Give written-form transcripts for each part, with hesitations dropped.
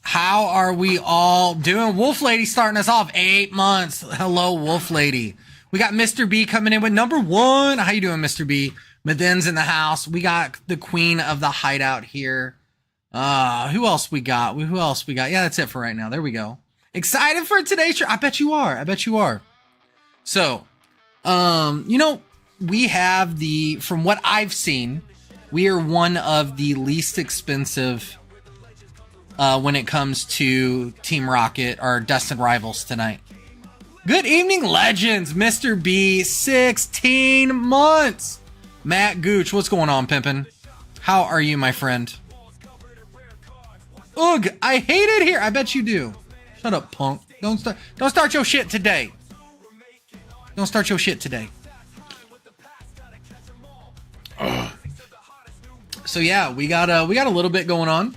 How are we all doing? Wolf Lady starting us off 8 months. Hello, Wolf Lady. We got Mr. B coming in with number 1. How you doing, Mr. B? Maden's in the house. We got the queen of the hideout here. Who else we got? Yeah, that's it for right now. There we go. Excited for today's show? I bet you are. So, we have from what I've seen, we are one of the least expensive when it comes to Team Rocket, our Destined rivals tonight. Good evening, legends. Mr. B, 16 months. Matt Gooch, what's going on, pimpin'? How are you, my friend? Ugh, I hate it here. I bet you do. Shut up, punk. Don't start your shit today. Don't start your shit today. Ugh. So yeah, we got a little bit going on.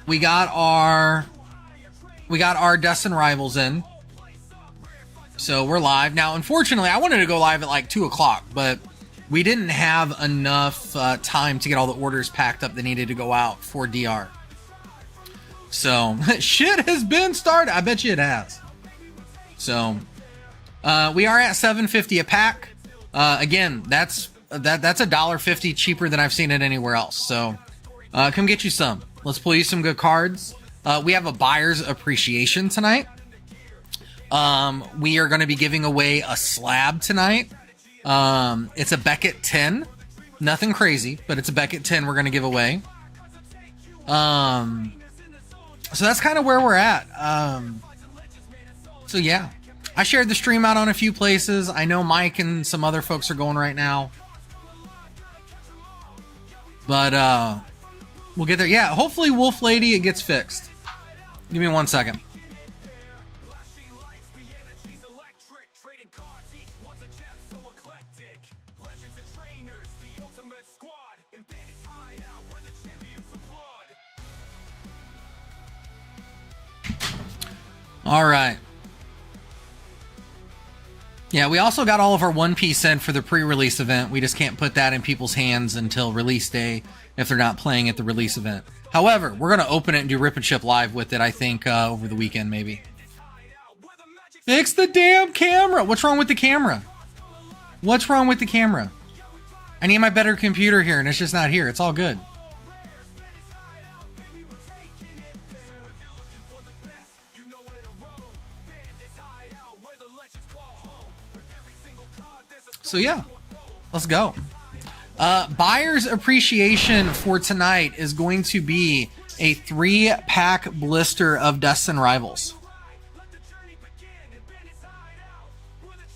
We got our Destined rivals in. So we're live. Now, unfortunately, I wanted to go live at like 2 o'clock, but we didn't have enough time to get all the orders packed up that needed to go out for DR. So shit has been started. I bet you it has. So we are at $7.50 a pack. Again, that's $1.50 cheaper than I've seen it anywhere else. So come get you some. Let's pull you some good cards. We have a buyer's appreciation tonight. We are going to be giving away a slab tonight. It's a Beckett 10. Nothing crazy, but it's a Beckett 10 we're going to give away. So that's kind of where we're at. So yeah, I shared the stream out on a few places. I know Mike and some other folks are going right now. But we'll get there. Yeah, hopefully Wolf Lady, it gets fixed. Give me 1 second. All right. Yeah, we also got all of our One Piece in for the pre-release event. We just can't put that in people's hands until release day if they're not playing at the release event. However, we're going to open it and do Rip and Ship live with it, I think, over the weekend, maybe. Fix the damn camera! What's wrong with the camera? What's wrong with the camera? I need my better computer here, and it's just not here. It's all good. So yeah, let's go. Buyer's appreciation for tonight is going to be a 3-pack blister of Destined Rivals.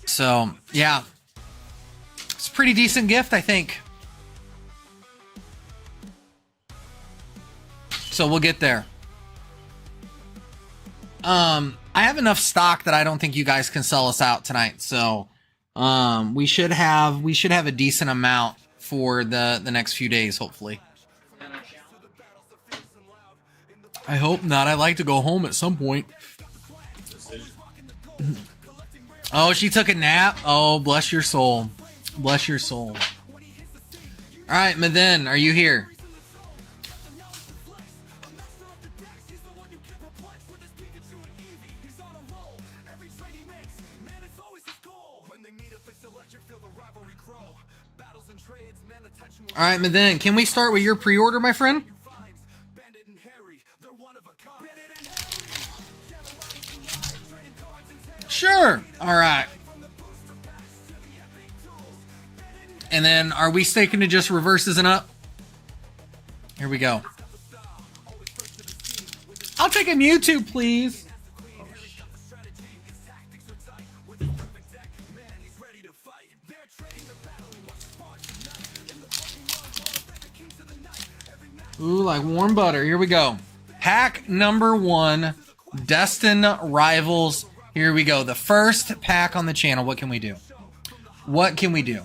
So yeah, it's a pretty decent gift, I think. So we'll get there. I have enough stock that I don't think you guys can sell us out tonight. So we should have a decent amount for the next few days, hopefully. I hope not. I'd like to go home at some point. Oh, she took a nap. Oh, bless your soul. Bless your soul. All All right, Madin, are you here? All right, Madin, can we start with your pre-order, my friend? Sure. All right. And then are we sticking to just reverses and up? Here we go. I'll take a Mewtwo, please. Ooh, like warm butter. Here we go. Pack number 1, Destined Rivals. Here we go. The first pack on the channel. What can we do? What can we do?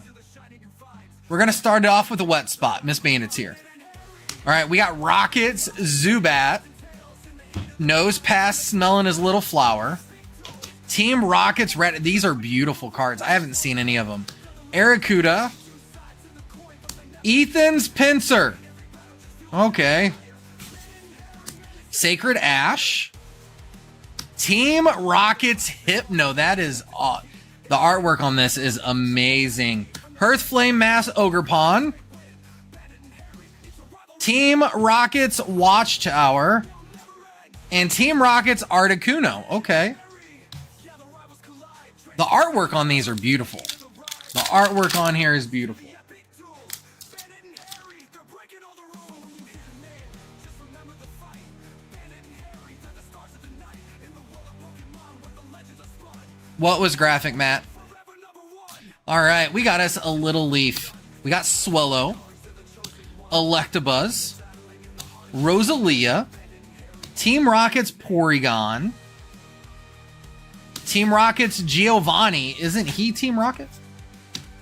We're going to start it off with a wet spot. Miss Bandit's here. All right, we got Rockets, Zubat. Nose Pass smelling his little flower. Team Rockets, Red. These are beautiful cards. I haven't seen any of them. Arrokuda. Ethan's Pinsir. Okay. Sacred Ash. Team Rockets Hypno. That is the artwork on this is amazing. Hearthflame Mass Ogerpon. Team Rockets Watchtower. And Team Rockets Articuno. Okay. The artwork on these are beautiful. The artwork on here is beautiful. What was graphic, Matt? All right, we got us a little leaf. We got Swellow, Electabuzz, Rosalia, Team Rockets Porygon, Team Rockets Giovanni. Isn't he Team Rockets?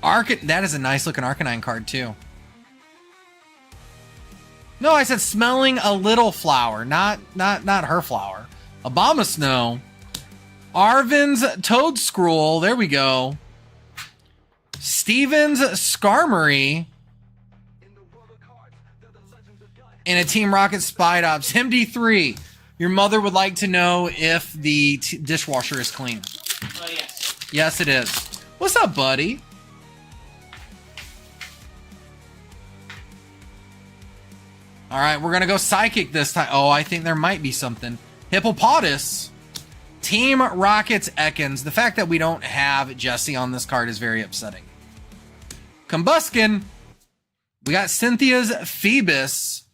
That is a nice looking Arcanine card too. No, I said smelling a little flower, not her flower. Abomasnow. Arvin's Toedscruel. There we go. Steven's Skarmory. And a Team Rocket Spidops. MD3. Your mother would like to know if the dishwasher is clean. Oh, yes. Yes, it is. What's up, buddy? All right, we're going to go Psychic this time. Oh, I think there might be something. Hippopotas. Team Rockets Ekans. The fact that we don't have Jesse on this card is very upsetting. Combuskin. We got Cynthia's Phoebus.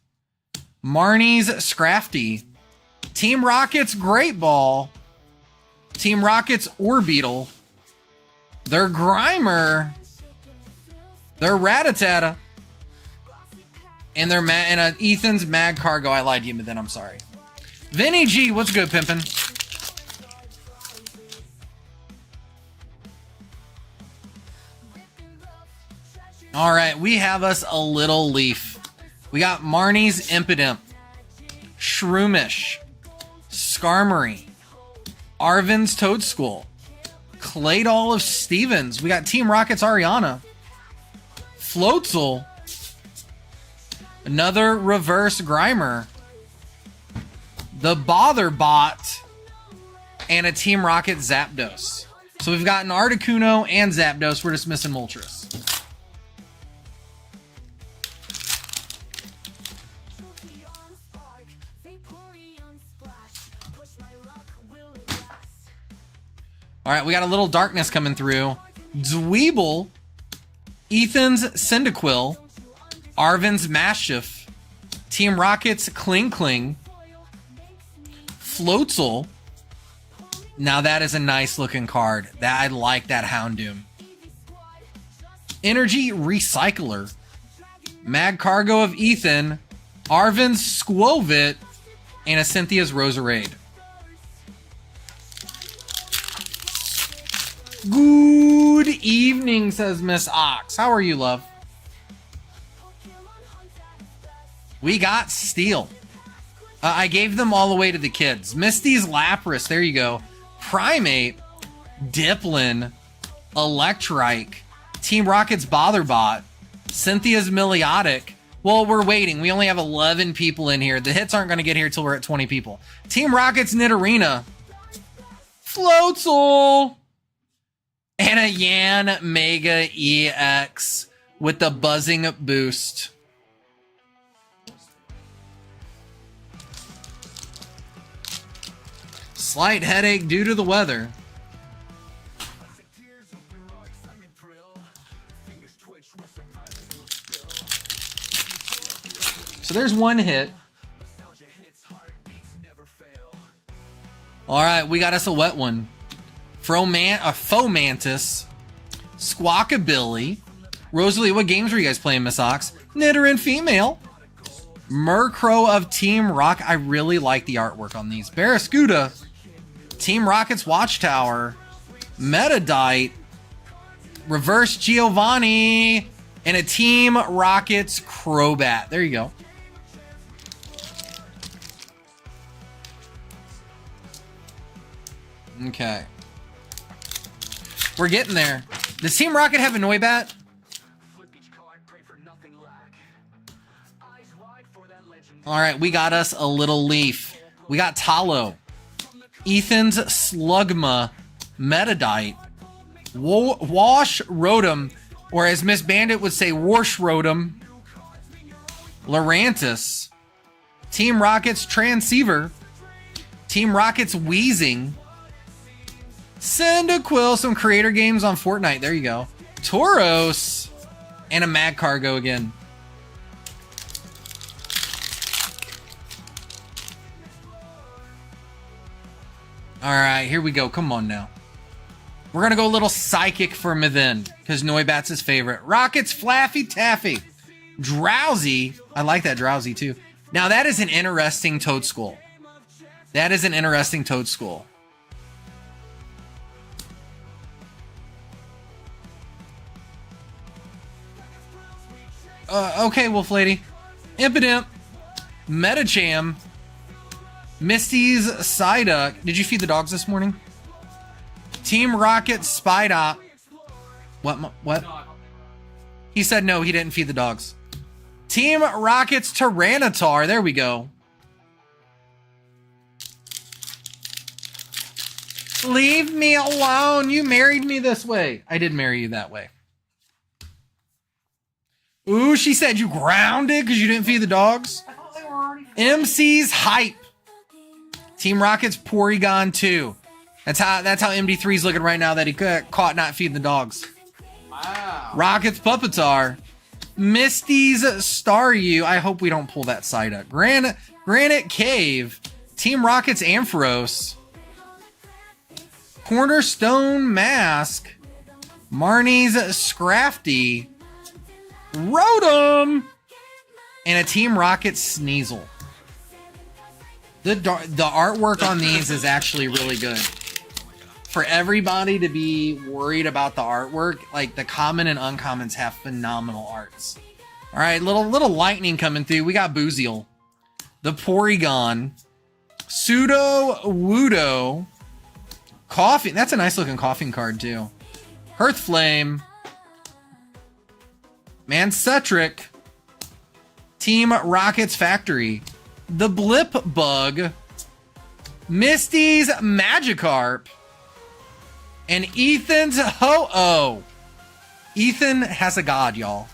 Marnie's Scrafty. Team Rockets Great Ball. Team Rockets Orbeetle. Their Grimer. Their Rattata. And their Ethan's Mag Cargo. I lied to you, but then I'm sorry. Vinny G, what's good, pimpin'? All right, we have us a little leaf. We got Marnie's Impidimp, Shroomish, Skarmory, Arvin's Toedscool, Claydol of Stevens. We got Team Rockets Ariana, Floatzel, another reverse Grimer, the Botherbot, and a Team Rocket Zapdos. So we've got an Articuno and Zapdos. We're just missing Moltres. All right, we got a little darkness coming through. Dweeble, Ethan's Cyndaquil, Arvin's Mastiff, Team Rocket's Kling Kling, Floatzel. Now that is a nice looking card. I like that Houndoom. Energy Recycler, Mag Cargo of Ethan, Arvin's Squovit, and a Cynthia's Roserade. Good evening, says Miss Ox. How are you, love? We got Steel. I gave them all away to the kids. Misty's Lapras. There you go. Primate. Diplin. Electrike. Team Rocket's Botherbot. Cynthia's Miliotic. Well, we're waiting. We only have 11 people in here. The hits aren't going to get here till we're at 20 people. Team Rocket's Nidorina. Floatzel. And a Yan Mega EX with the buzzing boost. Slight headache due to the weather. So there's one hit. All right, we got us a wet one. Fomantis, Squawkabilly, Rosalie. What games were you guys playing, Miss Ox? Nidoran female, Murkrow of Team Rock. I really like the artwork on these. Barraskewda, Team Rocket's Watchtower, Metadite, Reverse Giovanni, and a Team Rocket's Crobat. There you go. Okay. We're getting there. Does Team Rocket have a Noibat? All right, we got us a little leaf. We got Talo. Ethan's Slugma. Metadite. Wash Rotom. Or as Miss Bandit would say, Warsh Rotom. Lurantis. Team Rocket's Transceiver. Team Rocket's Wheezing. Cyndaquil, some creator games on Fortnite. There you go. Tauros. And a Mad Cargo again. All right, here we go. Come on now. We're going to go a little Psychic for Mithin, because Noibat's his favorite. Rocket's Flaffy Taffy. Drowsy. I like that Drowsy, too. Now, that is an interesting Toadschool. That is an interesting Toadschool. Okay, Wolf Lady. Impidimp. Metacham. Misty's Psyduck. Did you feed the dogs this morning? Team Rocket Spydop. What? He said no, he didn't feed the dogs. Team Rocket's Tyranitar. There we go. Leave me alone. You married me this way. I did marry you that way. Ooh, she said you grounded because you didn't feed the dogs. I thought they were already MC's Hype. Team Rocket's Porygon 2. That's how MD3's looking right now that he caught not feeding the dogs. Wow. Rocket's Pupitar. Misty's Staryu. I hope we don't pull that side up. Granite Cave. Team Rocket's Ampharos. Cornerstone Mask. Marnie's Scrafty. Rotom. And a Team Rocket Sneasel. The artwork on these is actually really good. For everybody to be worried about the artwork, like the common and uncommons have phenomenal arts. All right, little lightning coming through. We got Booziel, the Porygon, Pseudo Wudo, Coffee. That's a nice looking coughing card too. Hearthflame, Mancetric, Team Rocket's Factory, the Blip Bug, Misty's Magikarp, and Ethan's Ho-Oh. Ethan has a god, y'all.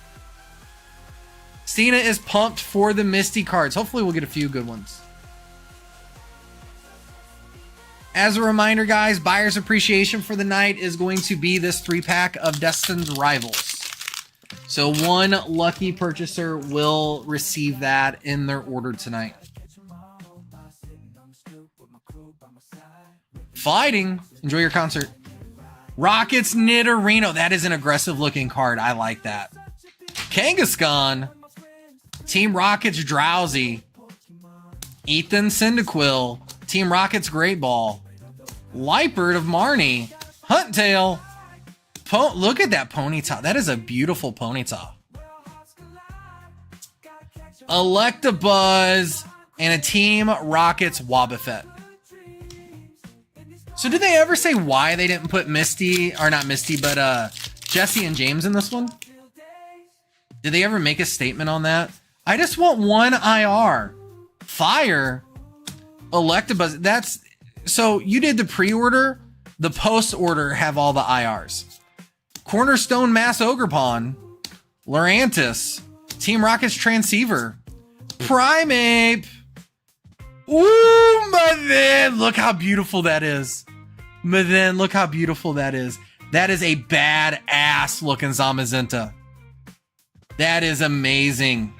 Cena is pumped for the Misty cards. Hopefully we'll get a few good ones. As a reminder, guys, buyer's appreciation for the night is going to be this 3-pack of Destined Rivals. So one lucky purchaser will receive that in their order tonight. Fighting. Enjoy your concert. Rocket's Nidorino. That is an aggressive looking card. I like that. Kangaskhan. Team Rocket's Drowsy. Ethan Cyndaquil. Team Rocket's Great Ball. Liepard of Marnie. Huntail. Look at that Ponyta. That is a beautiful Ponyta. Electabuzz. And a Team Rocket's Wobbuffet. So did they ever say why they didn't put Misty, or not Misty, but Jesse and James in this one? Did they ever make a statement on that? I just want one IR. Fire. Electabuzz. That's so you did the pre-order. The post-order have all the IRs. Cornerstone Mass Ogrepon. Lurantis. Team Rocket's Transceiver. Primeape. Ooh, Mathen. Look how beautiful that is. Mathen, look how beautiful that is. That is a badass looking Zamazenta. That is amazing.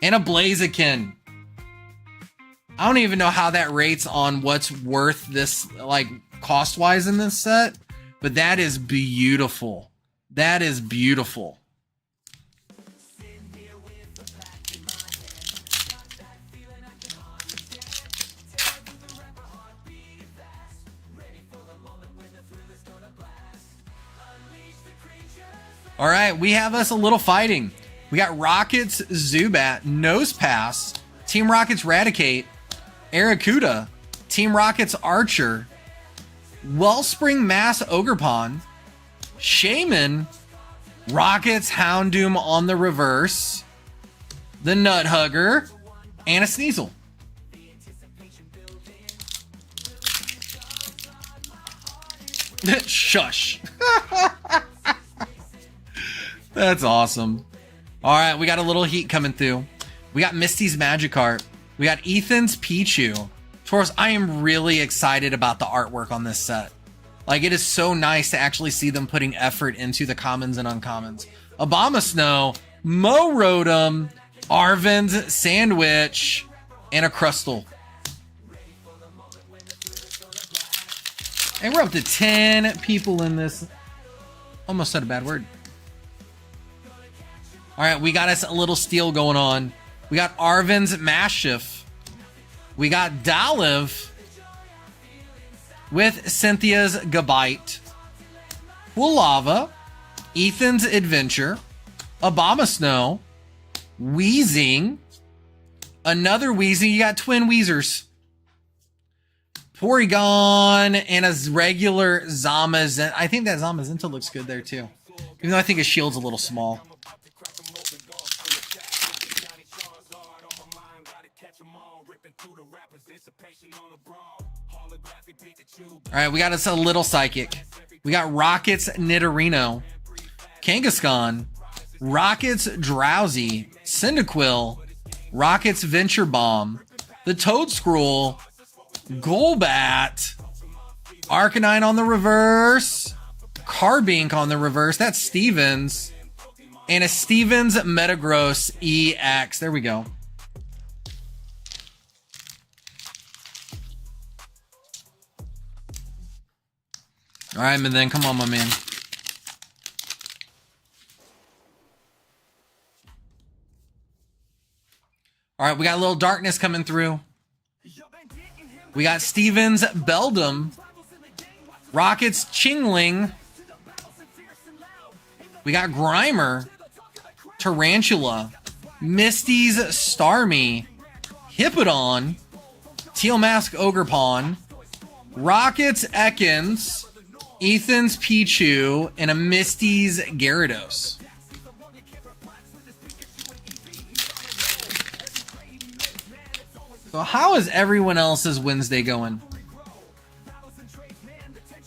And a Blaziken. I don't even know how that rates on what's worth this, like, cost-wise in this set. But that is beautiful. That is beautiful. All right, we have us a little fighting. We got Rockets Zubat, Nosepass, Team Rockets Raticate, Arrokuda, Team Rockets Archer, Wellspring Mass Ogrepon, Shaman, Rockets Houndoom on the reverse, the Nuthugger, and a Sneasel. Shush. That's awesome. All right, we got a little heat coming through. We got Misty's Magikarp. We got Ethan's Pichu. Taurus, I am really excited about the artwork on this set. Like, it is so nice to actually see them putting effort into the commons and uncommons. Abomasnow, Rotom, Arven's Sandwich, and a Crustle. And we're up to 10 people in this. Almost said a bad word. All right, we got us a little steal going on. We got Arven's Mashiff. We got Daliv with Cynthia's Gabite. Lava, Ethan's Adventure, Abomasnow, Weezing, another Weezing. You got twin Weezers. Porygon and a regular Zamazenta. I think that Zamazenta looks good there too. Even though I think his shield's a little small. All right, we got us a little Psychic. We got Rockets Nidorino, Kangaskhan, Rockets Drowsy, Cyndaquil, Rockets Venture Bomb, the Toadscroll, Golbat, Arcanine on the reverse, Carbink on the reverse. That's Stevens. And a Stevens Metagross EX. There we go. All right, man, then come on, my man. All right, we got a little darkness coming through. We got Stevens Beldum, Rockets Chingling. We got Grimer, Tarantula, Misty's Starmie, Hippodon, Teal Mask Ogrepon, Rockets Ekans, Ethan's Pichu, and a Misty's Gyarados. So how is everyone else's Wednesday going?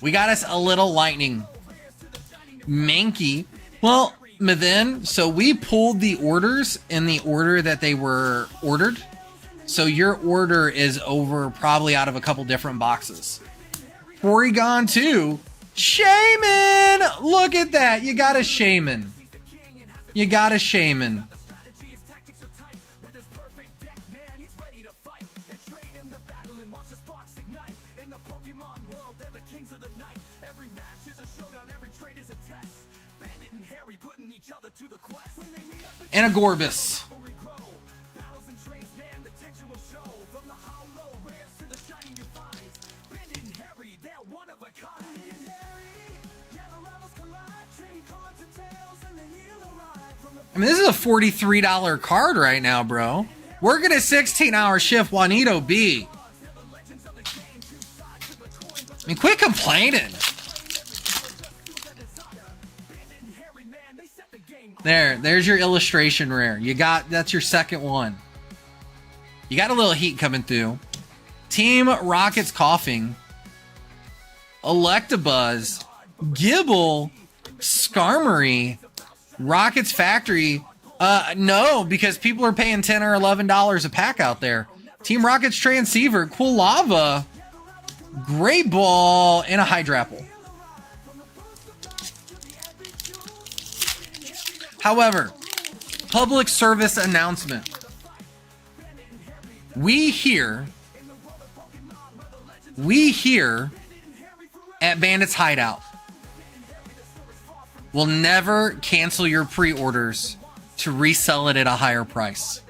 We got us a little lightning. Mankey. Well, Mathen, so we pulled the orders in the order that they were ordered. So your order is over probably out of a couple different boxes. Porygon 2. Shaman! Look at that. You got a Shaman. You got a Shaman. And a Gorbis. I mean, this is a $43 card right now, bro. Working a 16-hour shift, Juanito B. I mean, quit complaining. There's your illustration rare. That's your second one. You got a little heat coming through. Team Rocket's coughing. Electabuzz. Gibble. Skarmory. Rocket's Factory. No, because people are paying $10 or $11 a pack out there. Team Rocket's Transceiver. Cool Lava. Great Ball. And a Hydrapple. However, public service announcement. We here at Bandits Hideout will never cancel your pre-orders to resell it at a higher price.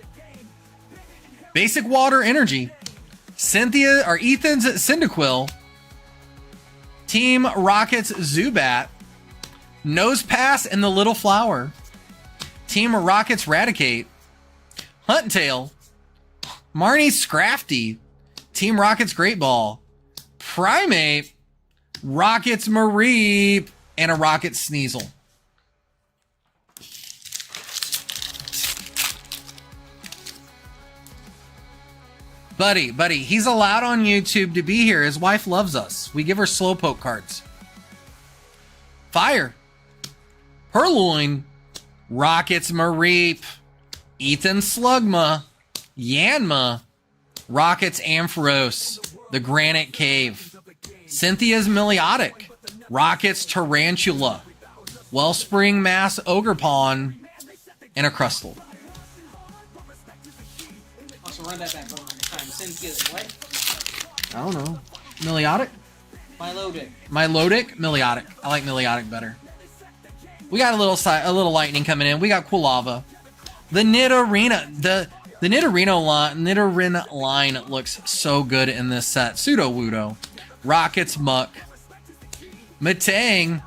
Basic Water Energy, Ethan's Cyndaquil, Team Rocket's Zubat, Nosepass and the Little Flower, Team Rocket's Raticate, Huntail, Marnie's Scrafty, Team Rocket's Great Ball, Primate, Rocket's Mareep, and a Rocket Sneasel. Buddy, he's allowed on YouTube to be here. His wife loves us. We give her Slowpoke cards. Fire, Purloin, Rocket's Mareep, Ethan Slugma, Yanma, Rocket's Ampharos, the Granite Cave, Cynthia's Meliotic, Rocket's Tarantula, Wellspring Mass Ogerpon, and a Crustle. Also run that back over time. Cynthia's what? I don't know. Meliotic? Milotic? Meliotic. I like Meliotic better. We got a little lightning coming in. We got Quilava. The Nidorina. The Nidoran line looks so good in this set. Sudowoodo. Rocket's Muck. Matang.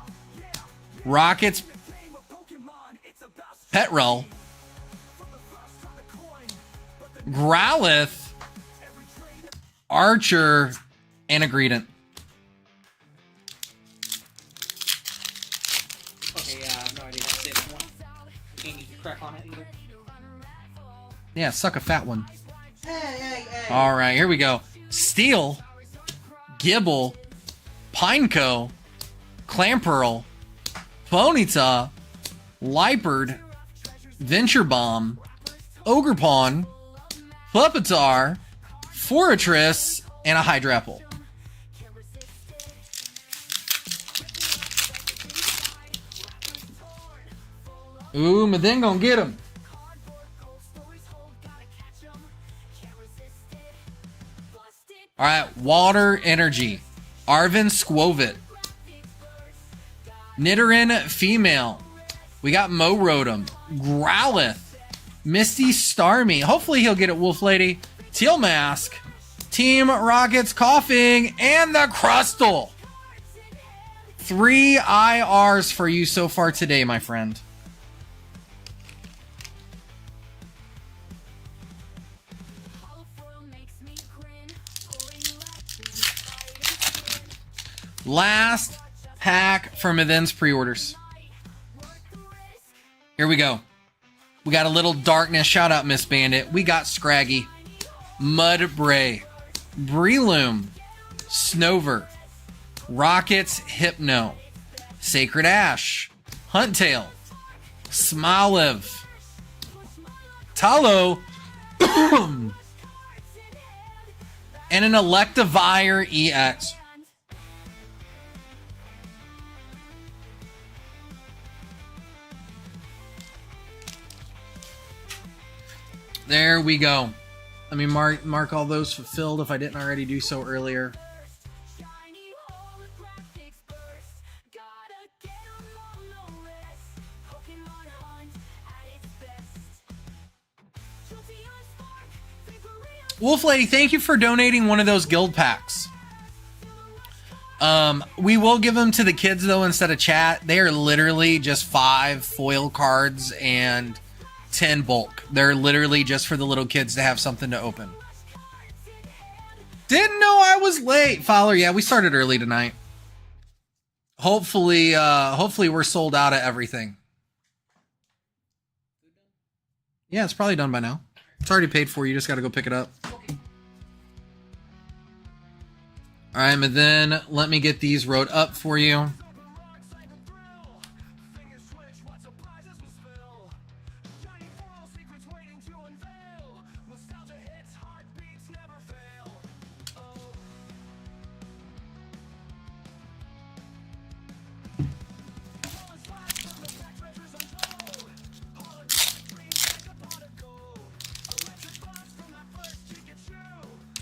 Rocket's Petrel. Growlithe. Archer. And a Greedent. Okay, yeah, I have no idea how to say that one. Can't get the crack on it either. Yeah, suck a fat one. Hey. All right, here we go. Steel, Gibble, Pineco, Clamperl, Ponyta, Liepard, Venture Bomb, Ogerpon, Pupitar, Fortress, and a Hydrapple. Ooh, but then gonna get him. All right, Water Energy. Arvin Squovit. Nidoran Female. We got Morotom. Growlithe. Misty Starmie. Hopefully he'll get it, Wolf Lady. Teal Mask. Team Rocket's Coughing. And the Crustle. 3 IRs for you so far today, my friend. Last pack for Mithen's pre-orders. Here we go. We got a little darkness. Shout out, Miss Bandit. We got Scraggy, Mudbray, Breloom, Snover, Rocket's Hypno, Sacred Ash, Huntail, Smoliv, Talo, and an Electivire EX. There we go. Let me mark all those fulfilled if I didn't already do so earlier. Wolf Lady, thank you for donating one of those guild packs. We will give them to the kids though instead of chat. They are literally just 5 foil cards and 10 bulk. They're literally just for the little kids to have something to open. Didn't know I was late, Fowler. Yeah, we started early tonight. Hopefully we're sold out of everything. Yeah, it's probably done by now. It's already paid for. You just got to go pick it up. Okay. All right, and then let me get these wrote up for you.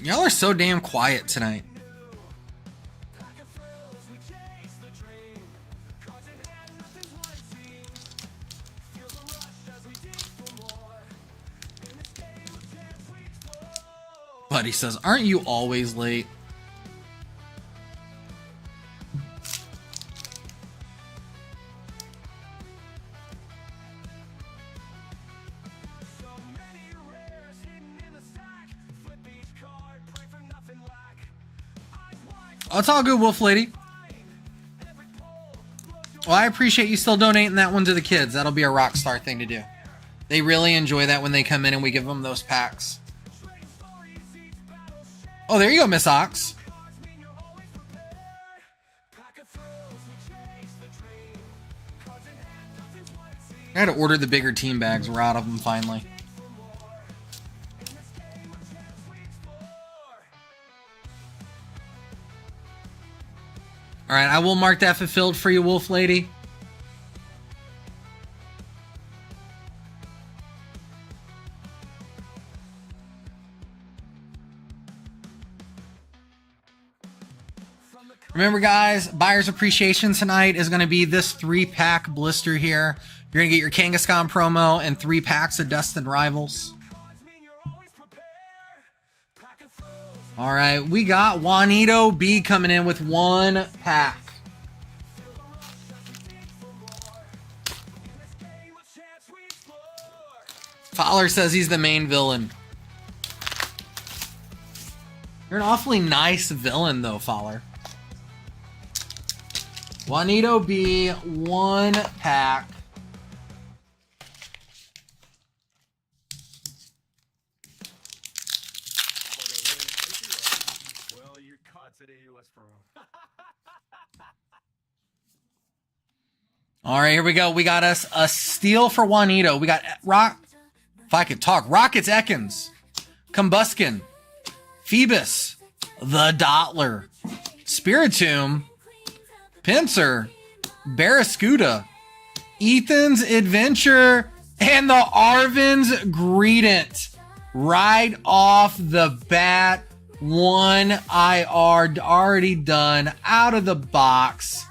Y'all are so damn quiet tonight. Buddy says, aren't you always late? Oh, it's all good, Wolf Lady. Well, I appreciate you still donating that one to the kids. That'll be a rock star thing to do. They really enjoy that when they come in and we give them those packs. Oh, there you go, Miss Ox. I had to order the bigger team bags. We're out of them finally. All right, I will mark that fulfilled for you, Wolf Lady. Remember, guys, buyer's appreciation tonight is going to be this 3-pack blister here. You're going to get your Kangaskhan promo and 3 packs of Destined Rivals. All right, we got Juanito B coming in with 1 pack. Fowler says he's the main villain. You're an awfully nice villain, though, Fowler. Juanito B, 1 pack. All right, here we go. We got us a steal for Juanito. We got Rock. If I could talk. Rockets Ekans. Combuskin. Phoebus. The Dottler. Spiritomb. Pinsir. Barraskewda. Ethan's Adventure. And the Arvin's Greedent. Right off the bat. 1 IR already done. Out of the box.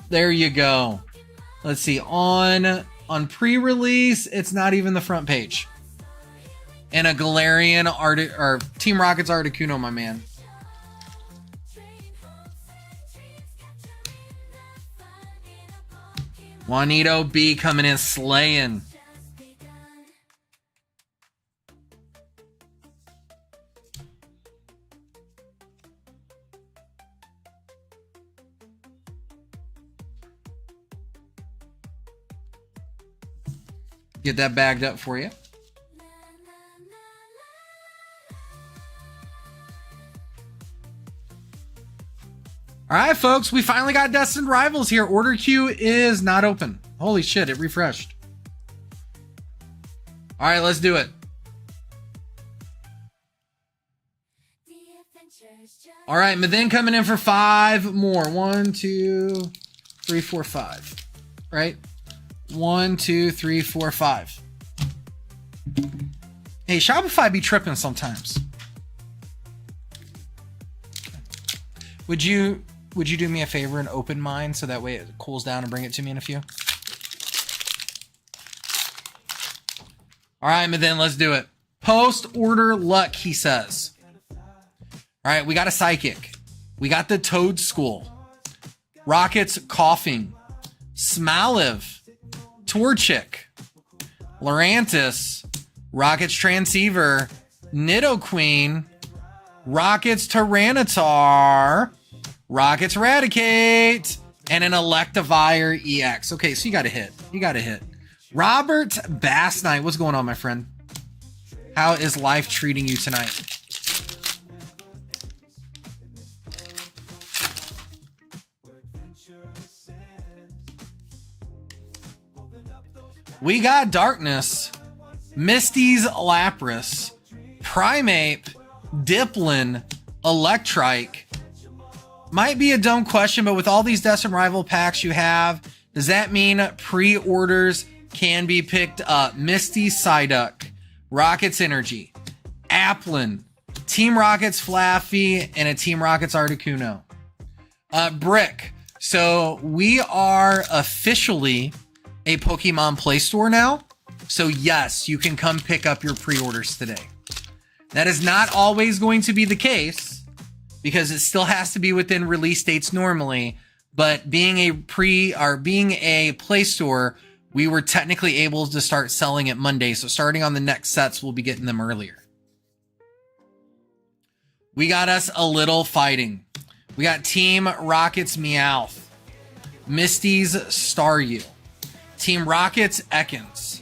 There you go. Let's see, on pre-release, it's not even the front page. And a Galarian or Team Rocket's Articuno, my man. Juanito B coming in slaying. Get that bagged up for you. All right, folks, we finally got Destined Rivals here. Order queue is not open. Holy shit, it refreshed. All right, let's do it. All right, Maden coming in for 5 more. 1, 2, 3, 4, 5. Right? 1, 2, 3, 4, 5. Hey, Shopify be tripping sometimes. Would you do me a favor and open mine so that way it cools down and bring it to me in a few? All right, Maden, let's do it. Post-order luck, he says. All right, we got a Psychic. We got the Toad School. Rockets Coughing. Smaliv. Torchic, Lurantis, Rockets Transceiver, Nidoqueen, Rockets Tyranitar, Rockets Eradicate, and an Electivire EX. Okay, so you got a hit. You got a hit. Robert Bass Knight, what's going on, my friend? How is life treating you tonight? We got Darkness, Misty's Lapras, Primeape, Diplin, Electrike. Might be a dumb question, but with all these Destined Rival packs you have, does that mean pre-orders can be picked up? Misty Psyduck, Rockets Energy, Applin, Team Rockets Flaffy, and a Team Rockets Articuno. Brick. So we are officially a Pokemon Play Store now. So yes, you can come pick up your pre-orders today. That is not always going to be the case because it still has to be within release dates normally. But being a Play Store, we were technically able to start selling it Monday. So starting on the next sets, we'll be getting them earlier. We got us a little fighting. We got Team Rockets Meowth, Misty's Staryu, Team Rockets Ekans,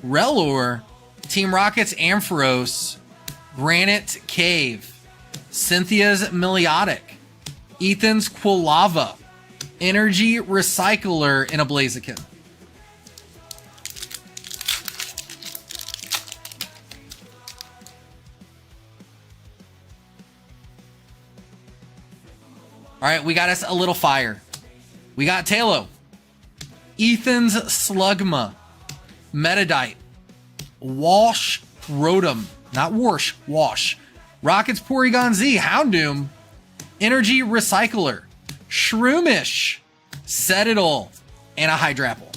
Rellor, Team Rockets Ampharos, Granite Cave, Cynthia's Meliotic, Ethan's Quilava, Energy Recycler, and a Blaziken. All right, we got us a little fire. We got Talo, Ethan's Slugma, Metadite, Wash Rotom, not Warsh, Wash, Rockets Porygon Z, Houndoom, Energy Recycler, Shroomish, Citadel, and a Hydrapple.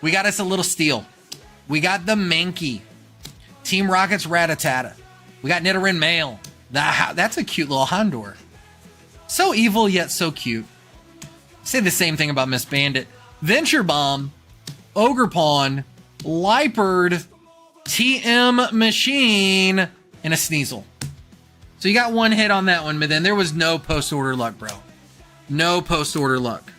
We got us a little steel. We got the Mankey, Team Rockets Rattata. We got Nidoran Male. That's a cute little Houndour. So evil, yet so cute. Say the same thing about Miss Bandit. Venture Bomb, Ogerpon, Liepard, TM Machine, and a Sneasel. So you got one hit on that one, but then there was no post-order luck, bro. No post-order luck.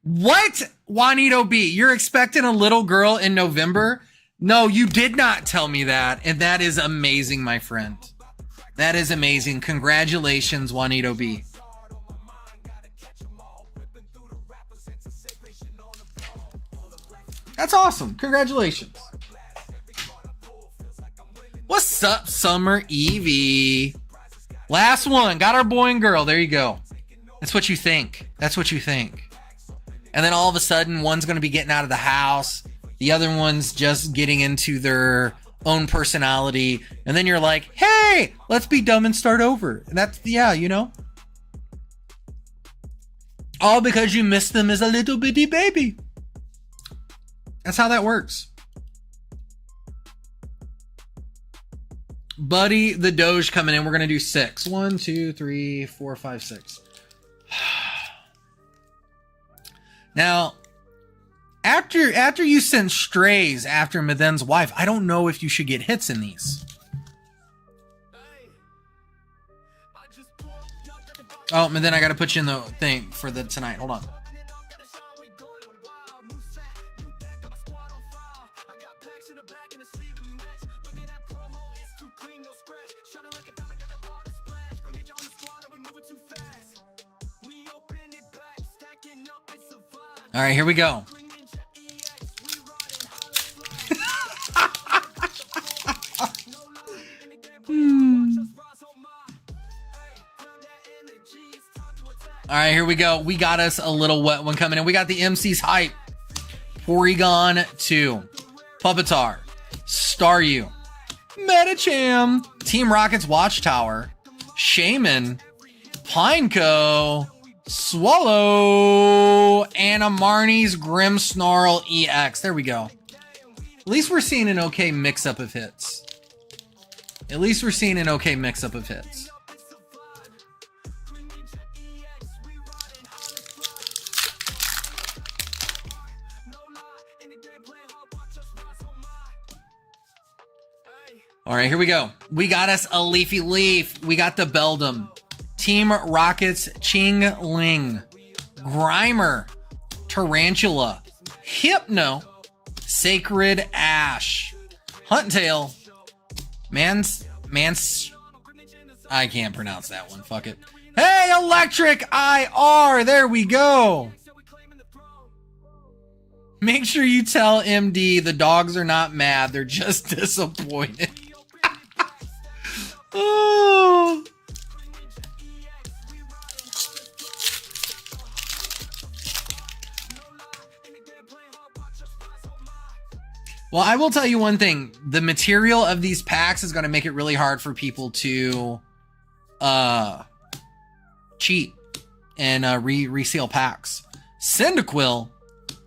What? Juanito B, you're expecting a little girl in November? No, you did not tell me that. And that is amazing, my friend. That is amazing. Congratulations, Juanito B. That's awesome. Congratulations. What's up, Summer Evie? Last one. Got our boy and girl. There you go. That's what you think. That's what you think. And then all of a sudden, one's going to be getting out of the house. The other one's just getting into their own personality. And then you're like, hey, let's be dumb and start over. And that's, yeah, you know. All because you missed them as a little bitty baby. That's how that works. Buddy the Doge coming in. We're going to do 6. 1, 2, 3, 4, 5, 6. Now, after you send strays after Maden's wife, I don't know if you should get hits in these. Oh, and then I got to put you in the thing for the tonight. Hold on. All right, here we go. All right, here we go. We got us a little wet one coming in. We got the MC's Hype, Porygon 2, Pupitar, Staryu, Medicham, Team Rocket's Watchtower, Shaman, Pineco, Swallow, and a Marnie's Grimmsnarl EX. There we go. At least we're seeing an okay mix-up of hits. At least we're seeing an okay mix-up of hits. All right, here we go. We got us a Leafy Leaf. We got the Beldum. Team Rockets, Ching Ling. Grimer. Tarantula. Hypno. Sacred Ash. Huntail. Mans. I can't pronounce that one. Fuck it. Hey, Electric IR. There we go. Make sure you tell MD the dogs are not mad. They're just disappointed. Oh. Well, I will tell you one thing. The material of these packs is going to make it really hard for people to cheat and reseal packs. Cyndaquil,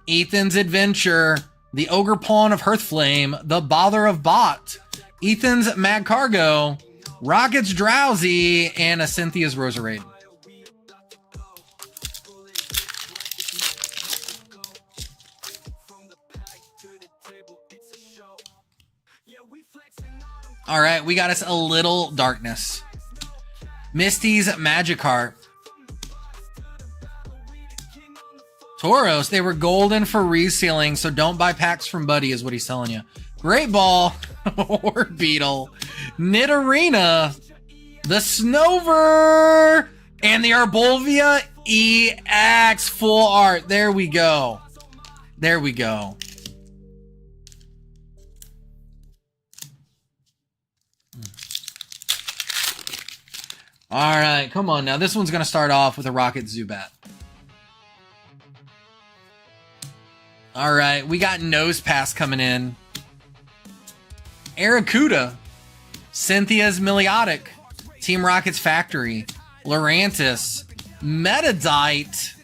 Ethan's Adventure, the Ogre Pawn of Hearthflame, the Bother of Bot, Ethan's Mad Cargo, Rocket's Drowsy, and a Cynthia's Roserade. All right, we got us a Little Darkness. Misty's Magikarp. Tauros, they were golden for resealing, so don't buy packs from Buddy is what he's telling you. Great Ball, Horde Beetle, Nidorina, the Snover, and the Arbolvia EX full art. There we go. There we go. All right, come on now. This one's going to start off with a Rocket Zubat. All right, we got Nose Pass coming in. Aracuda, Cynthia's Meliotic, Team Rocket's Factory, Lurantis, Metadite,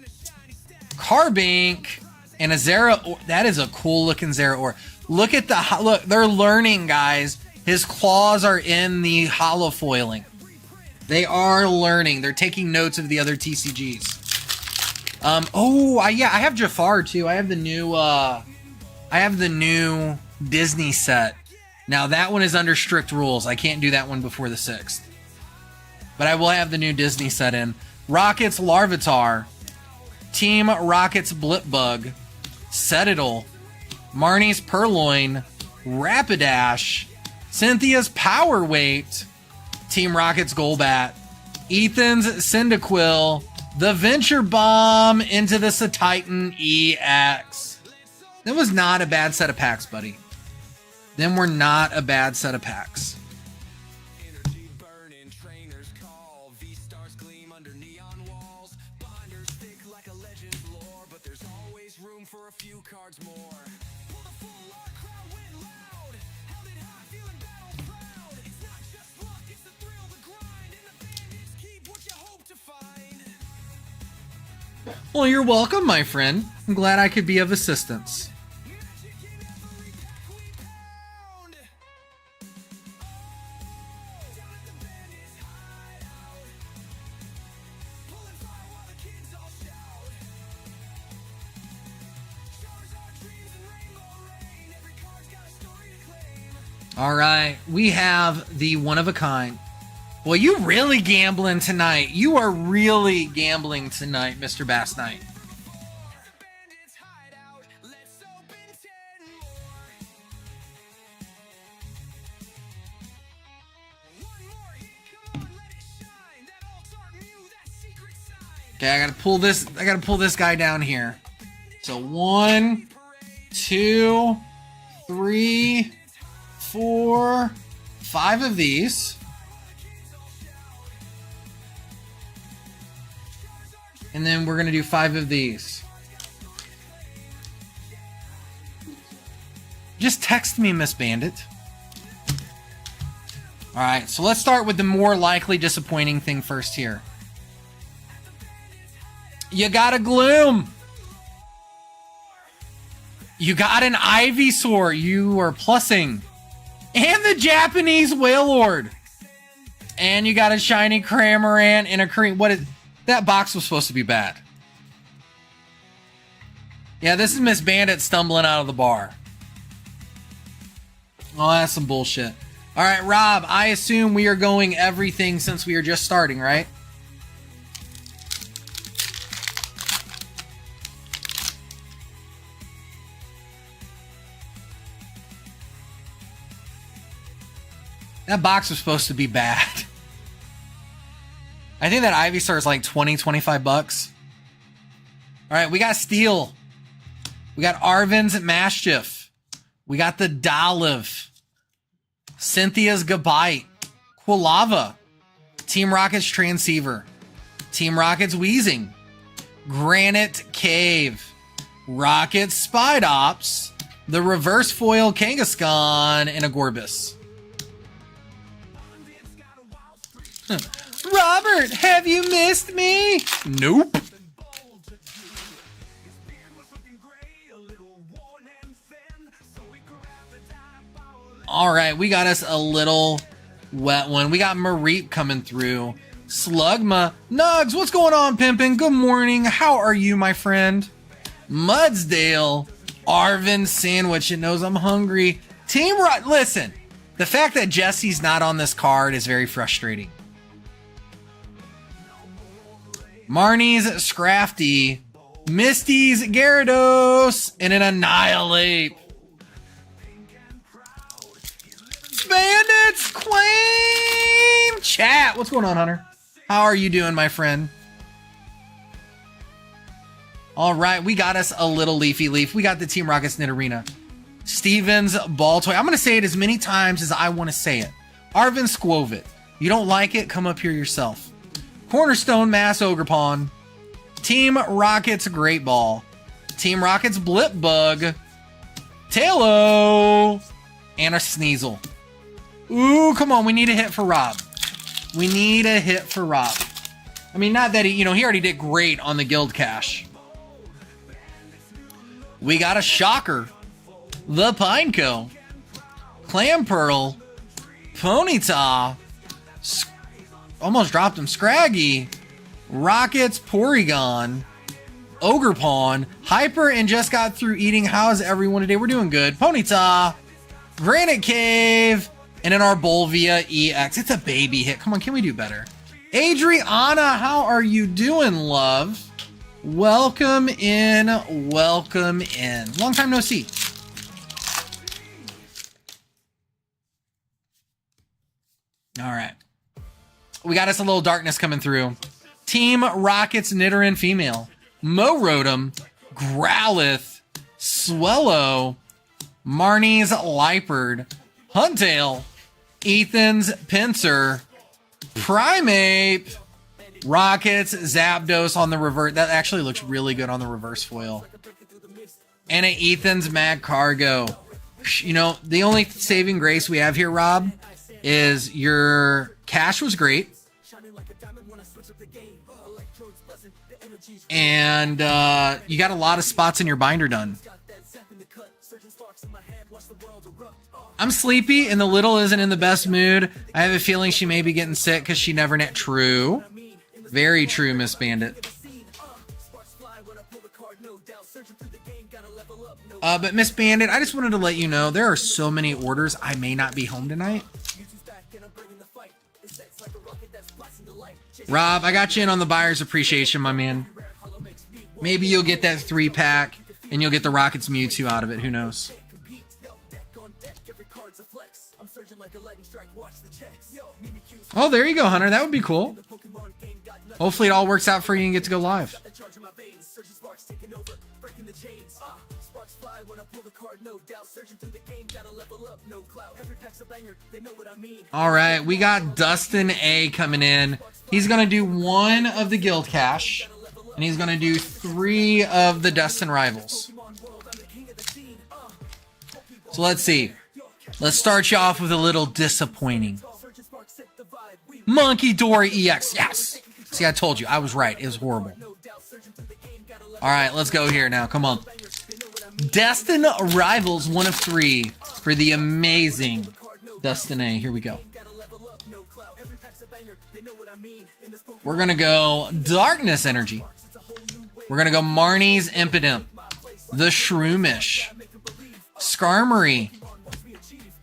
Carbink, and a Zera. That is a cool looking Zeraora. Look at the look. They're learning, guys. His claws are in the holo foiling. They are learning. They're taking notes of the other TCGs. Yeah, I have Jafar too. I have the new Disney set. Now that one is under strict rules. I can't do that one before the 6th. But I will have the new Disney set in. Rocket's Larvitar, Team Rocket's Blipbug, Citadel, Marnie's Purloin, Rapidash, Cynthia's Power Weight, Team Rocket's Golbat, Ethan's Cyndaquil, the Venture Bomb into the Titan EX. That was not a bad set of packs, buddy. Them were not a bad set of packs. Well, you're welcome, my friend. I'm glad I could be of assistance. All right, we have the one of a kind. Well, you really gambling tonight. You are really gambling tonight, Mr. Bass Knight. Okay, I gotta pull this guy down here. So 1, 2, 3, 4, 5 of these. And then we're going to do 5 of these. Just text me, Miss Bandit. All right, so let's start with the more likely disappointing thing first here. You got a Gloom. You got an Ivysaur. You are plussing. And the Japanese Wailord. And you got a shiny Cramorant and a Korean. What is... That box was supposed to be bad. Yeah, this is Miss Bandit stumbling out of the bar. Oh, that's some bullshit. All right, Rob, I assume we are going everything since we are just starting, right? That box was supposed to be bad. I think that Ivy Star is like 20, 25 bucks. All right, we got Steel. We got Arvin's Mastiff. We got the Dolive. Cynthia's Gabite. Quilava. Team Rocket's Transceiver. Team Rocket's Wheezing. Granite Cave. Rocket Spide Ops. The Reverse Foil Kangaskhan and a Gorbis. Robert, have you missed me? Nope. All right, we got us a little wet one. We got Mareep coming through. Slugma. Nugs, what's going on, Pimpin'? Good morning. How are you, my friend? Mudsdale. Arvin Sandwich. It knows I'm hungry. Team Rock. Listen, the fact that Jesse's not on this card is very frustrating. Marnie's Scrafty. Misty's Gyarados. And an Annihilate. Bandits claim chat. What's going on, Hunter? How are you doing, my friend? All right, we got us a little Leafy Leaf. We got the Team Rockets Nidorina. Stevens Ball Toy. I'm going to say it as many times as I want to say it. Arvin Squovit. You don't like it? Come up here yourself. Cornerstone Mass Ogerpon. Team Rockets Great Ball. Team Rockets Blip Bug. Talo. And a Sneasel. Ooh, come on. We need a hit for Rob. We need a hit for Rob. I mean, not that he, he already did great on the Guild Cash. We got a Shocker. The Pineco. Clamperl. Ponyta. Almost dropped him. Scraggy. Rockets. Porygon. Ogerpon. Hyper and just got through eating. How's everyone today? We're doing good. Ponyta. Granite Cave. And in our Bolvia EX. It's a baby hit. Come on, can we do better? Adriana, how are you doing, love? Welcome in. Welcome in. Long time no see. All right. We got us a little darkness coming through. Team Rockets Nidoran Female. Morotom. Growlithe. Swellow. Marnie's Liepard. Huntail. Ethan's Pinsir. Primeape. Rockets Zapdos on the reverse. That actually looks really good on the reverse foil. And an Ethan's Mad Cargo. The only saving grace we have here, Rob, is your cash was great. And you got a lot of spots in your binder done. I'm sleepy and the little isn't in the best mood. I have a feeling she may be getting sick because she never net. True. Very true, Miss Bandit. But Miss Bandit, I just wanted to let you know there are so many orders. I may not be home tonight. Rob, I got you in on the buyer's appreciation, my man. Maybe you'll get that 3-pack and you'll get the Rockets Mewtwo out of it. Who knows? Oh, there you go, Hunter. That would be cool. Hopefully it all works out for you and get to go live. All right, we got Dustin A coming in. He's going to do 1 of the Guild Cash, and he's going to do 3 of the Destined Rivals. So let's see. Let's start you off with a little disappointing. Monkey Dory EX. Yes. See, I told you. I was right. It was horrible. All right, let's go here now. Come on. Destined Rivals, 1 of 3 for the amazing Dustin A. Here we go. We're going to go Darkness Energy. We're going to go Marnie's Impidimp. The Shroomish. Skarmory.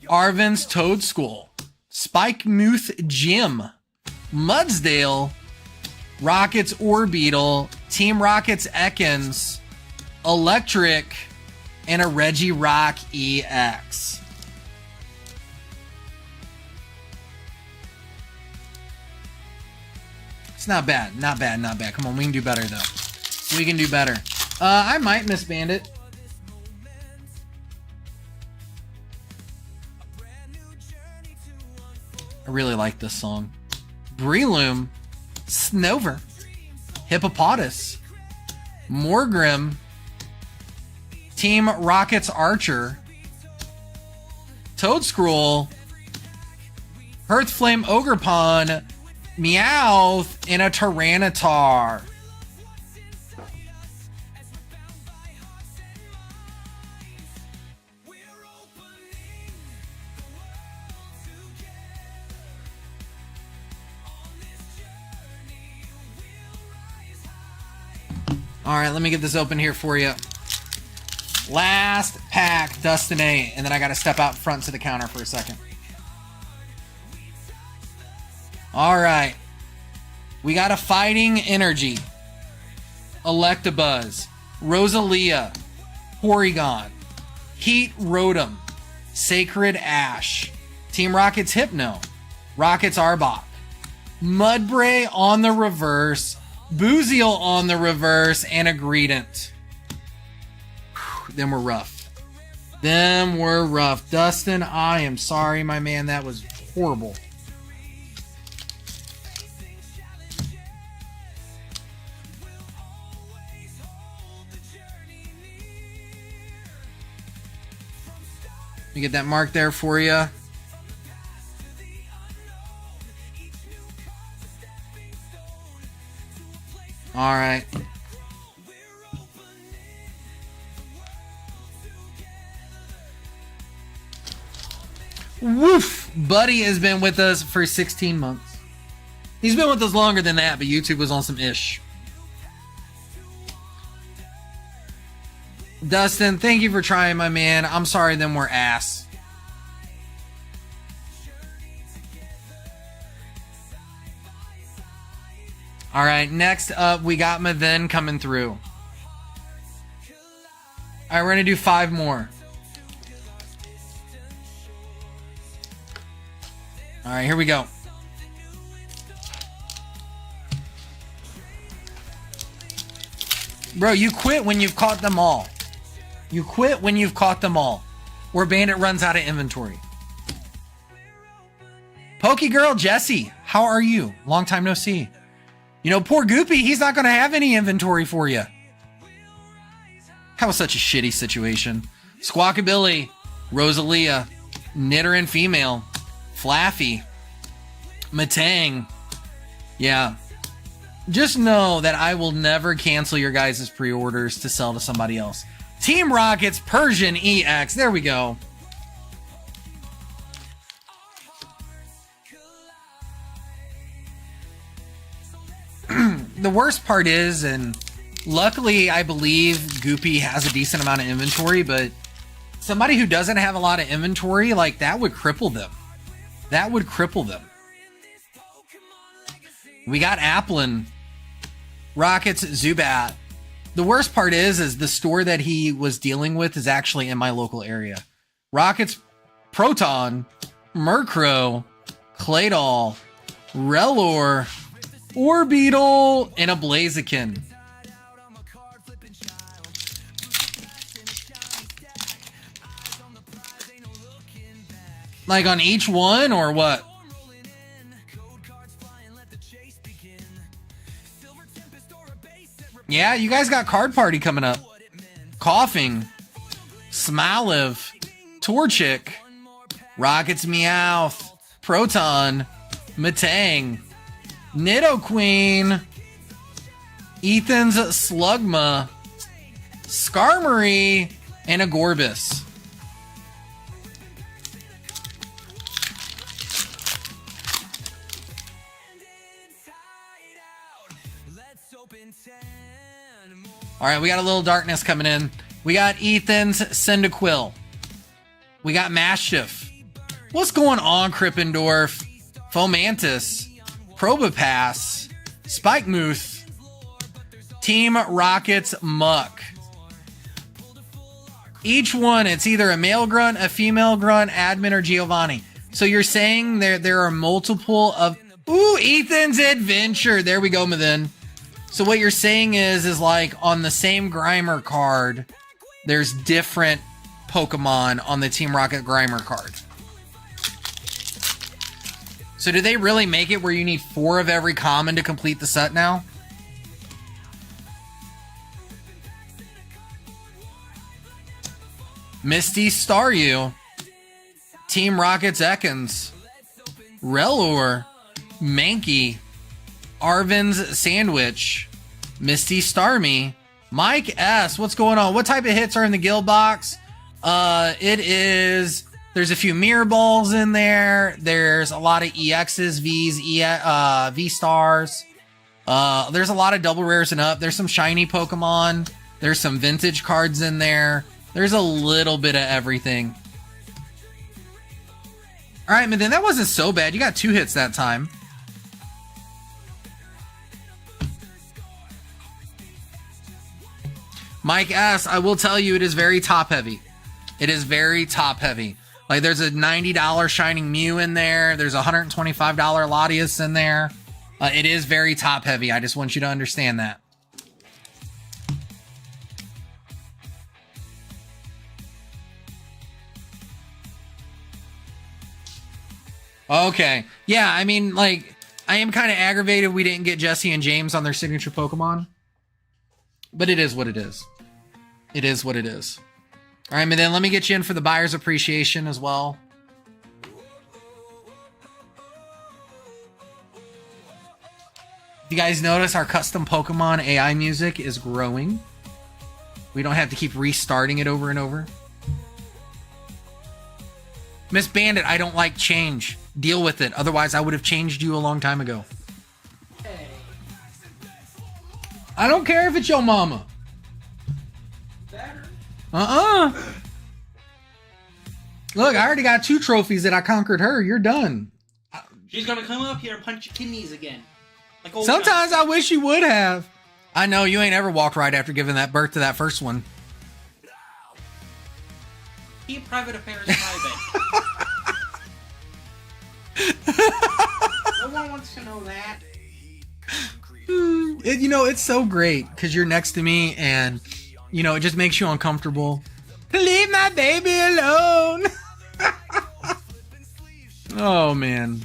Arvin's Toad School. Spikemuth Jim, Mudsdale, Rockets Orbeetle, Team Rockets Ekans, Electric, and a Reggie Rock EX. It's not bad. Not bad. Not bad. Come on, we can do better, though. We can do better. I might miss Bandit. I really like this song. Breloom, Snover, Hippopotas, Morgrim, Team Rockets Archer, Toadscroll, Hearthflame Ogrepon, Meowth, and a Tyranitar. All right, let me get this open here for you. Last pack, Destined, and then I got to step out front to the counter for a second. All right. We got a Fighting Energy, Electabuzz, Rosalia, Porygon, Heat Rotom, Sacred Ash, Team Rockets Hypno, Rockets Arbok, Mudbray on the reverse, Booziel on the reverse, and a Greedent. Them were rough. Them were rough. Dustin, I am sorry, my man. That was horrible. Let me get that mark there for you. All right. Woof! Buddy has been with us for 16 months. He's been with us longer than that, but YouTube was on some ish. Dustin, thank you for trying, my man. I'm sorry them were ass. All right, next up, we got Maven coming through. All right, we're going to do 5 more. All right, here we go. Bro, you quit when you've caught them all. You quit when you've caught them all. Or Bandit runs out of inventory. Pokegirl Jesse, how are you? Long time no see. You know, poor Goopy, he's not going to have any inventory for you. That was such a shitty situation. Squawkabilly, Rosalia, Nidoran Female, Flaffy, Matang. Yeah. Just know that I will never cancel your guys' pre-orders to sell to somebody else. Team Rockets, Persian EX. There we go. The worst part is, and luckily I believe Goopy has a decent amount of inventory, but somebody who doesn't have a lot of inventory, like, that would cripple them. That would cripple them. We got Applin, Rockets, Zubat. The worst part is the store that he was dealing with is actually in my local area. Rockets, Proton, Murkrow, Claydol, Rellor, Orbeetle, and a Blaziken. Like on each one or what? Yeah, you guys got Card Party coming up. Coughing, Smoliv, Torchic, Rockets Meowth, Proton, Matang, Nidoqueen, Ethan's Slugma, Skarmory, and a Gorbis. All right, we got a little darkness coming in. We got Ethan's Cyndaquil. We got Mastiff, What's going on, Krippendorf? Fomantis, Probopass, Spikemuth, Team Rockets Muck. Each one, it's either a male grunt, a female grunt, admin, or Giovanni. So you're saying there are multiple of... Ooh, Ethan's Adventure. There we go, Mathin. So what you're saying is like on the same Grimer card, there's different Pokemon on the Team Rocket Grimer card. So do they really make it where you need 4 of every common to complete the set now? Misty Staryu, Team Rockets Ekans, Relor, Mankey, Arvin's Sandwich, Misty Starmie, Mike S. What's going on? What type of hits are in the guild box? There's a few mirror balls in there. There's a lot of EXs, Vs, V-Stars. There's a lot of double rares and up. There's some shiny Pokemon. There's some vintage cards in there. There's a little bit of everything. All right, man, then that wasn't so bad. You got 2 hits that time. Mike S., I will tell you, it is very top heavy. It is very top heavy. Like, there's a $90 Shining Mew in there. There's a $125 Latias in there. It is very top heavy. I just want you to understand that. Okay. Yeah, I mean, like, I am kind of aggravated we didn't get Jesse and James on their signature Pokemon. But it is what it is. It is what it is. All right, then let me get you in for the buyer's appreciation as well. If you guys notice, our custom Pokemon AI music is growing. We don't have to keep restarting it over and over. Miss Bandit, I don't like change. Deal with it. Otherwise, I would have changed you a long time ago. Hey. I don't care if it's your mama. Better. Look, I already got 2 trophies that I conquered her. You're done. She's gonna come up here and punch your kidneys again. Like old Sometimes guys. I wish you would have. I know, you ain't ever walked right after giving that birth to that first one. Keep private affairs private. No one wants to know that. It's so great because you're next to me and, it just makes you uncomfortable. Leave my baby alone. Oh, man.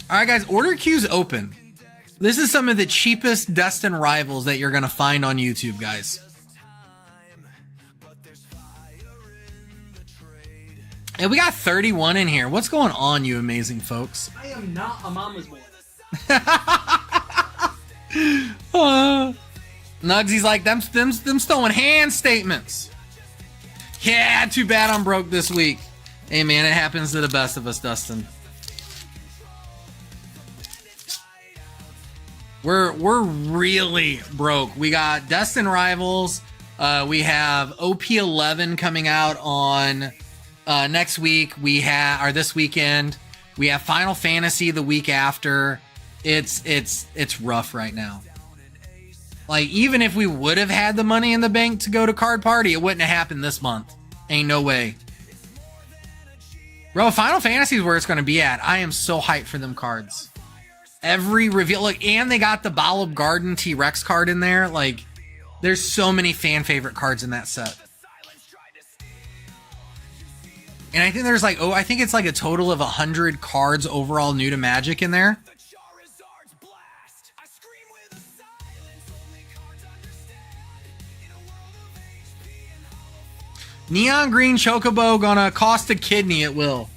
All right, guys, order queue's open. This is some of the cheapest Destined rivals that you're going to find on YouTube, guys. And we got 31 in here. What's going on, you amazing folks? I am not a mama's boy. Nugsy's like, them throwing hand statements. Yeah, too bad I'm broke this week. Hey, man, it happens to the best of us, Dustin. We're really broke. We got Destined Rivals. We have OP11 coming out on next week. This weekend. We have Final Fantasy the week after. It's rough right now. Like, even if we would have had the money in the bank to go to Card Party, it wouldn't have happened this month. Ain't no way. Bro, Final Fantasy is where it's going to be at. I am so hyped for them cards. Every reveal, look, and they got the Olive Garden T-Rex card in there. Like, there's so many fan favorite cards in that set. And I think there's like, I think it's like a total of 100 cards overall new to Magic in there. Neon Green Chocobo gonna cost a kidney, it will.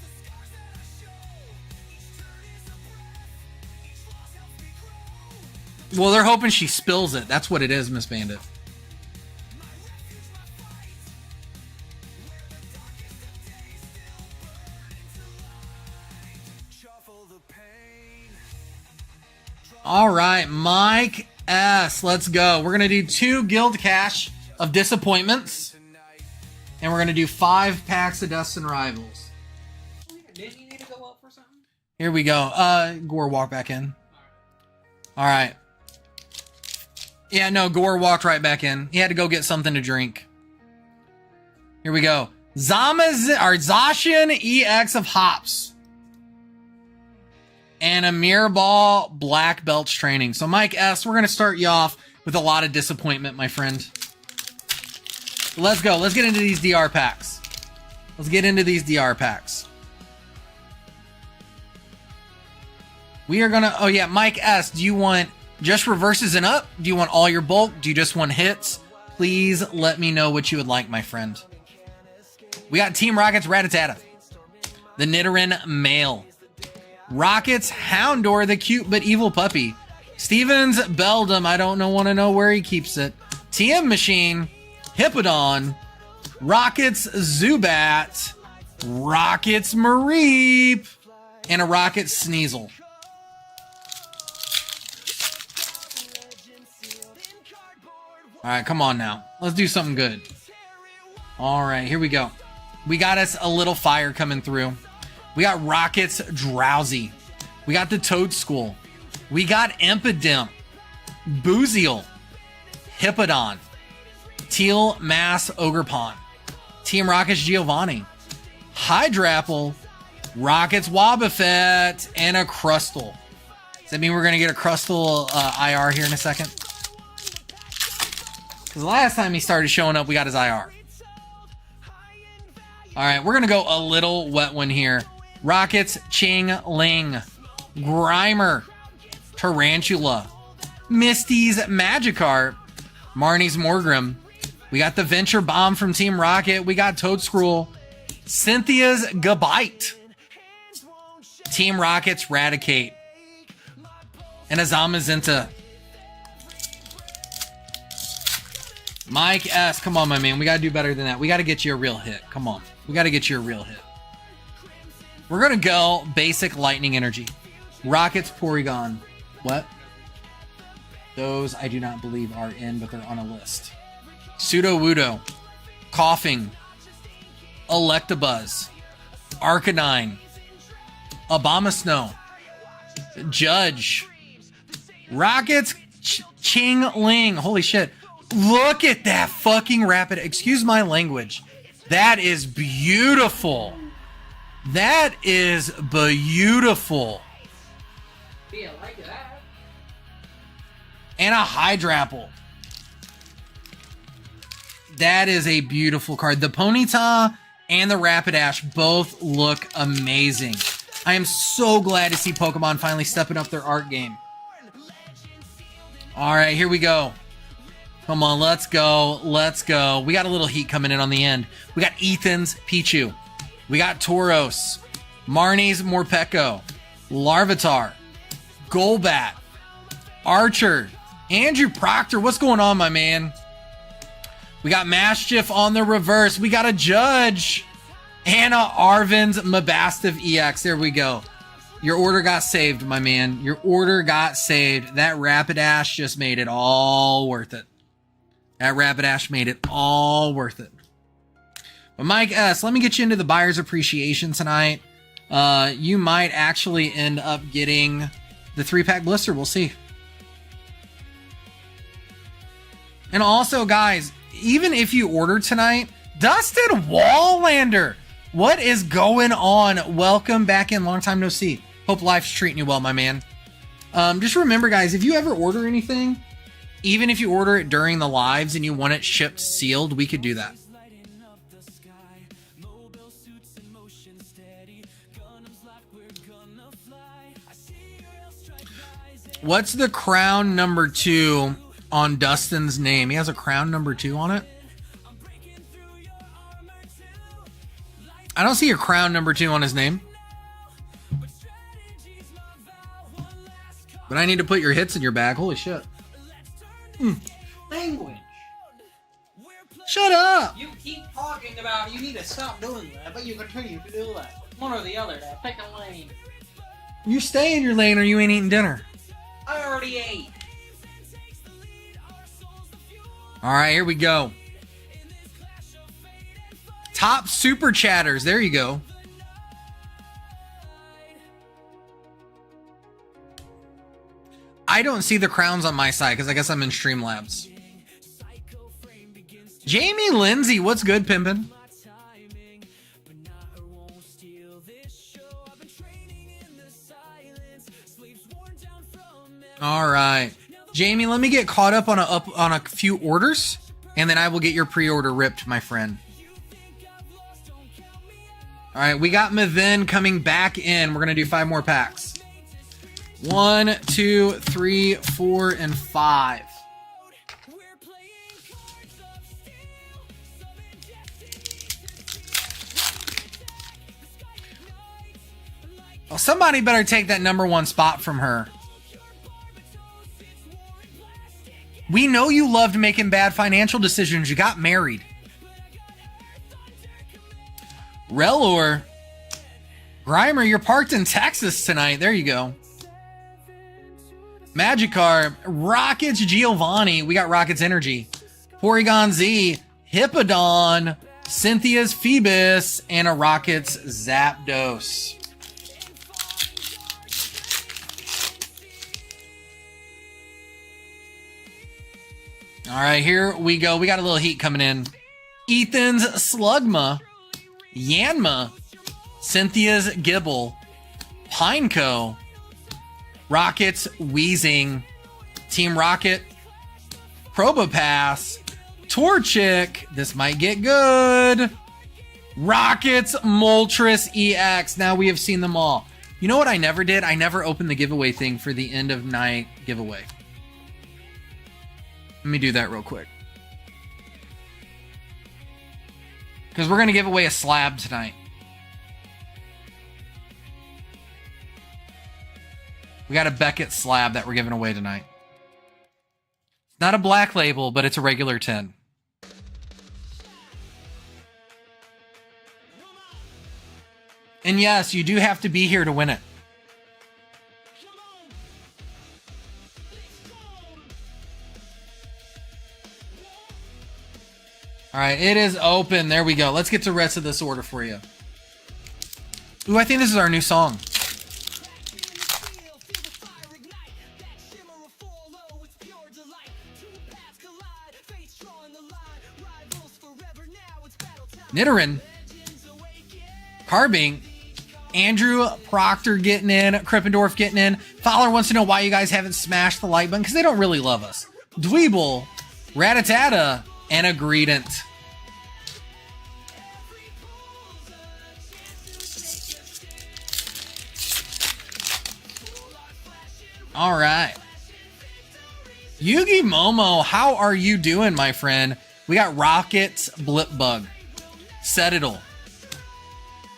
Well, they're hoping she spills it. That's what it is, Miss Bandit. All right, Mike S. Let's go. We're going to do 2 Guild Cash of Disappointments. And we're going to do 5 packs of Destined Rivals. Didn't you need to go up for something? Here we go. Gore, walk back in. All right. Yeah, no, Gore walked right back in. He had to go get something to drink. Here we go. Zacian EX of Hops. And a mirror ball black belts training. So Mike S, we're going to start you off with a lot of disappointment, my friend. Let's go. Let's get into these DR packs. Let's get into these DR packs. We are going to... Oh, yeah. Mike S, do you want just reverses and up? Do you want all your bulk? Do you just want hits? Please let me know what you would like, my friend. We got Team Rockets Rattata. The Nidoran Male. Rockets Houndor, the cute but evil puppy. Stevens Beldum, I don't want to know where he keeps it. TM Machine. Hippodon. Rockets Zubat. Rockets Mareep. And a Rockets Sneasel. Alright, come on now. Let's do something good. Alright, here we go. We got us a little fire coming through. We got Rockets Drowsy. We got the Toad School. We got Impidimp. Booziel. Hippodon. Teal Mass Ogerpon. Team Rockets Giovanni. Hydrapple. Rockets Wobbuffet. And a Crustle. Does that mean we're going to get a Crustle IR here in a second? Because the last time he started showing up, we got his IR. Alright, we're going to go a little wet one here. Rockets Ching Ling. Grimer. Tarantula. Misty's Magikarp. Marnie's Morgrim. We got the Venture Bomb from Team Rocket. We got Toadscruel. Cynthia's Gabite. Team Rocket's Raticate. And a Zamazinta. Mike S. Come on, my man. We got to do better than that. We got to get you a real hit. Come on. We got to get you a real hit. We're going to go basic lightning energy. Rockets Porygon. What? Those I do not believe are in, but they're on a list. Sudowoodo. Coughing. Electabuzz. Arcanine. Abomasnow. Judge. Rockets Ching Ling. Holy shit. Look at that fucking rapid. Excuse my language. That is beautiful. That is beautiful. Yeah, like that. And a Hydrapple. That is a beautiful card. The Ponyta and the Rapidash both look amazing. I am so glad to see Pokemon finally stepping up their art game. All right, here we go. Come on, let's go. Let's go. We got a little heat coming in on the end. We got Ethan's Pichu. We got Tauros. Marnie's Morpeko. Larvitar. Golbat. Archer. Andrew Proctor. What's going on, my man? We got Maschiff on the reverse. We got a Judge. Anna Arvin's Mabastiff EX. There we go. Your order got saved, my man. Your order got saved. That Rapidash just made it all worth it. That Rapidash made it all worth it. But Mike S., let me get you into the buyer's appreciation tonight. You might actually end up getting the 3-pack blister. We'll see. And also, guys, even if you order tonight, Dustin Wallander, what is going on? Welcome back in. Long time no see. Hope life's treating you well, my man. Just remember, guys, if you ever order anything, even if you order it during the lives and you want it shipped sealed, we could do that. What's the crown number 2 on Dustin's name? He has a crown number 2 on it. I don't see a crown number 2 on his name. But I need to put your hits in your bag. Holy shit. Language. Shut up. You keep talking about you need to stop doing that, but you continue to do that. One or the other, that pick a lane. You stay in your lane or you ain't eating dinner. I already ate. All right, here we go. Top super chatters. There you go. I don't see the crowns on my side because I guess I'm in Streamlabs. Jamie Lindsay, what's good, pimpin'? All right, Jamie, let me get caught up on a few orders, and then I will get your pre-order ripped, my friend. All right, we got Mavin coming back in. We're gonna do 5 more packs. 1, 2, 3, 4, and 5. Well, somebody better take that #1 spot from her. We know you loved making bad financial decisions. You got married. Relor. Grimer, you're parked in Texas tonight. There you go. Magikarp. Rockets Giovanni. We got Rockets Energy. Porygon Z. Hippodon. Cynthia's Phoebus. And a Rockets Zapdos. All right, here we go. We got a little heat coming in. Ethan's Slugma, Yanma, Cynthia's Gibble, Pineco, Rocket's Wheezing, Team Rocket, Probopass, Torchic. This might get good. Rocket's Moltres EX. Now we have seen them all. You know what I never did? I never opened the giveaway thing for the end of night giveaway. Let me do that real quick. Because we're going to give away a slab tonight. We got a Beckett slab that we're giving away tonight. It's not a black label, but it's a regular 10. And yes, you do have to be here to win it. All right, it is open. There we go. Let's get to the rest of this order for you. Ooh, I think this is our new song. Nidoran. Carbink. Andrew Proctor getting in. Krippendorf getting in. Fowler wants to know why you guys haven't smashed the like button, because they don't really love us. Dweeble. Rattata. And a Greedent. All right. Yugi Momo, how are you doing, my friend? We got Rockets Blipbug. Citadel.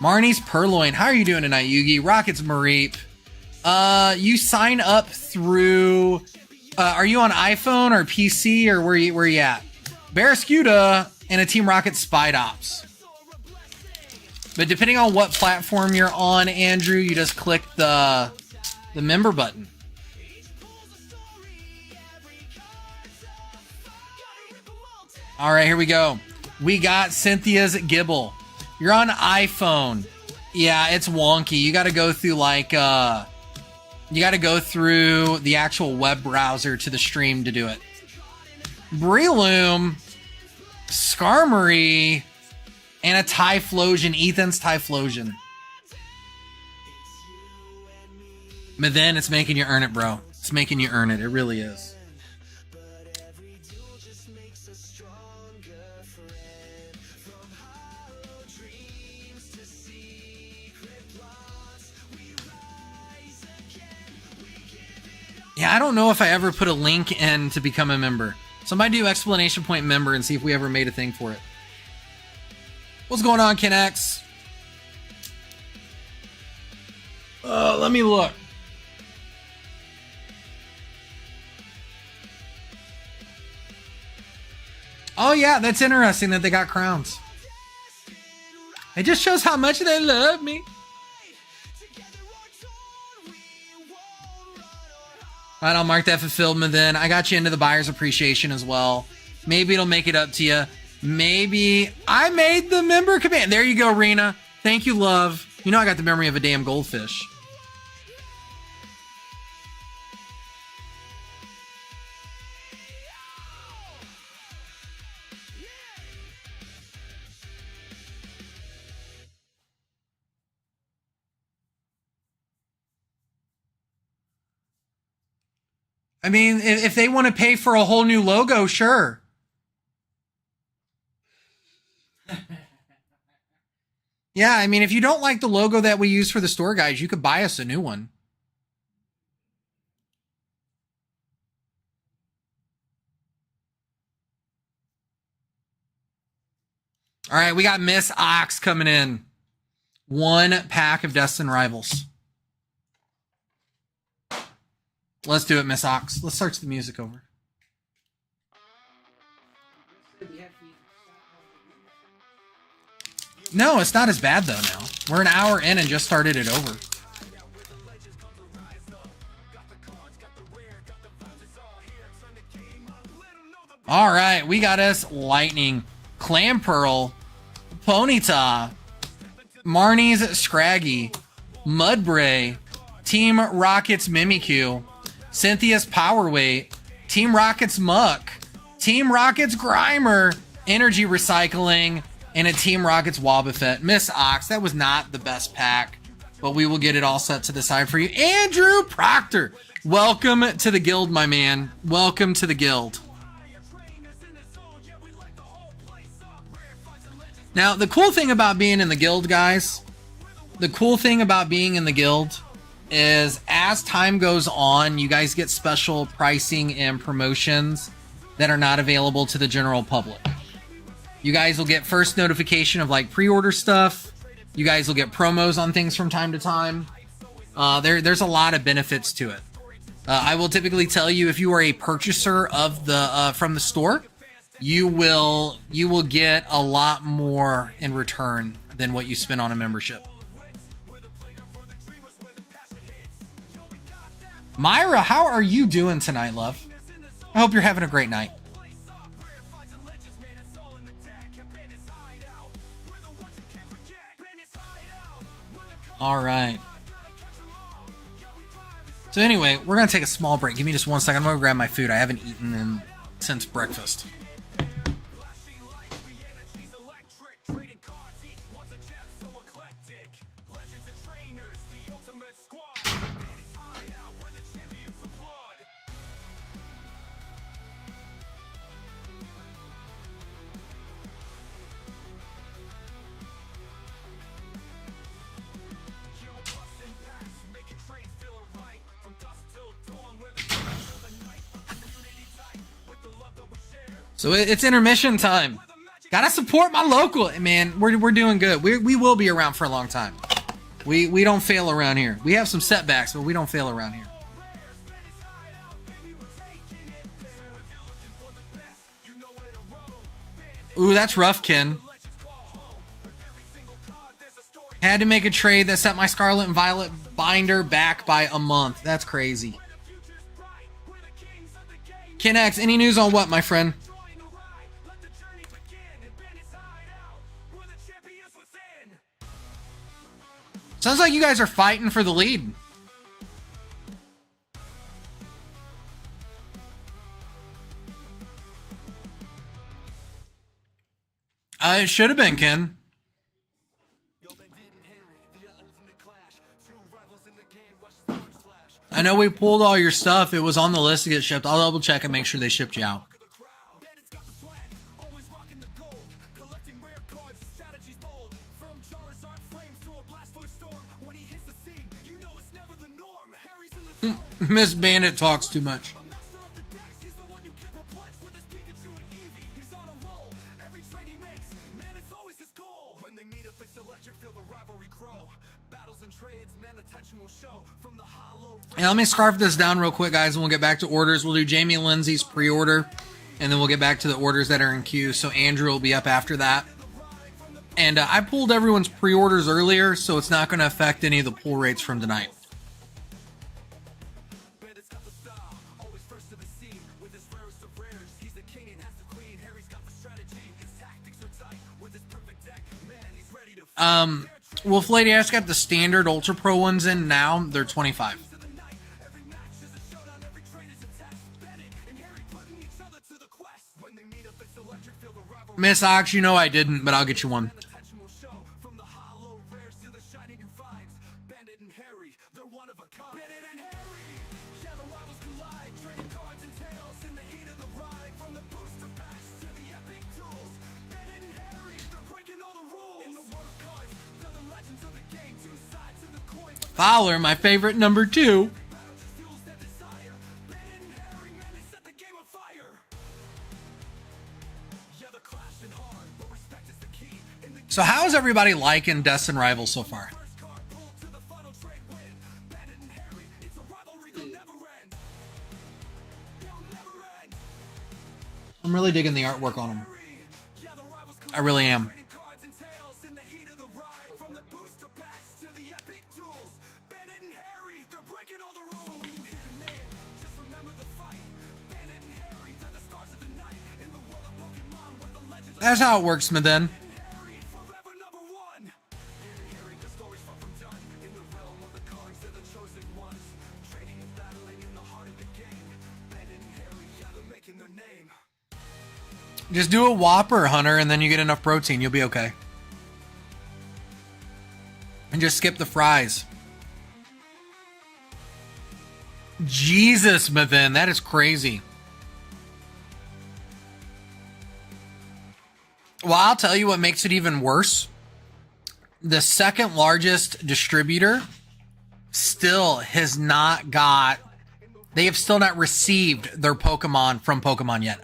Marnie's Purloin. How are you doing tonight, Yugi? Rockets Mareep. You sign up through... are you on iPhone or PC, or where you at? Barraskewda and a Team Rocket Spidops. But depending on what platform you're on, Andrew, you just click the member button. All right, here we go. We got Cynthia's Gibble. You're on iPhone. Yeah, it's wonky. You got to go through you got to go through the actual web browser to the stream to do it. Breloom, Skarmory, and a Typhlosion. Ethan's Typhlosion. But then it's making you earn it, bro. It's making you earn it. It really is. Yeah, I don't know if I ever put a link in to become a member. Somebody do exclamation point member and see if we ever made a thing for it. What's going on, Ken X? Let me look. Oh yeah, that's interesting that they got crowns. It just shows how much they love me. All right, I'll mark that fulfillment then. I got you into the buyer's appreciation as well. Maybe it'll make it up to you. Maybe I made the member command. There you go, Rena. Thank you, love. You know I got the memory of a damn goldfish. I mean, if they want to pay for a whole new logo, sure. Yeah, I mean, if you don't like the logo that we use for the store, guys, you could buy us a new one. All right, we got Miss Ox coming in. 1 pack of Destined Rivals. Let's do it, Miss Ox. Let's search the music over. No, it's not as bad, though, now. We're an hour in and just started it over. All right, we got us Lightning, Clampearl, Ponyta, Marnie's Scraggy, Mudbray, Team Rocket's Mimikyu, Cynthia's Powerweight, Team Rocket's Muck, Team Rocket's Grimer, Energy Recycling, and a Team Rocket's Wobbuffet. Miss Ox, that was not the best pack, but we will get it all set to the side for you. Andrew Proctor, welcome to the guild, my man. Welcome to the guild. Now, the cool thing about being in the guild, guys, the cool thing about being in the guild is as time goes on, you guys get special pricing and promotions that are not available to the general public. You guys will get first notification of like pre-order stuff. You guys will get promos on things from time to time. There's a lot of benefits to it. I will typically tell you if you are a purchaser of the from the store, you will get a lot more in return than what you spend on a membership. Myra, how are you doing tonight, love? I hope you're having a great night. All right. So anyway, we're going to take a small break. Give me just 1 second. I'm going to grab my food. I haven't eaten since breakfast. So it's intermission time. Gotta support my local. Man, we're doing good. We will be around for a long time. We don't fail around here. We have some setbacks, but we don't fail around here. Ooh, that's rough, Ken. Had to make a trade that set my Scarlet and Violet binder back by a month. That's crazy. Ken X, any news on what, my friend? Sounds like you guys are fighting for the lead. It should have been, Ken. I know we pulled all your stuff. It was on the list to get shipped. I'll double check and make sure they shipped you out. Miss Bandit talks too much. Yeah, let me scarf this down real quick, guys, and we'll get back to orders. We'll do Jamie Lindsay's pre-order, and then we'll get back to the orders that are in queue. So Andrew will be up after that. And I pulled everyone's pre-orders earlier, so it's not going to affect any of the pull rates from tonight. Wolf Lady Ash got the standard Ultra Pro ones in now. They're 25. Miss Ox, you know I didn't, but I'll get you one. Fowler, my favorite number 2. So how's everybody liking Destined Rivals so far? I'm really digging the artwork on them. I really am. That's how it works, Smithen. Just do a Whopper, Hunter, and then you get enough protein. You'll be okay. And just skip the fries. Jesus, Smithen, that is crazy. Well, I'll tell you what makes it even worse. The second largest distributor still has not got... They have still not received their Pokemon from Pokemon yet.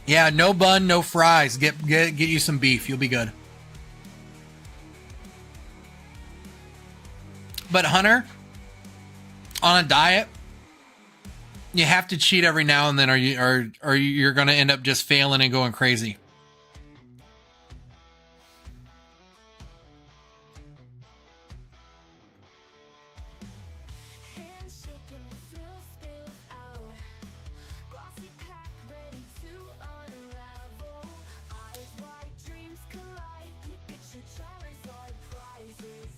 Yeah, no bun, no fries. Get you some beef. You'll be good. But Hunter, on a diet, you have to cheat every now and then, or you're going to end up just failing and going crazy.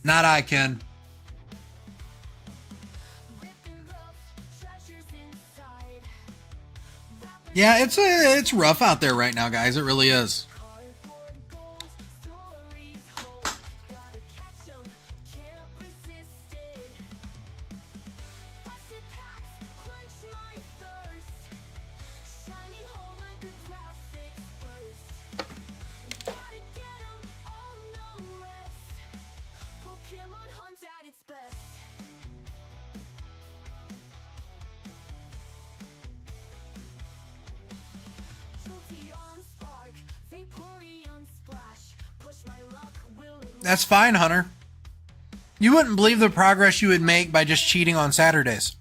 Not I, Ken. Yeah, it's rough out there right now, guys. It really is. That's fine, Hunter. You wouldn't believe the progress you would make by just cheating on Saturdays.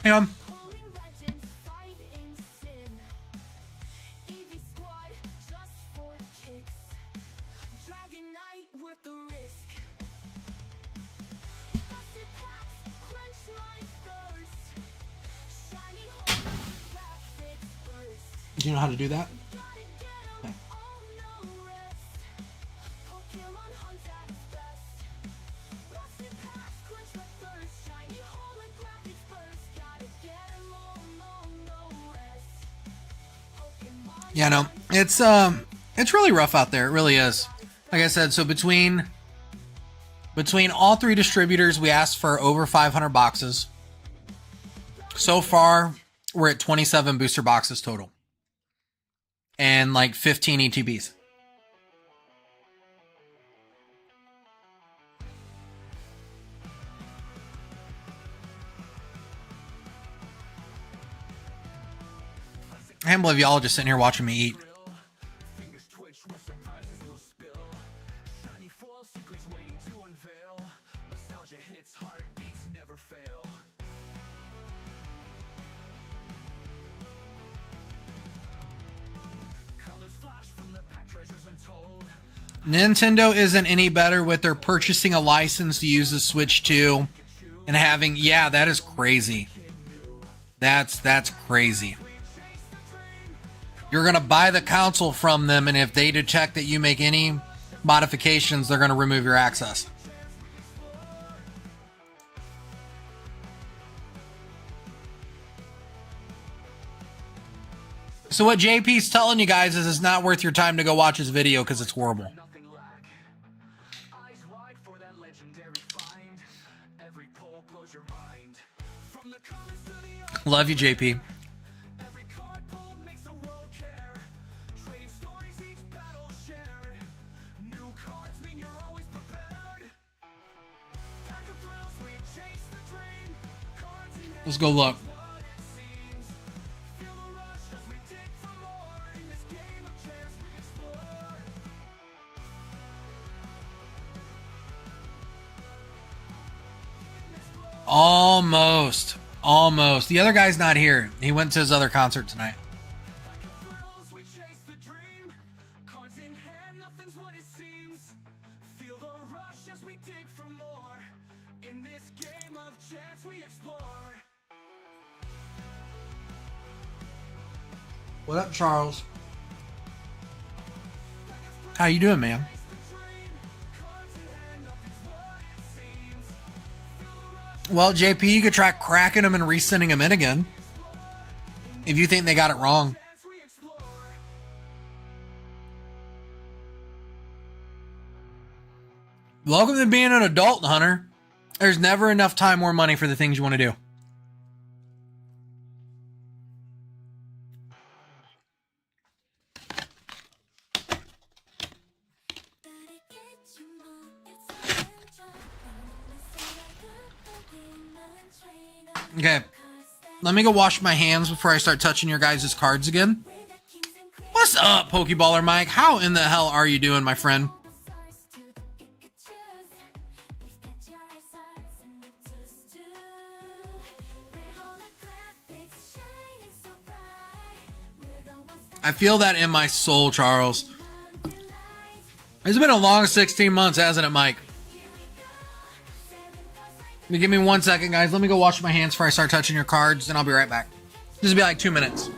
Hang on. Do you know how to do that? Okay. Yeah, no, it's really rough out there. It really is. Like I said, so between all 3 distributors, we asked for over 500 boxes. So far, we're at 27 booster boxes total. And like 15 ETBs. I can't believe y'all just sitting here watching me eat. Nintendo isn't any better with their purchasing a license to use the Switch 2 and having, yeah, that is crazy. That's crazy. You're going to buy the console from them, and if they detect that you make any modifications, they're going to remove your access. So what JP's telling you guys is it's not worth your time to go watch his video because it's horrible. Love you, JP. Let's go look. Almost. Almost. The other guy's not here. He went to his other concert tonight. What up, Charles? How you doing, man? Well, JP, you could try cracking them and resending them in again. If you think they got it wrong. Welcome to being an adult, Hunter. There's never enough time or money for the things you want to do. Okay, let me go wash my hands before I start touching your guys' cards again. What's up, Pokeballer Mike? How in the hell are you doing, my friend? I feel that in my soul, Charles. It's been a long 16 months, hasn't it, Mike? Give me 1 second, guys. Let me go wash my hands before I start touching your cards, and I'll be right back. This will be like 2 minutes.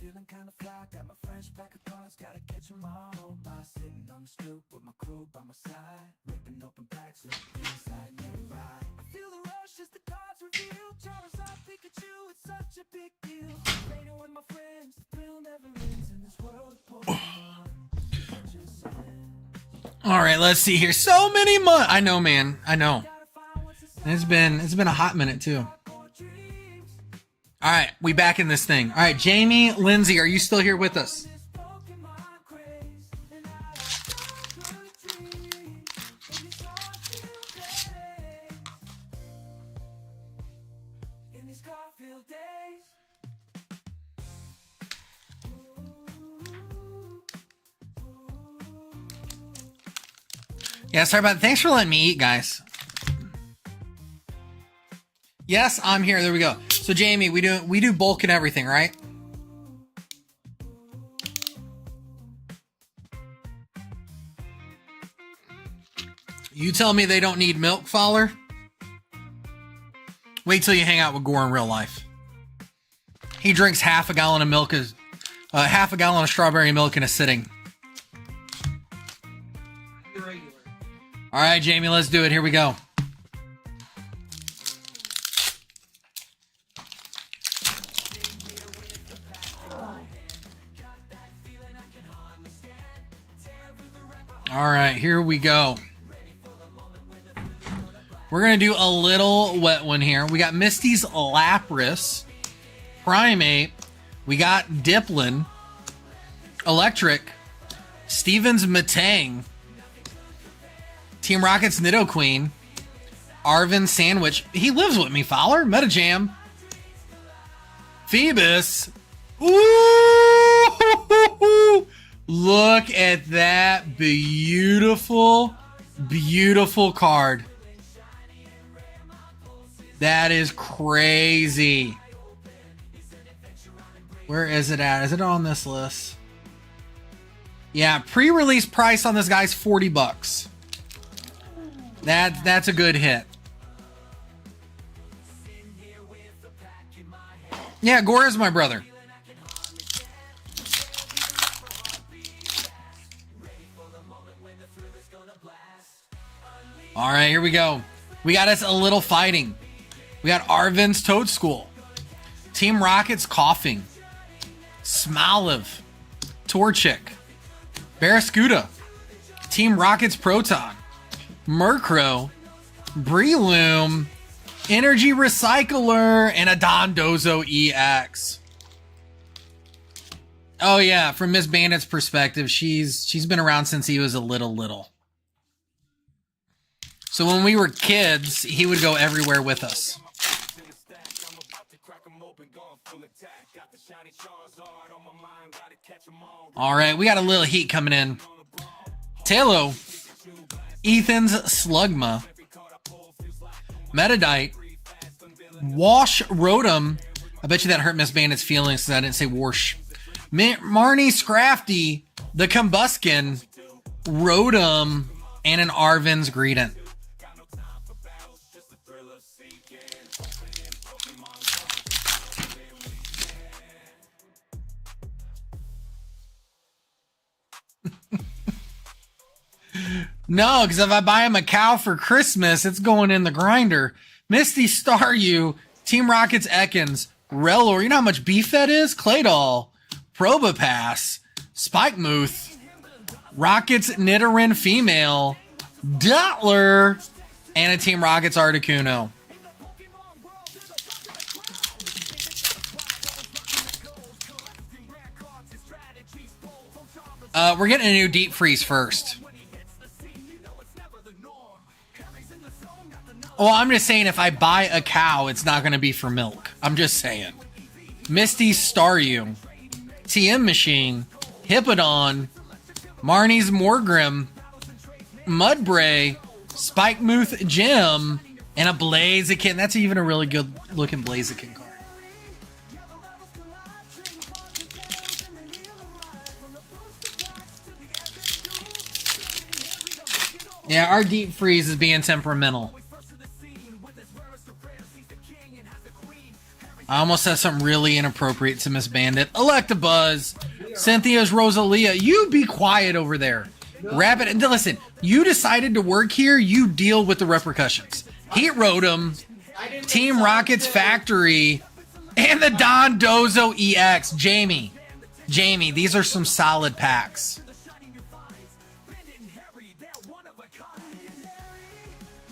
Feeling kind of fly, got my French pack of cards, gotta catch 'em all. Sitting on the stoop with my crew by my side, ripping open packs, looking inside, nearby. I feel the rush as the cards reveal. Charizard, Pikachu, it's such a big deal. Raining with my friends, the thrill never ends in this world of Pokemon. All right, let's see here. So many months. I know, man. I know. It's been a hot minute too. All right, we back in this thing. All right, Jamie, Lindsay, are you still here with us? Yeah, sorry about that. Thanks for letting me eat, guys. Yes, I'm here. There we go. So Jamie, we do bulk and everything, right? You tell me they don't need milk, Fowler? Wait till you hang out with Gore in real life. He drinks half a gallon of milk, half a gallon of strawberry milk in a sitting. All right, Jamie, let's do it. Here we go. All right, here we go. We're going to do a little wet one here. We got Misty's Lapras, Primate. We got Diplin, Electric, Steven's Matang, Team Rocket's Nidoqueen, Arvin Sandwich. He lives with me, Fowler. Metajam. Phoebus. Ooh! Look at that beautiful Beautiful card. That is crazy. Where is it at? Is it on this list? Yeah, pre-release price on this guy's $40. That's a good hit. Yeah, Gora's my brother. All right, here we go. We got us a little fighting. We got Arvin's Toad School. Team Rocket's Coughing. Smoliv. Torchic. Barraskewda. Team Rocket's Proton. Murkrow. Breloom. Energy Recycler. And a Dondozo EX. Oh yeah, from Miss Bandit's perspective, she's been around since he was a little. So when we were kids, he would go everywhere with us. All right, we got a little heat coming in. Tailo, Ethan's Slugma, Metadite, Wash Rotom. I bet you that hurt Miss Bandit's feelings because I didn't say Wash. Marnie Scrafty, the Combuskin, Rotom, and an Arvin's Greedent. No, because if I buy him a cow for Christmas, it's going in the grinder. Misty Staryu, Team Rocket's Ekans, Rellor, you know how much beef that is? Claydol, Probopass, Spikemuth, Rocket's Nidoran Female, Dottler, and a Team Rocket's Articuno. We're getting a new deep freeze first. Well, I'm just saying if I buy a cow, it's not going to be for milk. I'm just saying. Misty Staryu, TM Machine, Hippodon, Marnie's Morgrim, Mudbray, Spikemuth Gem, and a Blaziken. That's even a really good looking Blaziken card. Yeah, our deep freeze is being temperamental. I almost said something really inappropriate to Miss Bandit. Electabuzz, Cynthia's Rosalia. You be quiet over there. Rabbit, and listen, you decided to work here, you deal with the repercussions. Heat Rotom, Team Rocket's Factory, and the Dondozo EX. Jamie, these are some solid packs.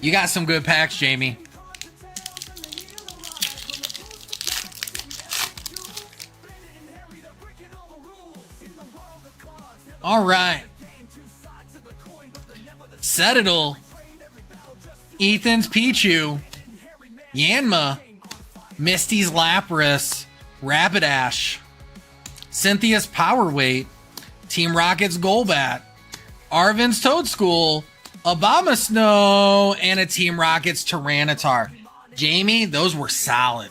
You got some good packs, Jamie. All right. Citadel, Ethan's Pichu, Yanma, Misty's Lapras, Rapidash, Cynthia's Powerweight, Team Rocket's Golbat, Arvin's Toad School, Abomasnow, and a Team Rocket's Tyranitar. Jamie, those were solid.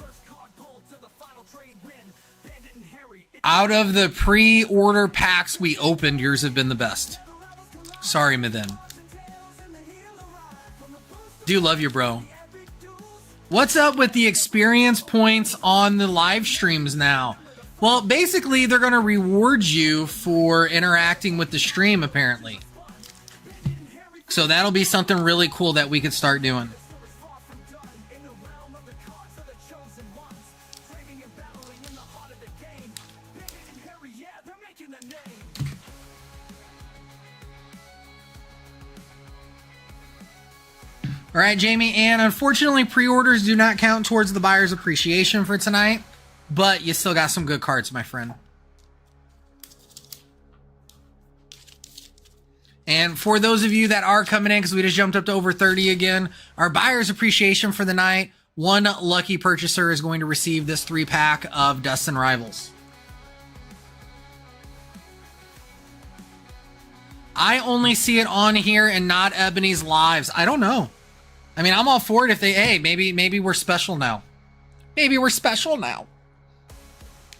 Out of the pre-order packs we opened, yours have been the best. Sorry, Mithin. Do love you, bro. What's up with the experience points on the live streams now? Well, basically, they're going to reward you for interacting with the stream, apparently. So that'll be something really cool that we could start doing. All right, Jamie, and unfortunately, pre-orders do not count towards the buyer's appreciation for tonight, but you still got some good cards, my friend. And for those of you that are coming in, because we just jumped up to over 30 again, our buyer's appreciation for the night, one lucky purchaser is going to receive this 3-pack of Destined Rivals. I only see it on here and not Ebony's lives. I don't know. I mean, I'm all for it if they, hey, maybe we're special now. Maybe we're special now.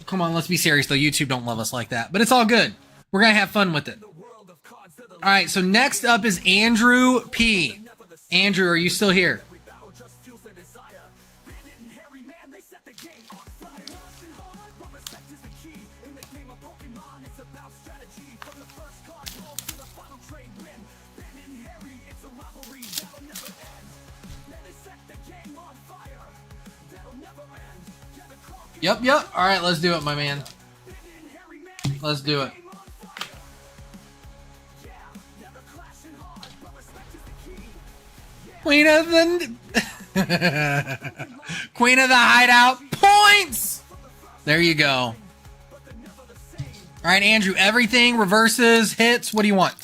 Come on, let's be serious though. YouTube don't love us like that, but it's all good. We're going to have fun with it. All right, so next up is Andrew P. Andrew, are you still here? Yep. All right, let's do it, my man. Let's do it. Queen of the Queen of the Hideout points. There you go. All right, Andrew. Everything reverses, hits. What do you want?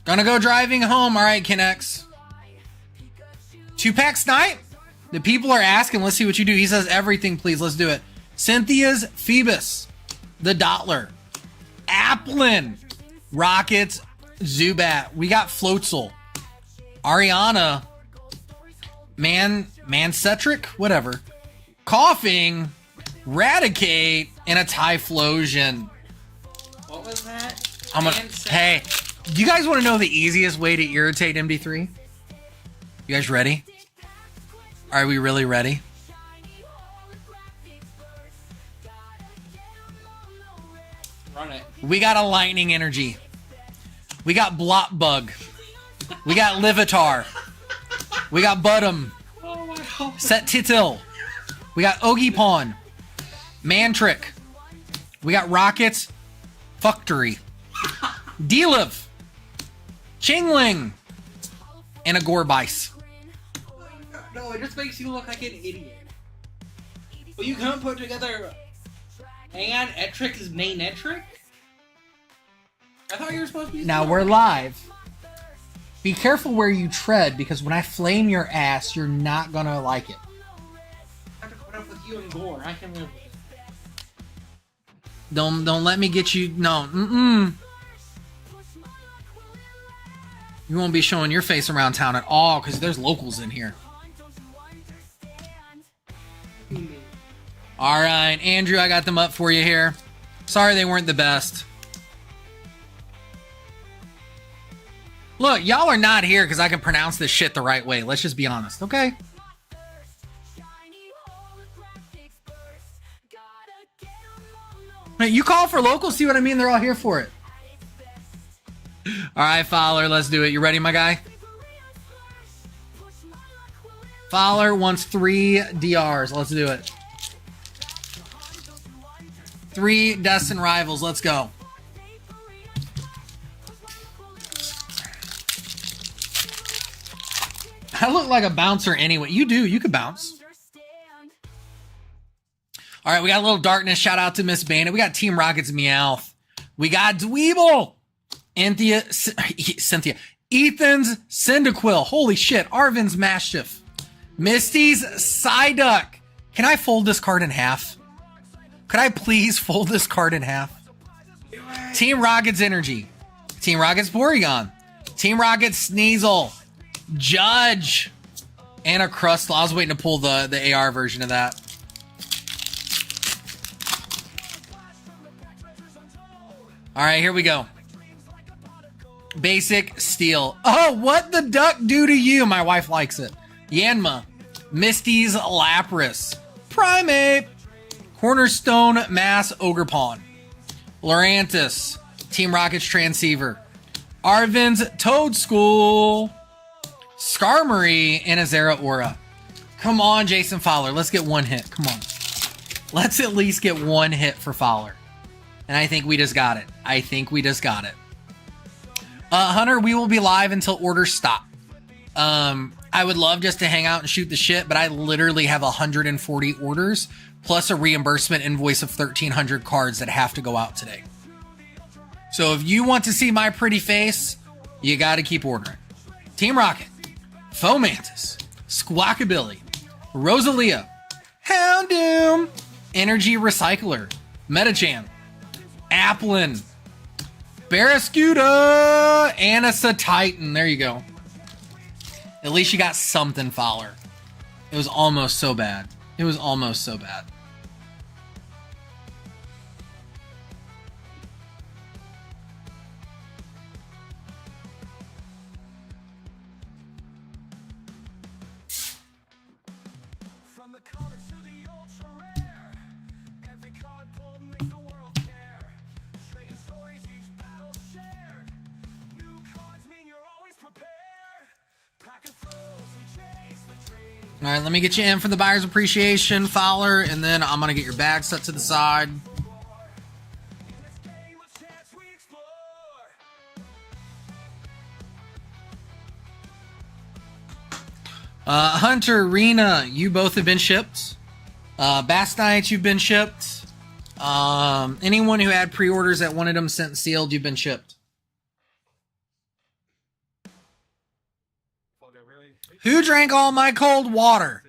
Gonna go driving home. All right, Kinex. 2-pack snipe? The people are asking. Let's see what you do. He says everything, please. Let's do it. Cynthia's Phoebus. The Dottler. Applin. Rockets. Zubat. We got Floatzel. Ariana. Mancetric? Whatever. Coughing. Raticate. And a Typhlosion. What was that? Hey. Do you guys want to know the easiest way to irritate MD3? You guys ready? Are we really ready? Run it. We got a lightning energy. We got Blop Bug. We got Livitar. We got Budum. Oh my god. Set Titil. We got Ogiepon. Mantrick. We got Rockets. Fuctory. D-Liv. Chingling. And a Gorbice. No, it just makes you look like an idiot. Well, you can't put together and Etrick is main Etrick? I thought you were supposed to be... Now we're live. Be careful where you tread, because when I flame your ass, you're not gonna like it. I have to put up with you and Gore. I can live with it. Don't let me get you... No. You won't be showing your face around town at all, because there's locals in here. All right, Andrew, I got them up for you here. Sorry they weren't the best. Look, y'all are not here because I can pronounce this shit the right way. Let's just be honest, okay? Hey, you call for locals, see what I mean? They're all here for it. All right, Fowler, let's do it. You ready, my guy? Fowler wants 3 DRs. Let's do it. 3 Destined rivals. Let's go. I look like a bouncer anyway. You do. You could bounce. All right, we got a little darkness. Shout out to Miss Bandit. We got Team Rocket's Meowth. We got Dweeble. Cynthia. Ethan's Cyndaquil. Holy shit. Arvin's Mastiff. Misty's Psyduck. Can I fold this card in half? Could I please fold this card in half? Team Rocket's Energy. Team Rocket's Porygon. Team Rocket's Sneasel. Judge. And a Crustle. I was waiting to pull the AR version of that. All right, here we go. Basic Steel. Oh, what the duck do to you? My wife likes it. Yanma. Misty's Lapras. Primeape. Cornerstone Mass Ogerpon. Lurantis. Team Rocket's Transceiver. Arvin's Toadschool. Skarmory and Azera Aura. Come on, Jason Fowler. Let's get one hit. Come on. Let's at least get one hit for Fowler. And I think we just got it. I think we just got it. Hunter, we will be live until orders stop. I would love just to hang out and shoot the shit, but I literally have 140 orders plus a reimbursement invoice of 1,300 cards that have to go out today. So if you want to see my pretty face, you got to keep ordering. Team Rocket, Fomantis, Squawkabilly, Rosalia, Houndoom, Energy Recycler, Metachan, Applin, Barrascuda, Anissa Titan. There you go. At least you got something, Fowler. It was almost so bad. It was almost so bad. All right, let me get you in for the buyer's appreciation, Fowler, and then I'm going to get your bag set to the side. Hunter, Rena, you both have been shipped. Bass Knights, you've been shipped. Anyone who had pre-orders that wanted them sent and sealed, you've been shipped. Who drank all my cold water?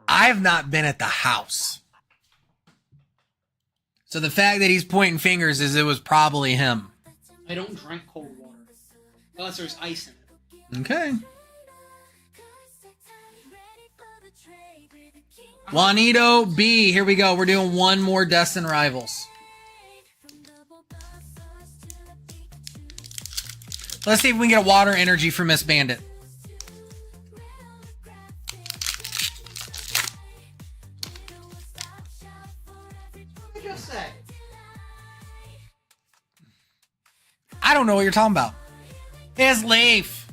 I've not been at the house. So the fact that he's pointing fingers is it was probably him. I don't drink cold water. Unless there's ice in it. Okay. Juanito B. Here we go. We're doing one more Destined Rivals. Let's see if we can get a water energy for Miss Bandit. I don't know what you're talking about. It's Leaf,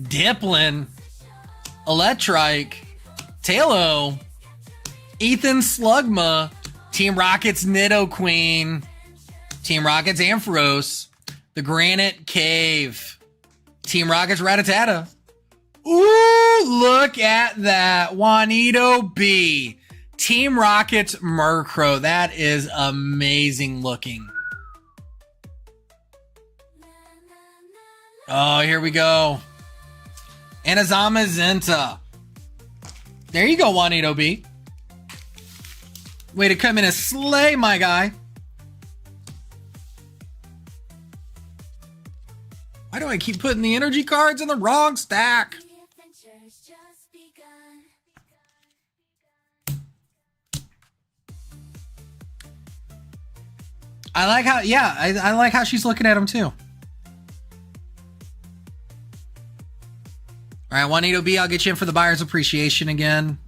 Diplin, Electrike, Talo, Ethan Slugma, Team Rocket's Nidoqueen, Team Rocket's Ampharos, the Granite Cave, Team Rocket's Rattata. Ooh, look at that. Juanito B. Team Rocket's Murkrow. That is amazing looking. Oh, here we go. Anazama Zenta. There you go, Juanito B. Way to come in and slay, my guy. Why do I keep putting the energy cards in the wrong stack? I like how, yeah, I like how she's looking at him too. All right, Juanito B, I'll get you in for the buyer's appreciation again.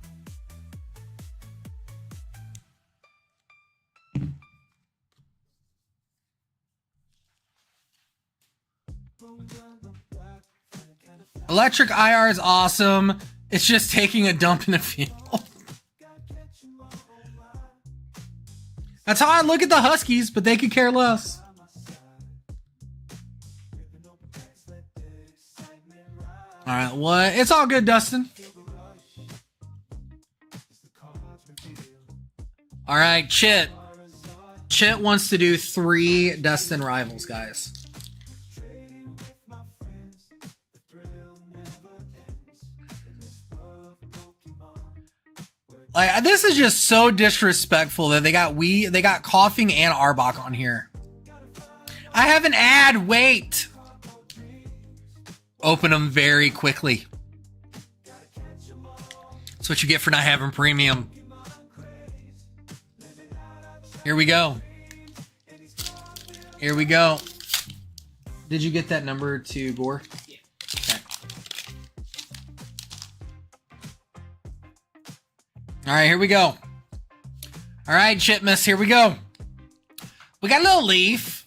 Electric IR is awesome. It's just taking a dump in the field. That's how I look at the Huskies, but they could care less. All right, what? It's all good, Dustin. All right, Chit. Chit wants to do 3 Destined Rivals, guys. Like, this is just so disrespectful that they got Coughing and Arbok on here. I have an ad. Wait. Open them very quickly. That's what you get for not having premium. Here we go. Here we go. Did you get that number to Gore? Yeah. Okay. All right, here we go. All right, Chipmus, here we go. We got a little Leaf.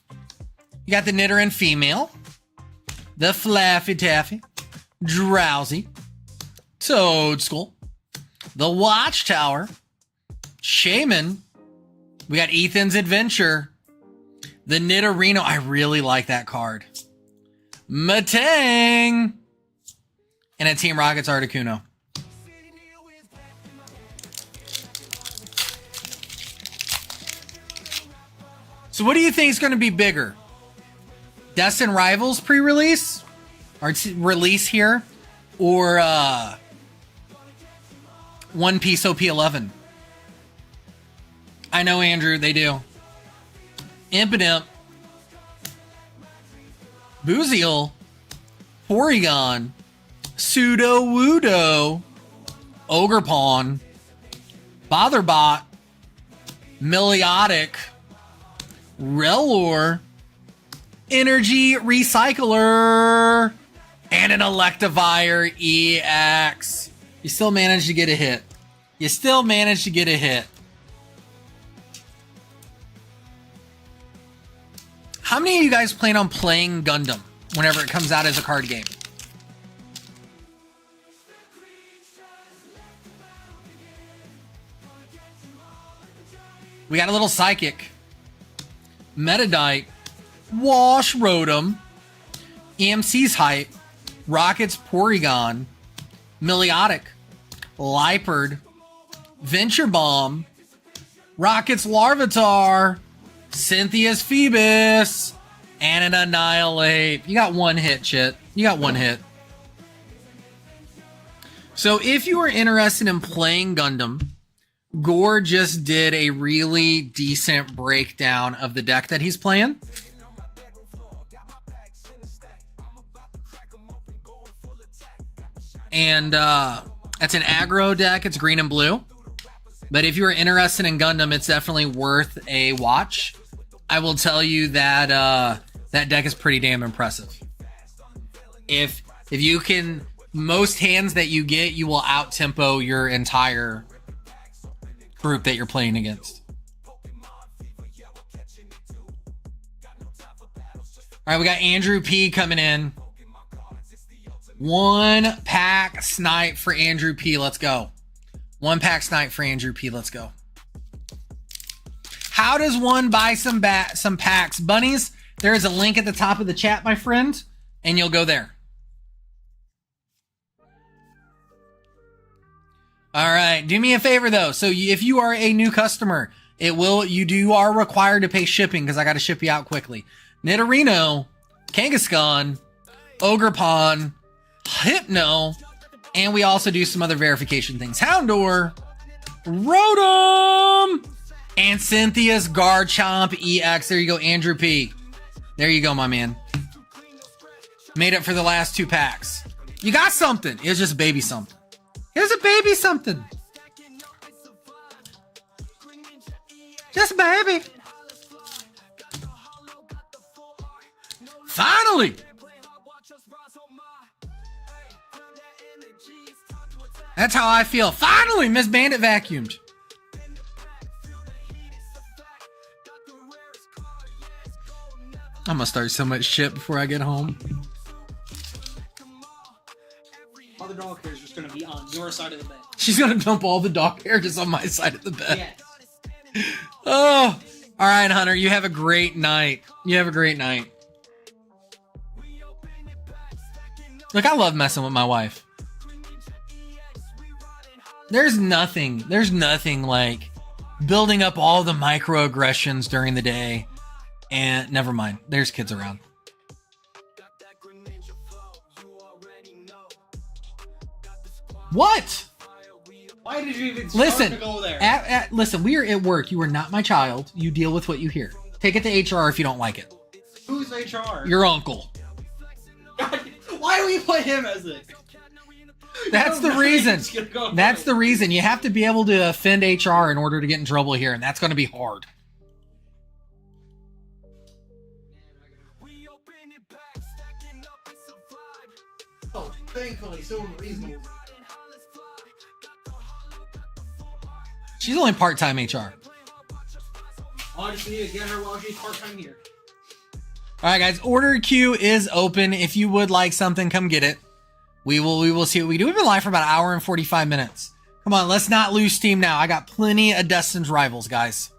You got the Nidoran female. The Flaffy Taffy, Drowsy, Toadstool, the Watchtower, Shaman. We got Ethan's Adventure, the Nidorino. I really like that card. Matang, and a Team Rocket's Articuno. So what do you think is going to be bigger? Destined Rivals pre-release or release here, or One Piece OP11. I know, Andrew, they do. Impidimp, Booziel, Porygon, Sudowoodo, Ogrepawn, Botherbot, Meliotic, Rellor, Energy Recycler, and an Electivire EX. You still managed to get a hit. You still managed to get a hit. How many of you guys plan on playing Gundam whenever it comes out as a card game? We got a little Psychic, Metadite, Wash Rotom, EMC's Hype, Rocket's Porygon, Meliotic, Liepard, Venture Bomb, Rocket's Larvitar, Cynthia's Phoebus, and an Annihilate. You got one hit, Chit. You got one hit. So if you are interested in playing Gundam, Gore just did a really decent breakdown of the deck that he's playing. And it's an aggro deck. It's green and blue. But if you are interested in Gundam, it's definitely worth a watch. I will tell you that that deck is pretty damn impressive. If you can, most hands that you get, you will out-tempo your entire group that you're playing against. All right, we got Andrew P coming in. 1 pack snipe for Andrew P. Let's go. 1 pack snipe for Andrew P. Let's go. How does one buy some packs? Bunnies, there is a link at the top of the chat, my friend, and you'll go there. All right, do me a favor though. So if you are a new customer, you are required to pay shipping because I got to ship you out quickly. Nidorino, Kangaskhan, Ogrepawn, Hypno, and we also do some other verification things. Houndour, Rotom, and Cynthia's Garchomp EX. There you go, Andrew P. There you go, my man. Made it for the last 2 packs. You got something. It was just baby something. Here's a baby something. Just a baby. Finally. That's how I feel. Finally, Miss Bandit vacuumed. I'm gonna start so much shit before I get home. All the dog hair is just gonna be on your side of the bed. She's gonna dump all the dog hair just on my side of the bed. Yes. Oh, all right, Hunter. You have a great night. You have a great night. Look, I love messing with my wife. There's nothing like building up all the microaggressions during the day. And never mind, there's kids around. What? Why did you even start to go there? Listen, we are at work. You are not my child. You deal with what you hear. Take it to HR if you don't like it. Who's HR? Your uncle. God, why do we put him as it? That's the reason. That's the reason. You have to be able to offend HR in order to get in trouble here, and that's going to be hard. Oh, thankfully, so reasonable. She's only part-time HR. I just need to get her while she's part-time here. All right, guys. Order queue is open. If you would like something, come get it. We will see what we do. We've been live for about an hour and 45 minutes. Come on, let's not lose steam now. I got plenty of Destined rivals, guys.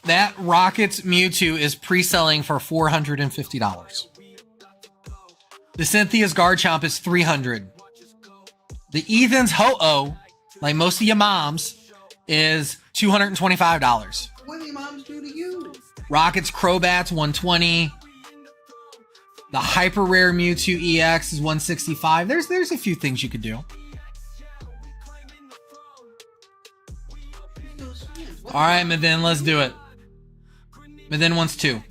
That Rockets Mewtwo is pre-selling for $450. The Cynthia's Garchomp is $300. The Ethan's Ho-Oh, like most of your moms, is $225. What do your moms do to you? Rockets Crobats $120. The hyper rare Mewtwo EX is 165. There's a few things you could do. All right, Mavin, let's do it. Mavin wants 2.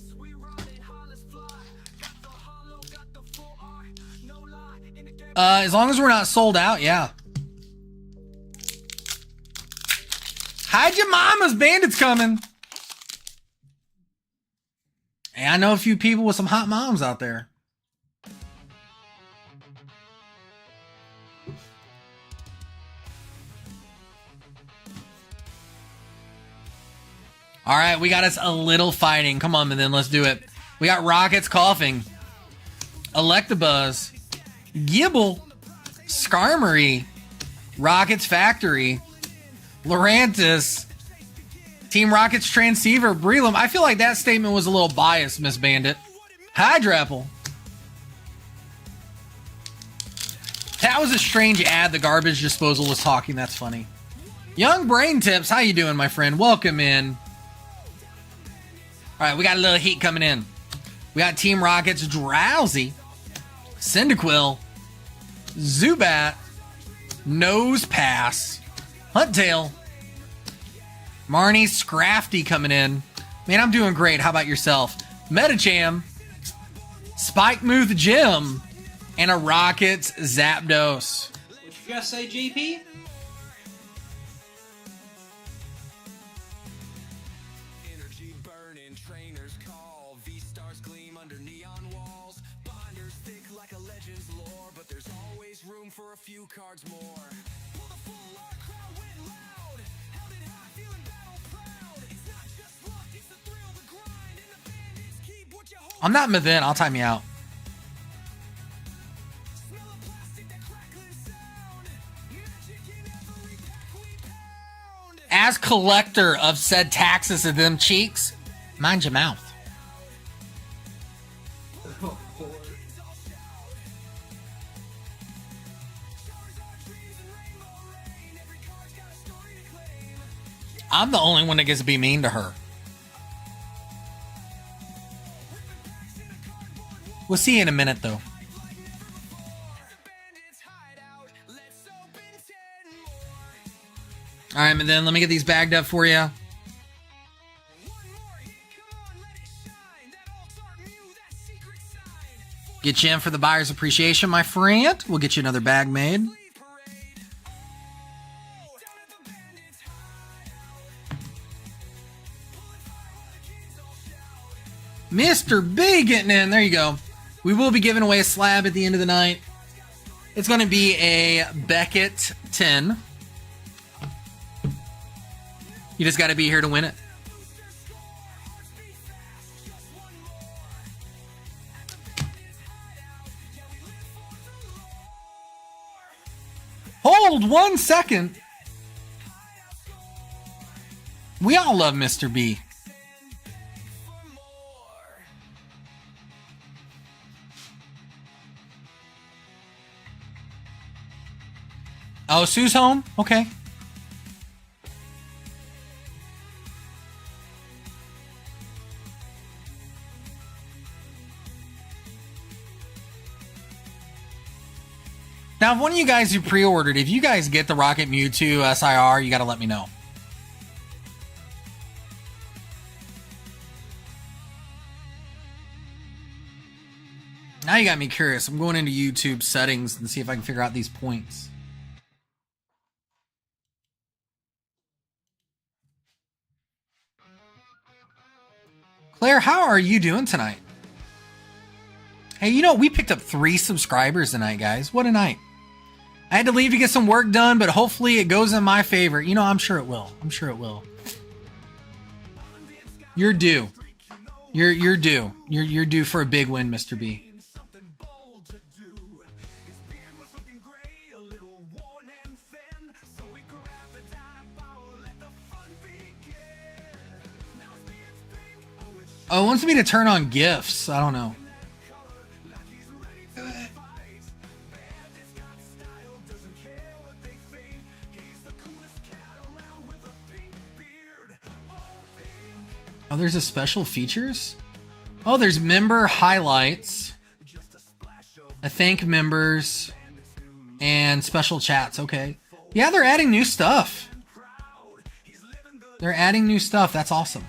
As long as we're not sold out, yeah. Hide your mamas, bandits coming. Hey, I know a few people with some hot moms out there. All right, we got us a little fighting. Come on, then let's do it. We got Rockets coughing, Electabuzz, Gibble, Skarmory, Rockets Factory, Lurantis, Team Rockets Transceiver, Breloom. I feel like that statement was a little biased, Miss Bandit. Hydrapple. That was a strange ad. The garbage disposal was talking. That's funny. Young Brain Tips, how you doing, my friend? Welcome in. All right, we got a little heat coming in. We got Team Rockets Drowsy, Cyndaquil, Zubat, Nose Pass, Huntail, Marnie Scrafty coming in. Man, I'm doing great. How about yourself? Metacham, Spikemuth Gym, and a Rockets Zapdos. What you gotta say, JP? For a few cards more. Pull the full art, crowd went loud. Held it high, feeling battle proud. It's not just luck, it's the thrill, the grind, and the bandits keep what you hold. I'm not Mavin, I'll time you out. Smell of plastic, that crackling sound. Magic in every deck we pound. As collector of said taxes of them cheeks, mind your mouth. I'm the only one that gets to be mean to her. We'll see you in a minute, though. Bandits Hideout, let's open 10 more. All right, and then let me get these bagged up for you. One more hit, come on, let it shine. That alt-art Mew, that secret sign. Get you in for the buyer's appreciation, my friend. We'll get you another bag made. Leave parade. Down at the Bandits Hideout. Pulling fire while the kids all shout. Mr. B getting in. There you go. We will be giving away a slab at the end of the night. It's going to be a Beckett 10. You just got to be here to win it. Hold 1 second. We all love Mr. B. Oh, Sue's home? Okay. Now, if one of you guys who pre-ordered, if you guys get the Rocket Mewtwo SIR, you got to let me know. Now you got me curious. I'm going into YouTube settings and see if I can figure out these points. Claire, how are you doing tonight? Hey, you know, we picked up 3 subscribers tonight, guys. What a night. I had to leave to get some work done, but hopefully it goes in my favor. You know, I'm sure it will. I'm sure it will. You're due. You're due. You're due for a big win, Mr. B. Oh, it wants me to turn on GIFs. I don't know. Oh, there's a special features? Oh, there's member highlights. I thank members and special chats. Okay. Yeah, they're adding new stuff. They're adding new stuff. That's awesome.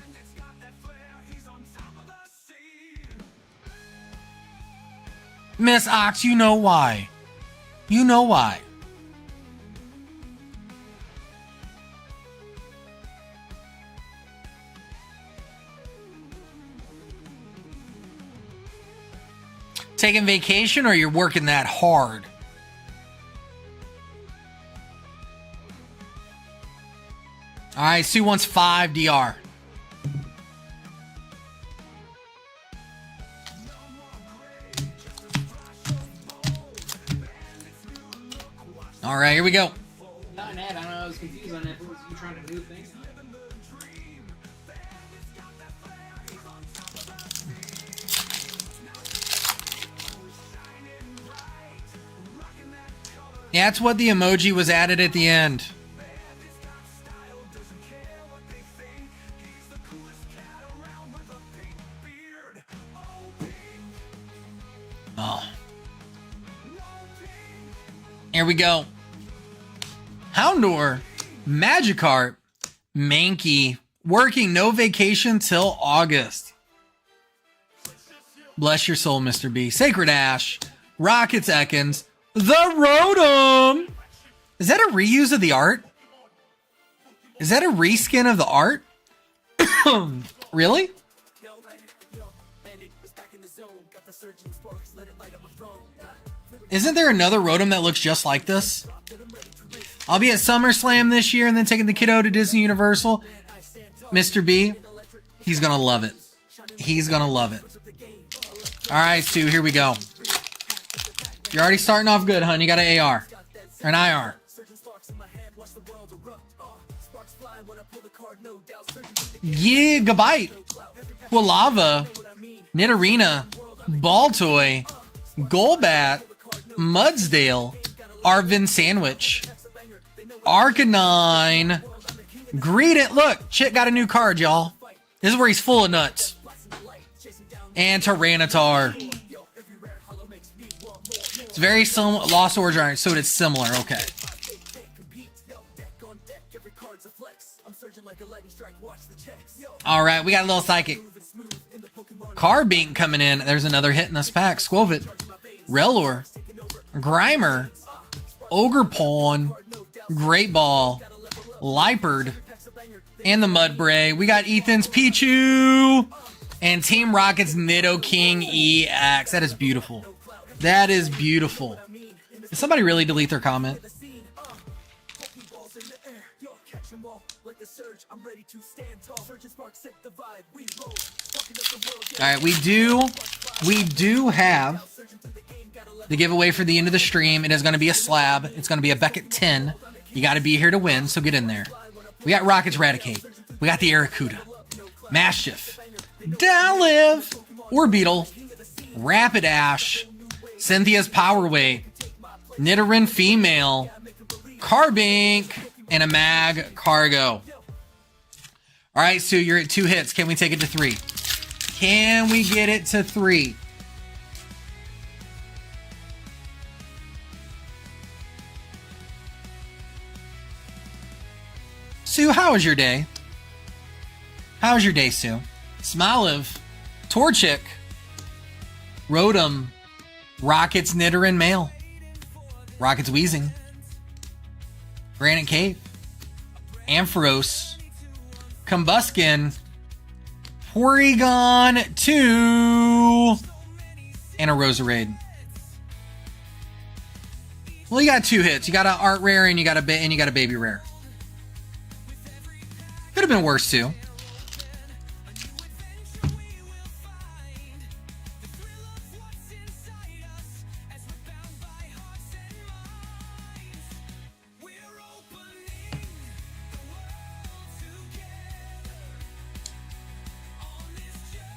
Miss Ox, you know why. You know why. Taking vacation or you're working that hard? All right, Sue wants 5 DR. All right, here we go. Not an ad. I don't know. I was confused on if it was you trying to do a thing. Yeah, that's what the emoji was added at the end. Oh. Here we go. Houndor, Magikarp, Mankey, working no vacation till August. Bless your soul, Mr. B. Sacred Ash, Rockets Ekans, the Rotom. Is that a reuse of the art? Is that a reskin of the art? Really? Isn't there another Rotom that looks just like this? I'll be at SummerSlam this year and then taking the kiddo to Disney Universal. Mr. B, he's going to love it. He's going to love it. All right, Sue, here we go. You're already starting off good, hon. You got an AR. Or an IR. Gigabyte. Quilava. Nidorina. Baltoy. Golbat. Mudsdale. Arvin Sandwich. Arcanine. Greet it. Look, Chit got a new card, y'all. This is where he's full of nuts. And Tyranitar. It's very similar. Lost Origin, so it's similar. Okay. All right, we got a little Psychic. Carbink coming in. There's another hit in this pack. Squovit. Rellor. Grimer. Ogrepawn. Great Ball. Liepard. And the Mudbray. We got Ethan's Pichu. And Team Rocket's Nidoking EX. That is beautiful. That is beautiful. Did somebody really delete their comment? All right, we do have the giveaway for the end of the stream. It is going to be a slab. It's going to be a Beckett 10. You got to be here to win, so get in there. We got Rockets Raticate. We got the Arrokuda. Maschiff. Daliv. Orbeetle. Rapidash. Cynthia's Power Weight. Nidoran Female. Carbink. And a Mag Cargo. All right, Sue, you're at 2 hits. Can we take it to 3? Can we get it to 3? Sue, how was your day? How was your day, Sue? Smoliv, Torchic, Rotom, Rockets Nidoran Male, Rockets Weezing, Granite Cave, Ampharos, Combuskin, Porygon 2, and a Roserade. Well, you got 2 hits. You got an art rare and you got a baby rare. Could have been worse too.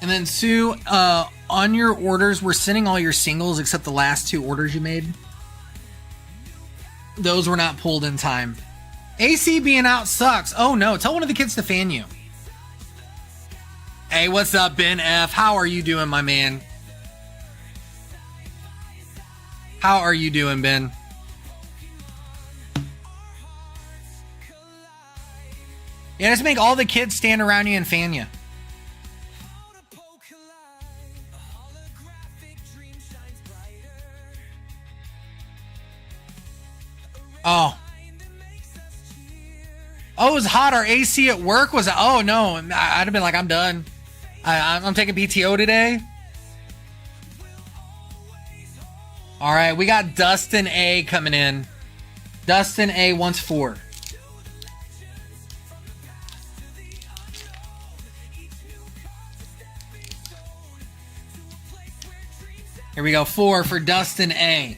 And then Sue, on your orders, we're sending all your singles except the last 2 orders you made. Those were not pulled in time. AC being out sucks. Oh no, tell one of the kids to fan you. Hey, what's up, Ben F? How are you doing, my man? How are you doing, Ben? Yeah, just make all the kids stand around you and fan you. Oh. Oh, it was hot. Our AC at work was... Oh, no. I'd have been like, I'm done. I'm taking PTO today. All right, we got Dustin A coming in. Dustin A wants 4. Here we go, 4 for Dustin A.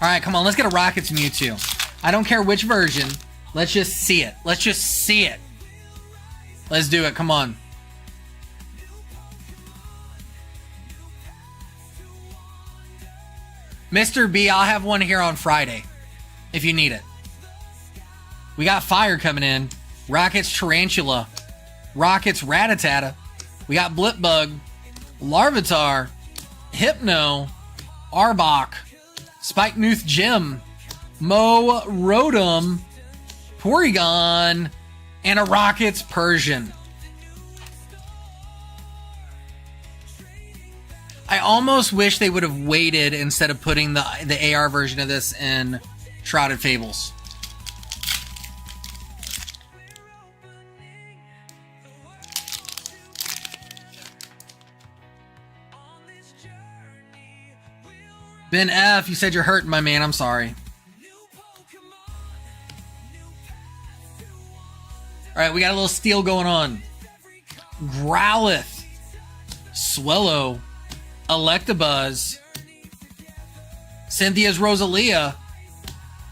All right, come on, let's get a Rockets Mewtwo. I don't care which version. Let's just see it. Let's just see it. Let's do it, come on. Mr. B, I'll have one here on Friday if you need it. We got Fire coming in. Rockets Tarantula. Rockets Rattata. We got Blipbug. Larvitar. Hypno. Arbok. Spike-Nooth Gym. Mo Rotom. Porygon. And a Rockets Persian. I almost wish they would have waited instead of putting the AR version of this in Shrouded Fables. Ben F, you said you're hurting, my man. I'm sorry. All right, we got a little steal going on. Growlithe. Swellow. Electabuzz, Cynthia's Rosalia,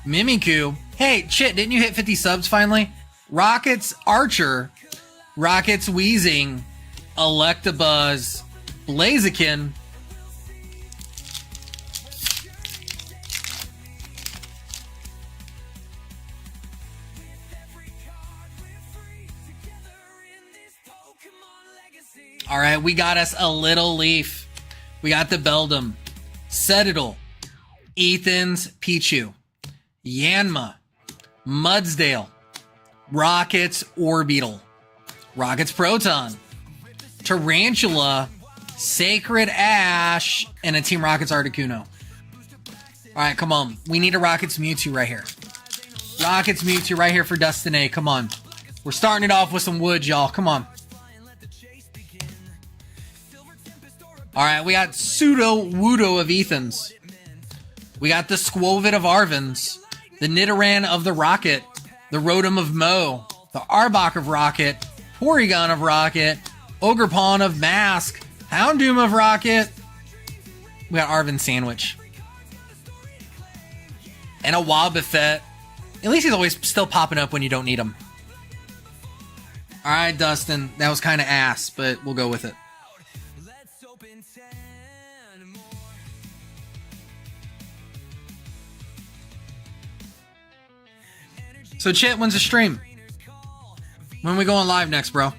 Mimikyu. Hey, Chit, didn't you hit 50 subs finally? Rockets Archer, Rockets Weezing, Electabuzz, Blaziken. All right, we got us a little leaf. We got the Beldum, Citadel, Ethan's Pichu, Yanma, Mudsdale, Rockets Orbeetle, Rockets Proton, Tarantula, Sacred Ash, and a Team Rockets Articuno. All right, come on. We need a Rockets Mewtwo right here. Rockets Mewtwo right here for Dustin A. Come on. We're starting it off with some wood, y'all. Come on. All right, we got Pseudo-Wudo of Ethans. We got the Squovit of Arvins. The Nidoran of the Rocket. The Rotom of Mo. The Arbok of Rocket. Porygon of Rocket. Ogerpon of Mask. Houndoom of Rocket. We got Arvin Sandwich. And a Wobbuffet. At least he's always still popping up when you don't need him. All right, Dustin. That was kind of ass, but we'll go with it. So Chet, when's the stream? When we going live next, bro?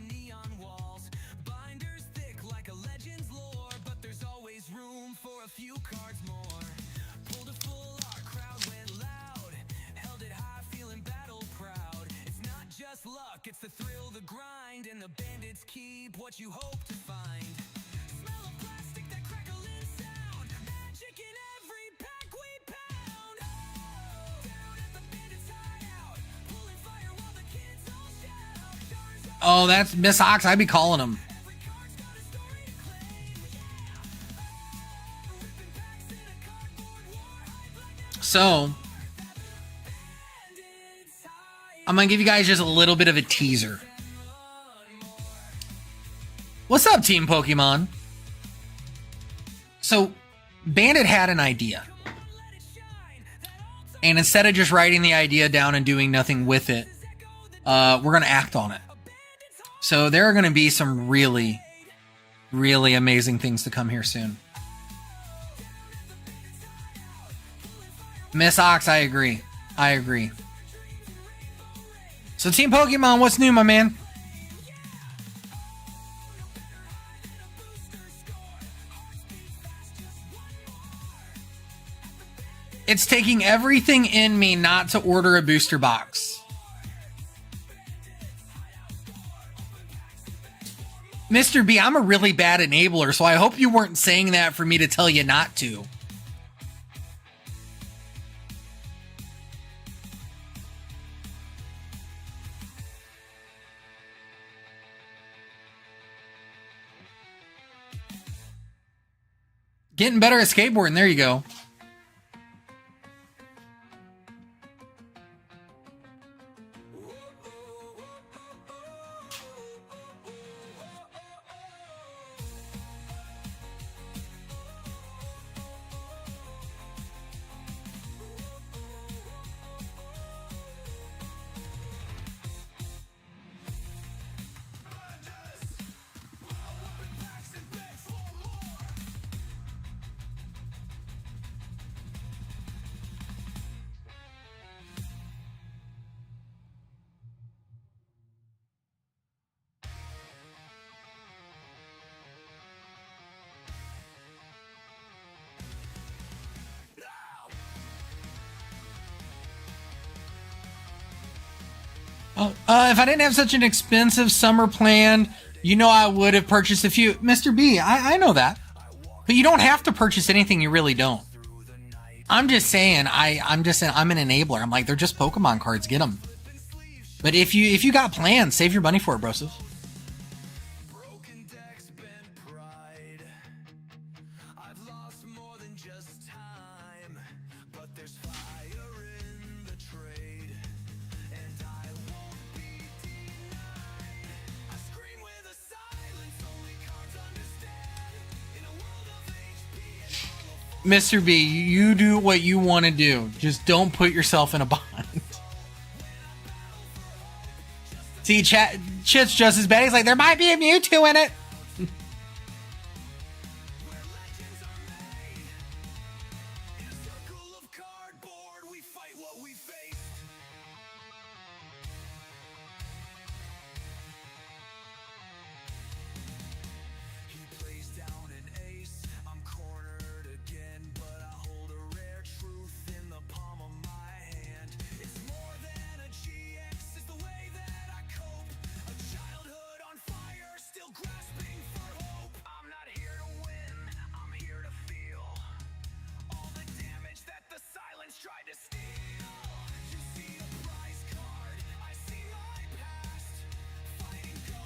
It's the thrill, the grind, and the bandits keep what you hope to find. Smell of plastic, that crackling sound. Magic in every pack we pound. Down at the Bandits Hideout, pulling fire while the kids all shout. Oh, that's Miss Ox. I'd be calling him. So I'm going to give you guys just a little bit of a teaser. What's up, Team Pokemon? So, Bandit had an idea. And instead of just writing the idea down and doing nothing with it, we're going to act on it. So, there are going to be some really, really amazing things to come here soon. Miss Ox, I agree. I agree. So Team Pokemon, what's new, my man? It's taking everything in me not to order a booster box. Mr. B, I'm a really bad enabler, so I hope you weren't saying that for me to tell you not to. Getting better at skateboarding. There you go. If I didn't have such an expensive summer planned, you know I would have purchased a few. Mr. B, I know that. But you don't have to purchase anything you really don't. I'm just saying, I'm an enabler. I'm like, they're just Pokemon cards, get them. But if you got plans, save your money for it, brosif. Mr. B, you do what you want to do. Just don't put yourself in a bind. See, Chit's just as bad. He's like, there might be a Mewtwo in it.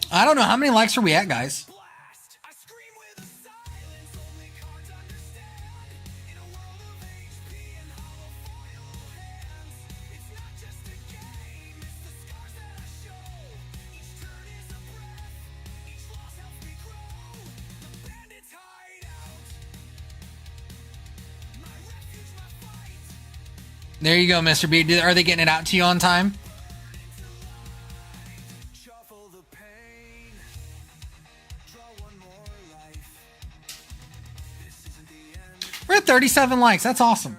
I don't know. How many likes are we at, guys? There you go, Mr. B. Are they getting it out to you on time? We're at 37 likes. That's awesome.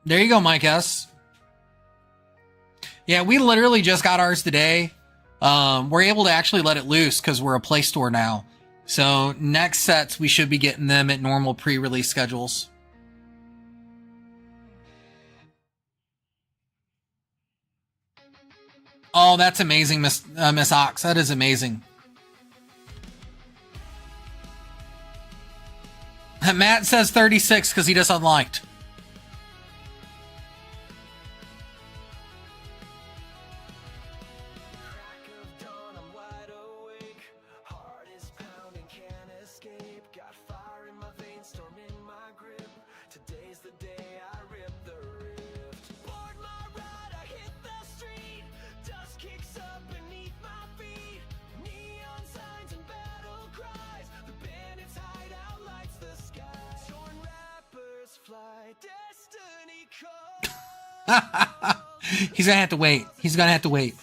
There you go, Mike S. Yeah, we literally just got ours today. We're able to actually let it loose because we're a Play Store now. So next sets, we should be getting them at normal pre-release schedules. Oh, that's amazing, Miss Ox. That is amazing. Matt says 36 because he just unliked. He's gonna have to wait. He's gonna have to wait.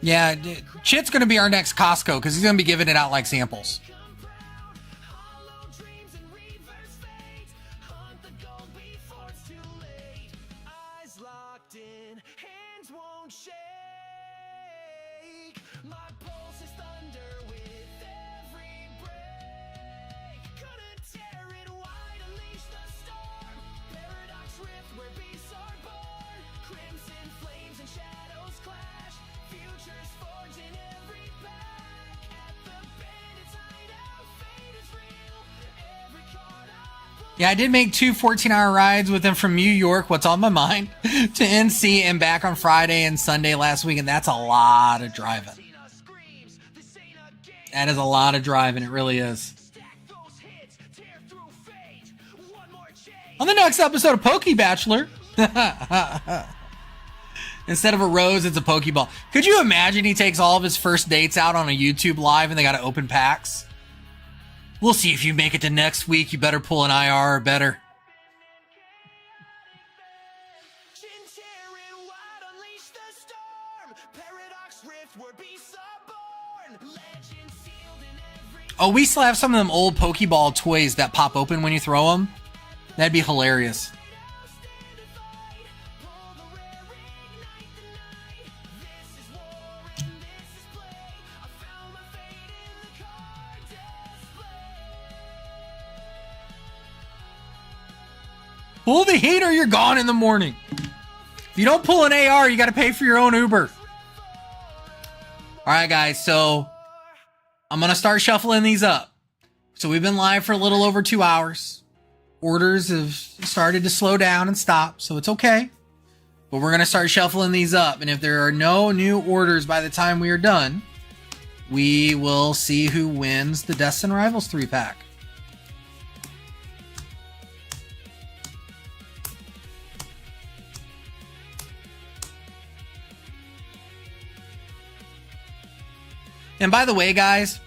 Yeah, Chit's going to be our next Costco because he's going to be giving it out like samples. Yeah, I did make 2 14-hour rides with them from New York, what's on my mind, to NC and back on Friday and Sunday last week, and that's a lot of driving. That is a lot of driving, it really is. On the next episode of Poke Bachelor, instead of a rose, it's a Pokeball. Could you imagine he takes all of his first dates out on a YouTube live and they got to open packs? We'll see if you make it to next week. You better pull an IR or better. Oh, we still have some of them old Pokeball toys that pop open when you throw them. That'd be hilarious. Pull the heat or you're gone in the morning. If you don't pull an AR, you got to pay for your own Uber. All right, guys. So I'm going to start shuffling these up. So we've been live for a little over 2 hours. Orders have started to slow down and stop, so it's okay. But we're going to start shuffling these up. And if there are no new orders by the time we are done, we will see who wins the Destined Rivals 3-pack. And by the way, guys,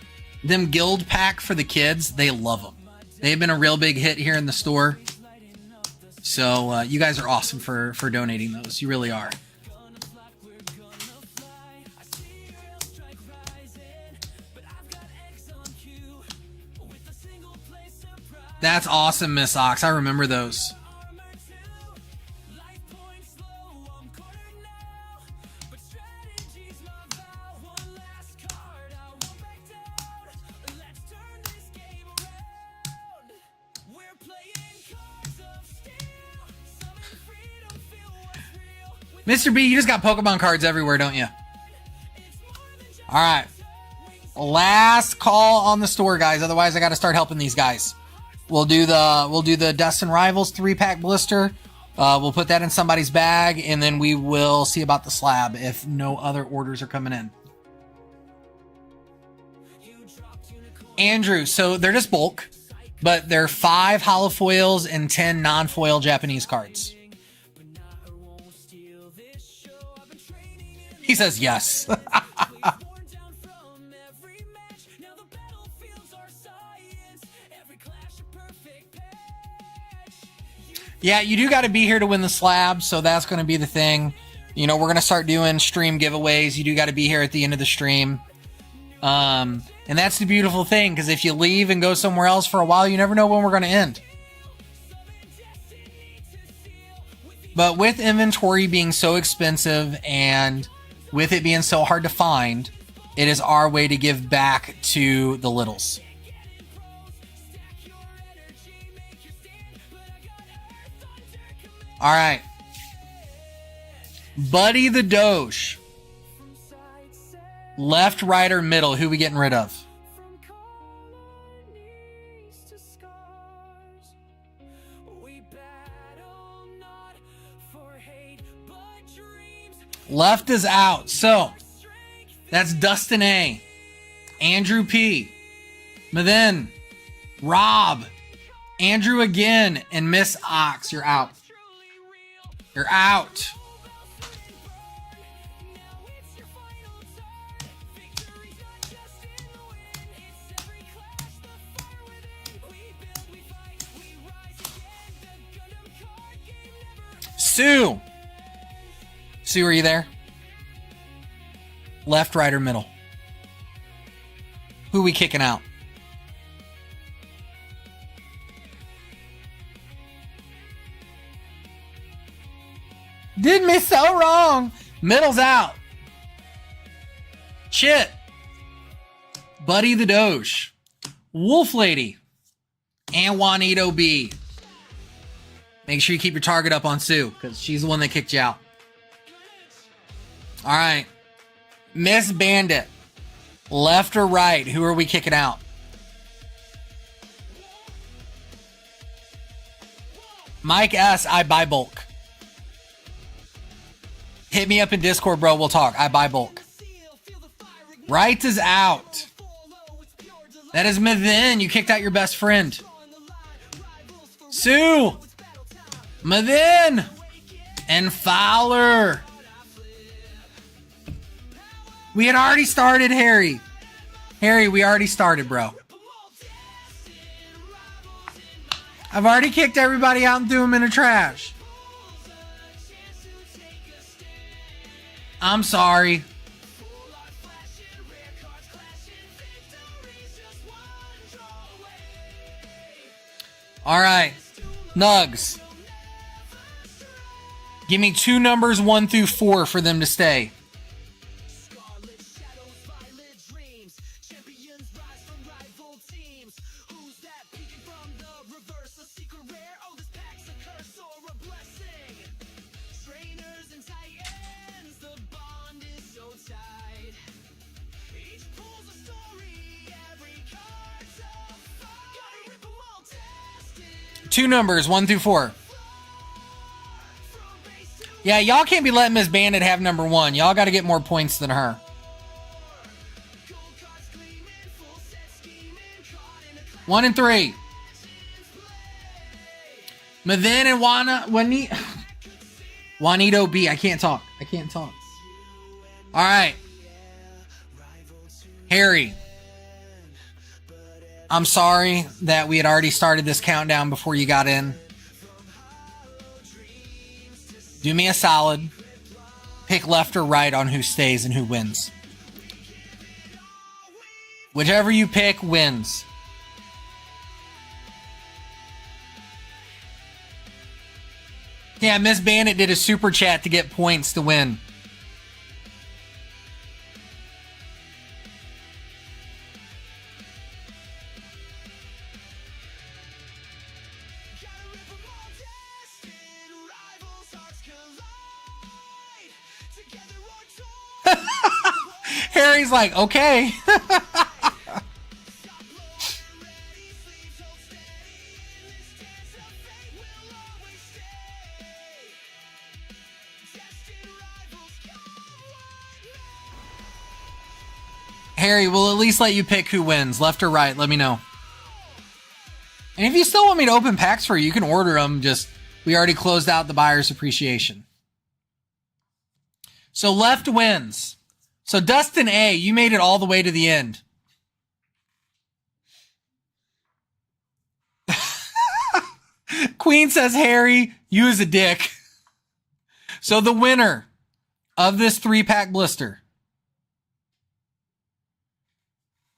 them guild pack for the kids, they love them. They've been a real big hit here in the store. So you guys are awesome for donating those. You really are. That's awesome, Miss Ox. I remember those. Mr. B, you just got Pokemon cards everywhere, don't you? All right. Last call on the store, guys. Otherwise, I got to start helping these guys. We'll do the Destined Rivals 3-pack blister. We'll put that in somebody's bag, and then we will see about the slab if no other orders are coming in. Andrew, so they're just bulk, but they're 5 holofoils and 10 non-foil Japanese cards. He says yes. Yeah, you do got to be here to win the slab, so that's going to be the thing. You know, we're going to start doing stream giveaways. You do got to be here at the end of the stream. And that's the beautiful thing, because if you leave and go somewhere else for a while, you never know when we're going to end. But with inventory being so expensive and with it being so hard to find, it is our way to give back to the littles. All right. Buddy the Doge. Left, right, or middle? Who we getting rid of? Left is out. So, that's Dustin A. Andrew P. Mathen. Rob. Andrew again. And Miss Ox. You're out. You're out. Sue. Sue, are you there? Left, right, or middle? Who we kicking out? Did me so wrong. Middle's out. Chit. Buddy the Doge. Wolf Lady. And Juanito B. Make sure you keep your target up on Sue, because she's the one that kicked you out. All right. Miss Bandit. Left or right? Who are we kicking out? Mike S. I buy bulk. Hit me up in Discord, bro. We'll talk. I buy bulk. Right is out. That is Mathin. You kicked out your best friend. Sue. Mathin. And Fowler. We had already started, Harry. Harry, we already started, bro. I've already kicked everybody out and threw them in the trash. I'm sorry. All right. Nugs. Give me 2 numbers 1 through 4 for them to stay. Two numbers, 1 through 4. Yeah, y'all can't be letting Miss Bandit have number 1. Y'all got to get more points than her. One and 3. Mathin and Juanito B. I can't talk. All right. Harry. I'm sorry that we had already started this countdown before you got in. Do me a solid. Pick left or right on who stays and who wins. Whichever you pick wins. Yeah, Miss Bandit did a super chat to get points to win. Harry's like, okay. Harry, we'll at least let you pick who wins, left or right. Let me know. And if you still want me to open packs for you, you can order them. Just, we already closed out the buyer's appreciation. So left wins. So Dustin A, you made it all the way to the end. Queen says, Harry, you is a dick. So the winner of this 3-pack blister.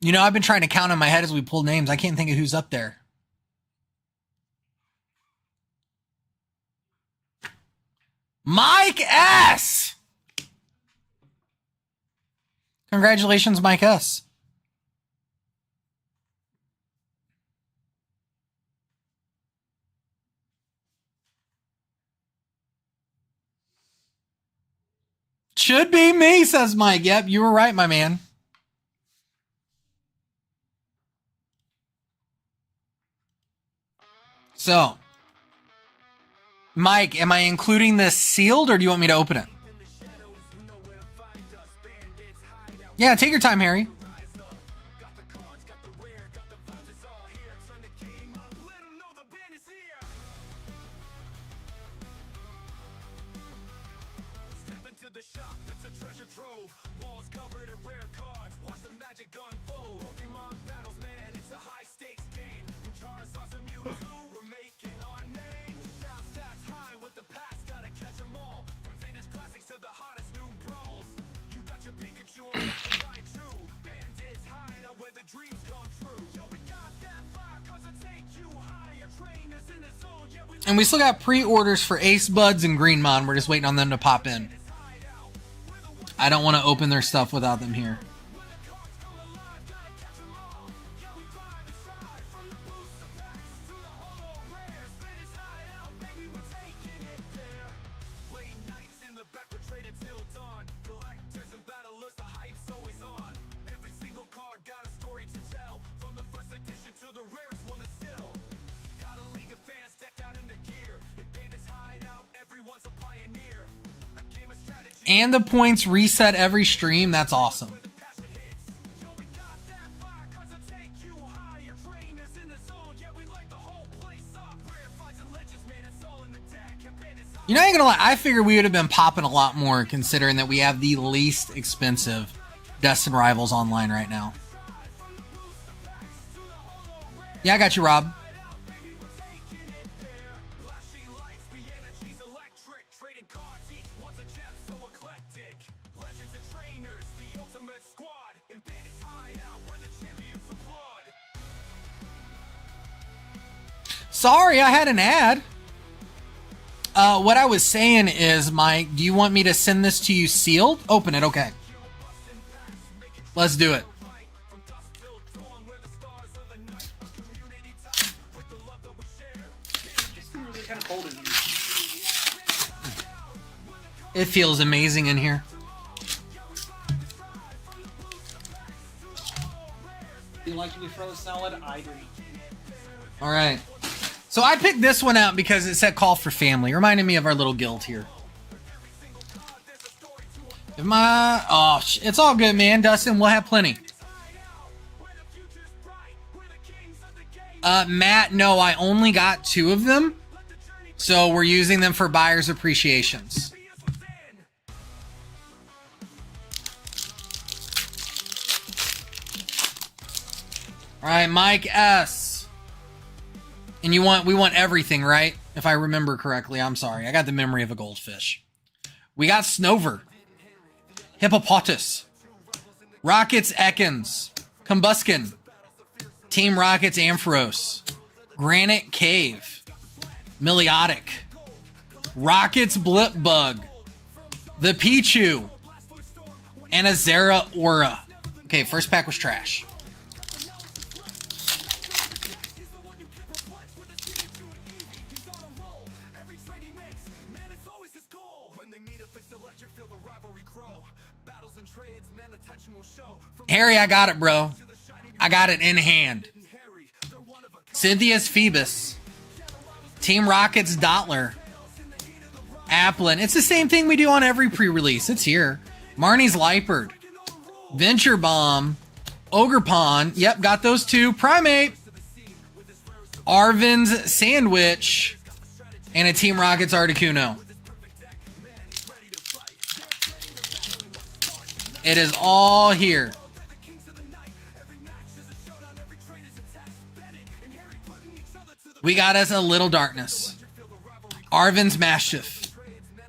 You know, I've been trying to count in my head as we pull names. I can't think of who's up there. Mike S. Congratulations, Mike S. Should be me, says Mike. Yep, you were right, my man. So, Mike, am I including this sealed or do you want me to open it? Yeah, take your time, Harry. And we still got pre-orders for Ace Buds and Greenmon. We're just waiting on them to pop in. I don't want to open their stuff without them here. And the points reset every stream. That's awesome. You know, I ain't gonna lie, I figured we would have been popping a lot more considering that we have the least expensive Destined Rivals online right now. Yeah, I got you, Rob. Sorry, I had an ad. What I was saying is, Mike, do you want me to send this to you sealed? Open it, okay. Let's do it. It feels amazing in here. You like to be frozen solid? I do. All right. So I picked this one out because it said call for family. Reminded me of our little guild here. It's all good, man. Dustin, we'll have plenty. Matt, no, I only got 2 of them. So we're using them for buyer's appreciations. All right, Mike S. And we want everything, right? If I remember correctly. I'm sorry. I got the memory of a goldfish. We got Snover. Hippopotas. Rockets Ekans. Combuskin. Team Rockets Ampharos. Granite Cave. Miliotic. Rockets Blipbug. The Pichu. And a Zera Aura. Okay, first pack was trash. Harry, I got it, bro. I got it in hand. Cynthia's Phoebus. Team Rockets Dottler. Applin. It's the same thing we do on every pre-release. It's here. Marnie's Lipard. Venture Bomb. Ogre Pawn. Yep, got those 2. Primate. Arvin's Sandwich. And a Team Rockets Articuno. It is all here. We got us a Little Darkness. Arvin's Mastiff.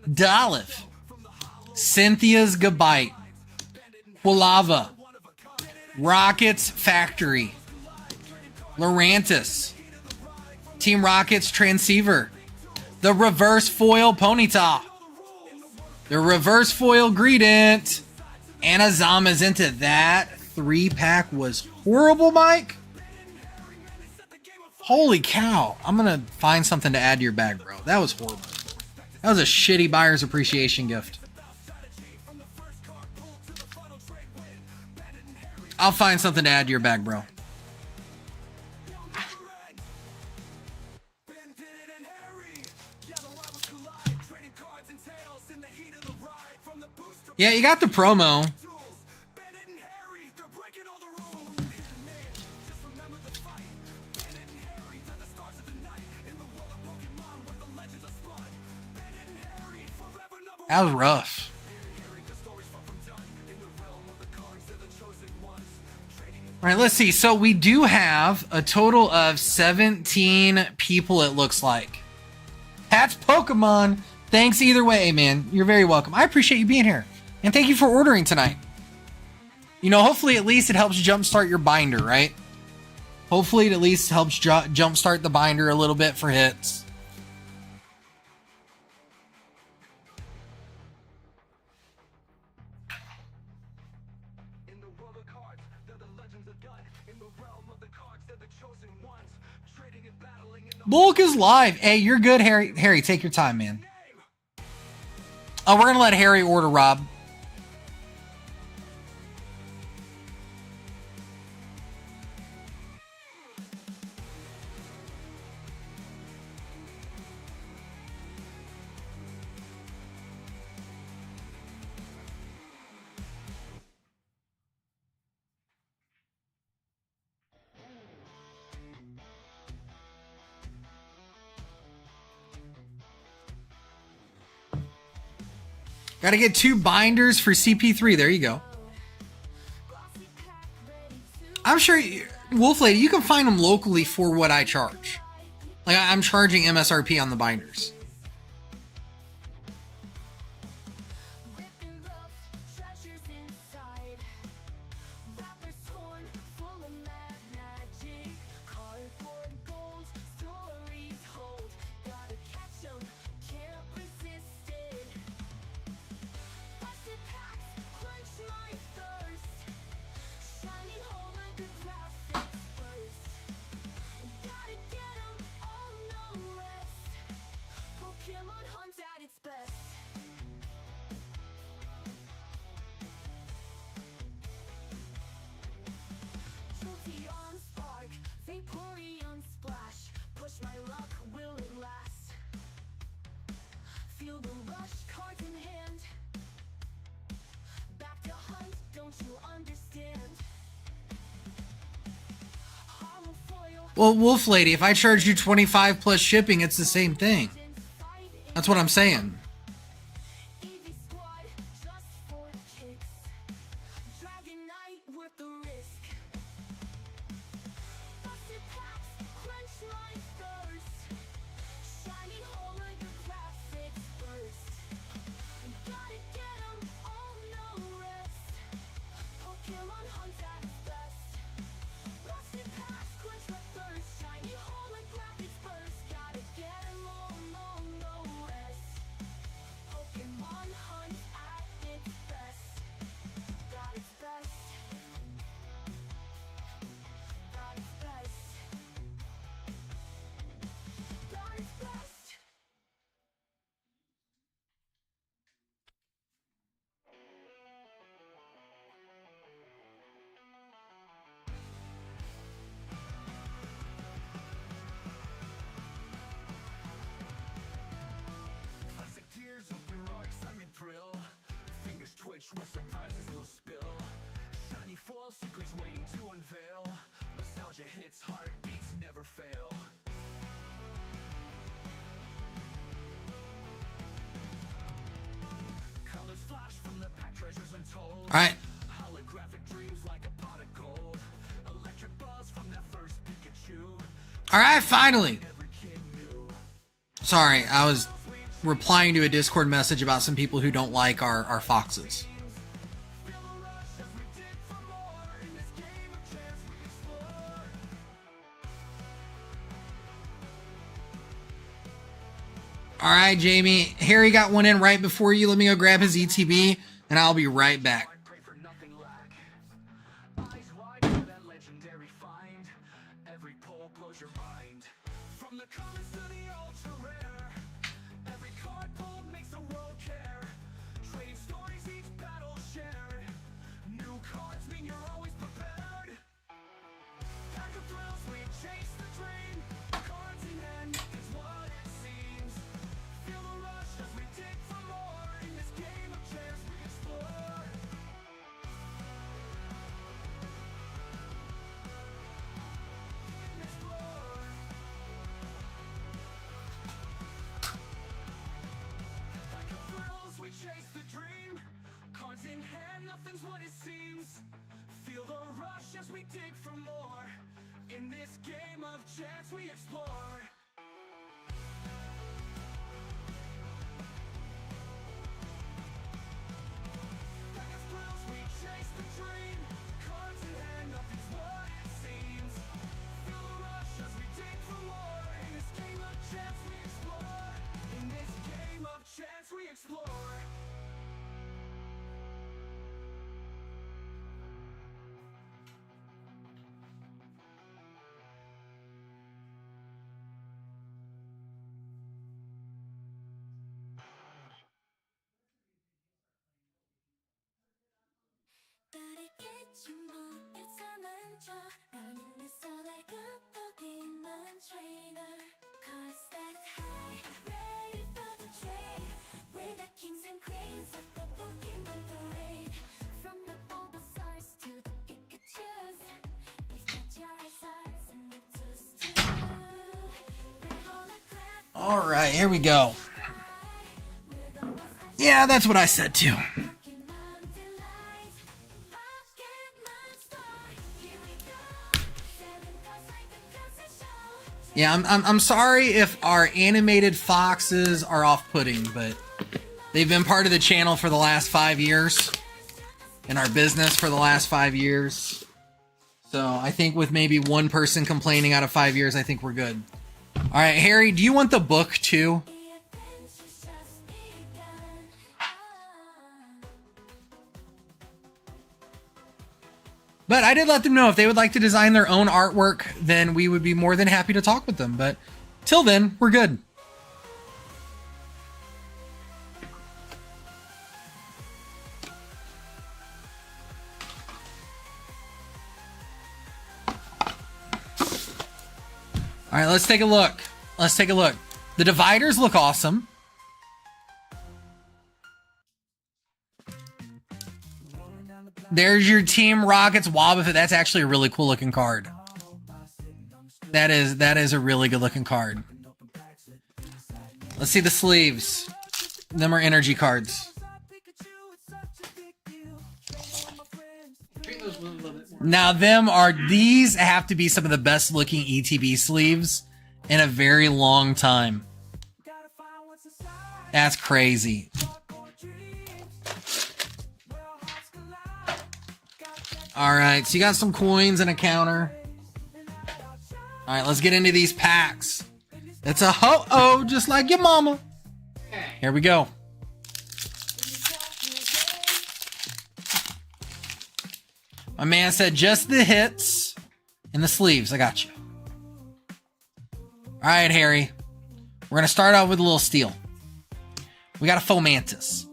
Dolliv. Cynthia's Gabite. Quilava. Rockets Factory. Lurantis. Team Rockets Transceiver. The Reverse Foil Ponyta. The Reverse Foil Greedent. And a Zamazenta. That 3-pack was horrible, Mike. Holy cow. I'm going to find something to add to your bag, bro. That was horrible. That was a shitty buyer's appreciation gift. I'll find something to add to your bag, bro. Yeah, you got the promo. That was rough. All right, let's see. So we do have a total of 17 people, it looks like. Pat's Pokemon. Thanks either way, man. You're very welcome. I appreciate you being here. And thank you for ordering tonight. You know, hopefully at least it helps jumpstart your binder, right? Hopefully it at least helps jumpstart the binder a little bit for hits. Bulk is live. Hey, you're good, Harry. Harry, take your time, man. Oh, we're gonna let Harry order, Rob. Got to get 2 binders for CP3. There you go. I'm sure, Wolf Lady, you can find them locally for what I charge. Like, I'm charging MSRP on the binders. Well, Wolf Lady, if I charge you 25 plus shipping, it's the same thing. That's what I'm saying. With surprises will spill. Shiny foil secrets waiting to unveil. Nostalgia hits, heartbeats never fail. Colors flash from the pack, treasures untold. All right. Holographic dreams like a pot of gold. Electric buzz from that first Pikachu. All right, finally. Sorry, I was replying to a Discord message about some people who don't like our foxes. All right, Jamie. Harry got one in right before you. Let me go grab his ETB, and I'll be right back. Chance we explore. Like a thrills, we chase the dream. All right, here we go. Yeah, that's what I said too. Yeah, I'm sorry if our animated foxes are off-putting, but they've been part of the channel for the last 5 years, and our business for the last 5 years. So I think with maybe one person complaining out of 5 years, I think we're good. All right, Harry, do you want the book too? But I did let them know if they would like to design their own artwork, then we would be more than happy to talk with them. But till then, we're good. All right, let's take a look. Let's take a look. The dividers look awesome. There's your Team Rockets Wobbuffet. That's actually a really cool looking card. That is a really good looking card. Let's see the sleeves. Them are energy cards. Now these have to be some of the best looking ETB sleeves in a very long time. That's crazy. All right, so you got some coins and a counter. All right, let's get into these packs. It's a ho-oh, just like your mama. Here we go. My man said just the hits and the sleeves. I got you. All right, Harry. We're going to start out with a little steel. We got a Fomantis.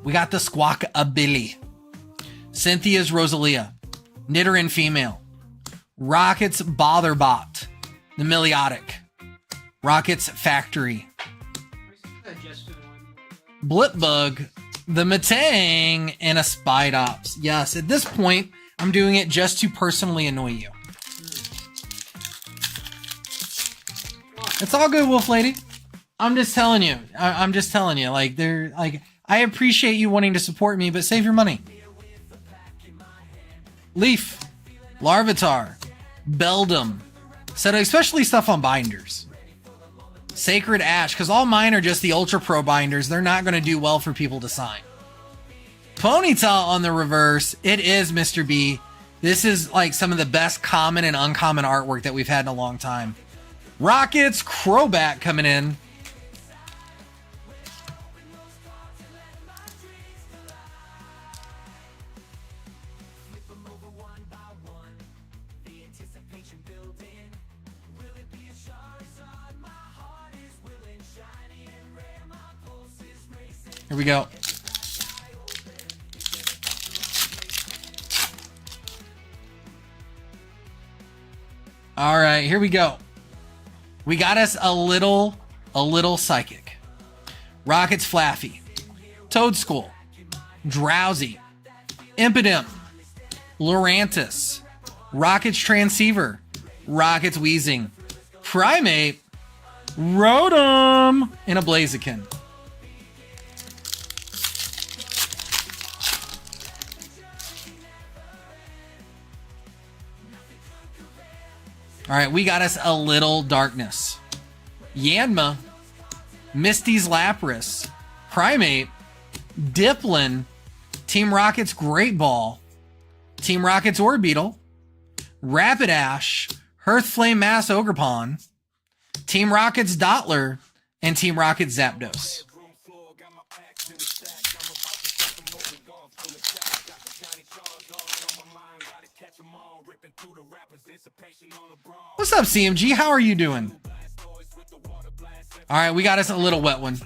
We got the Squawkabilly. Cynthia's Rosalia. Nidoran Female. Rocket's Botherbot. The Meliotic. Rocket's Factory. Blipbug. The Matang. And a Spidops. Yes, at this point, I'm doing it just to personally annoy you. It's all good, Wolf Lady. I'm just telling you. I'm just telling you. Like, I appreciate you wanting to support me, but save your money. Leaf, Larvitar, Beldum, so especially stuff on binders. Sacred Ash, because all mine are just the Ultra Pro binders. They're not going to do well for people to sign. Ponyta on the reverse. It is Mr. B. This is like some of the best common and uncommon artwork that we've had in a long time. Rockets Crobat coming in. Here we go. All right, here we go. We got us a little psychic. Rocket's Flaffy. Toadschool. Drowsy. Impidimp. Lurantis. Rocket's Transceiver. Rocket's Wheezing. Primate. Rotom. And a Blaziken. All right, we got us a little darkness. Yanma, Misty's Lapras, Primate, Diplin, Team Rocket's Great Ball, Team Rocket's Orbeetle, Rapidash, Hearthflame Mass Ogerpon, Team Rocket's Dottler, and Team Rocket's Zapdos. What's up, CMG? How are you doing? All right, we got us a little wet one.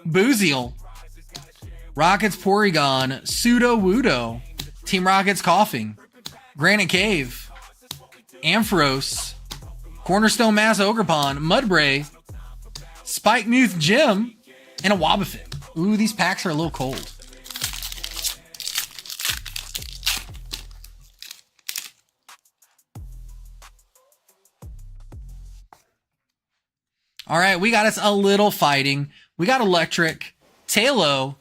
Booziel, Rocket's Porygon, Pseudo-Wudo, Team Rocket's Coughing, Granite Cave, Ampharos, Cornerstone Mass Ogerpon, Mudbray, Spike Newth Gym, and a Wobbuffet. Ooh, these packs are a little cold. All right, we got us a little fighting. We got Electric, Talo,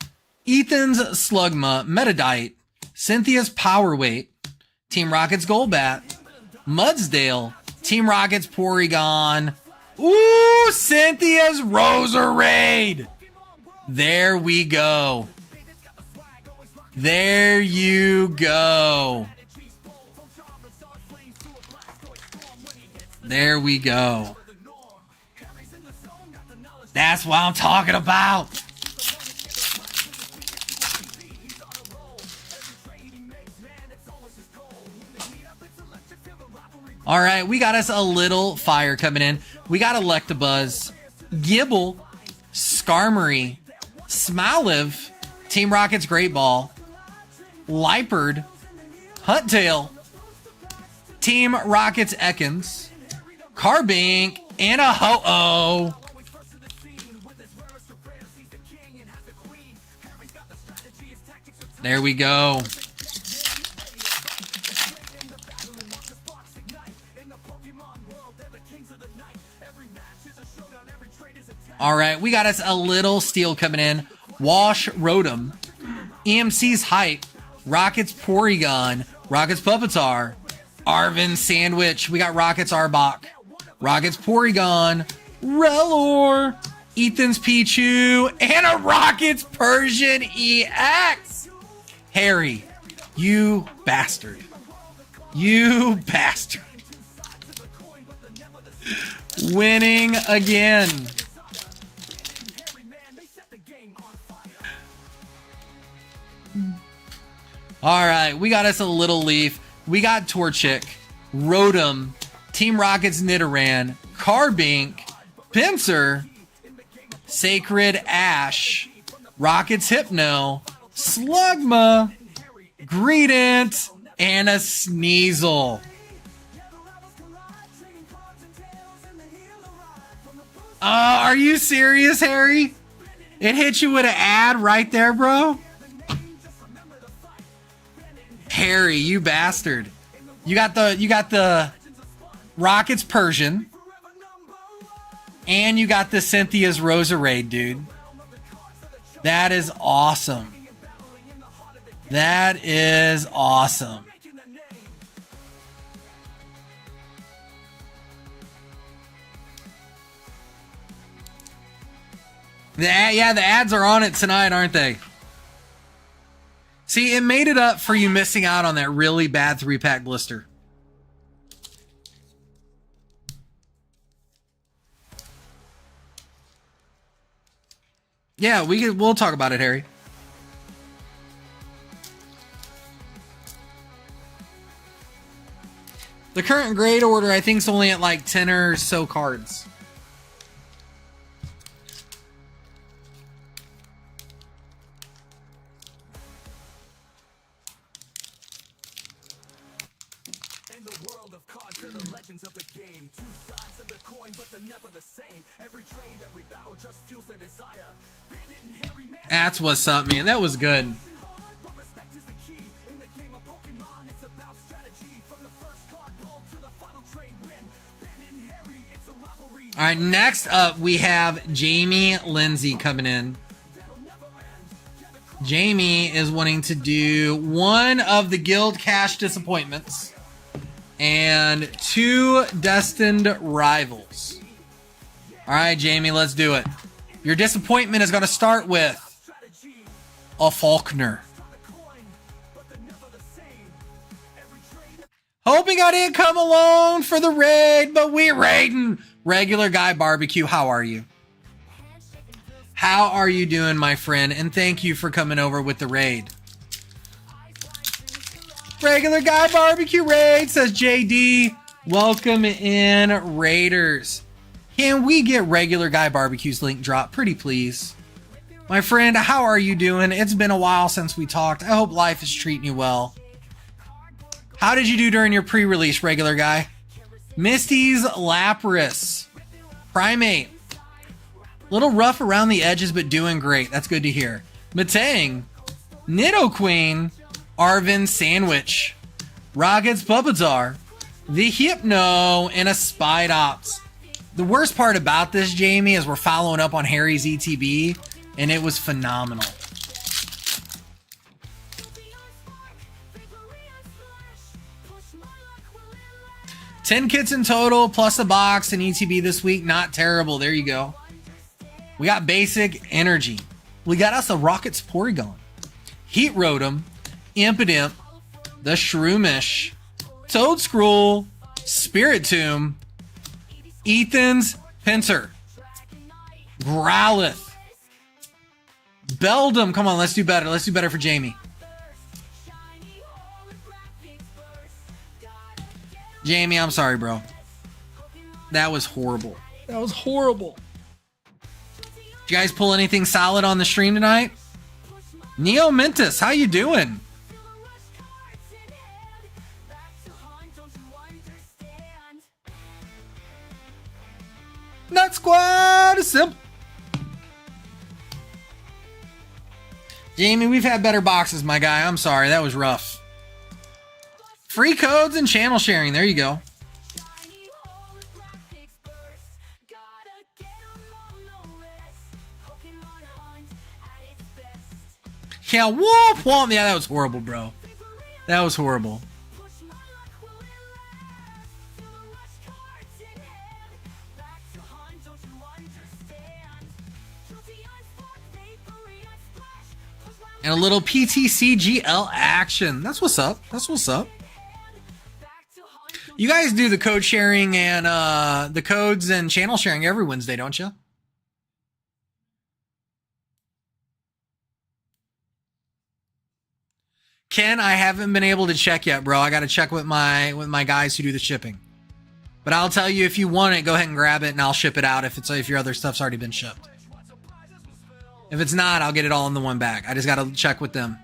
Ethan's Slugma, Metadite, Cynthia's Powerweight, Team Rocket's Golbat, Mudsdale, Team Rocket's Porygon. Ooh, Cynthia's Roserade. There we go. There you go. There we go. That's what I'm talking about. All right, we got us a little fire coming in. We got Electabuzz, Gibble, Skarmory, Smoliv, Team Rocket's Great Ball, Liepard, Huntail, Team Rocket's Ekans, Carbink, and a Ho-Oh. There we go. All right, we got us a little steel coming in. Wash Rotom, EMC's Hype, Rocket's Porygon, Rocket's Pupitar, Arvin Sandwich. We got Rocket's Arbok, Rocket's Porygon, Relor, Ethan's Pichu, and a Rocket's Persian EX. Harry, you bastard. You bastard. Winning again. All right, we got us a little Leaf. We got Torchic, Rotom, Team Rocket's Nidoran, Carbink, Pinsir, Sacred Ash, Rocket's Hypno, Slugma, Greedent, and a Sneasel. Are you serious, Harry? It hit you with an ad right there, bro? Harry, you bastard. You got the Rocket's Persian. And you got the Cynthia's Roserade, dude. That is awesome. That is awesome. The ads are on it tonight, aren't they? See, it made it up for you missing out on that really bad 3-pack blister. Yeah, we'll talk about it, Harry. The current grade order, I think, is only at like 10 or so cards. In the world of cards, they're the legends of the game. Two sides of the coin, but they're never the same. Every trade, every battle just fuels their desire. Bandit and Harry, man, That's what's up, man. That was good. but respect is the key. In the game of Pokemon, it's about strategy. From the first card pull to the final trade win. Bandit and Harry, it's a rivalry. All right, next up, we have Jamie Lindsay coming in. Jamie is wanting to do one of the Guild Cash Disappointments and 2 Destined Rivals. All right, Jamie, let's do it. Your disappointment is going to start with a Faulkner. Hoping I didn't come along for the raid, but we're raiding. Regular Guy Barbecue, how are you? How are you doing, my friend? And thank you for coming over with the raid. Regular Guy Barbecue raid, says JD. Welcome in, Raiders. Can we get Regular Guy Barbecue's link drop? Pretty please. My friend, how are you doing? It's been a while since we talked. I hope life is treating you well. How did you do during your pre-release, Regular Guy? Misty's Lapras. Primate. Little rough around the edges, but doing great. That's good to hear. Matang. Nidoqueen. Arvin Sandwich. Rocket's Pupitar. The Hypno. And a Spidops. The worst part about this, Jamie, is we're following up on Harry's ETB, and it was phenomenal. $10 kits in total, plus a box and ETB this week. Not terrible. There you go. We got basic energy. We got us a Rockets Porygon, Heat Rotom, Impidimp, the Shroomish, Toedscruel, Spiritomb, Ethan's Pinsir, Growlithe, Beldum. Come on, let's do better. Let's do better for Jamie. Jamie, I'm sorry, bro. That was horrible. That was horrible. Did you guys pull anything solid on the stream tonight? Neo Mentis, how you doing? Nut Squad is simple. Jamie, we've had better boxes, my guy. I'm sorry, that was rough. Free codes and channel sharing. There you go. Yeah, whoop, whoop. Yeah, that was horrible, bro. That was horrible. And a little PTCGL action. That's what's up. That's what's up. You guys do the code sharing and the codes and channel sharing every Wednesday, don't you? Ken, I haven't been able to check yet, bro. I got to check with my guys who do the shipping. But I'll tell you, if you want it, go ahead and grab it and I'll ship it out if your other stuff's already been shipped. If it's not, I'll get it all in the one bag. I just got to check with them.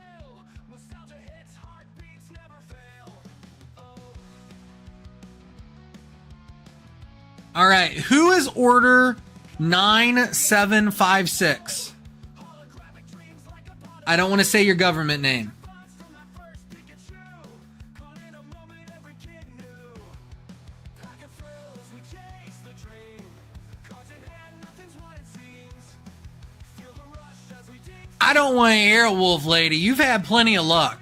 All right, who is order 9756? I don't want to say your government name. I don't want to hear it, Wolf Lady. You've had plenty of luck.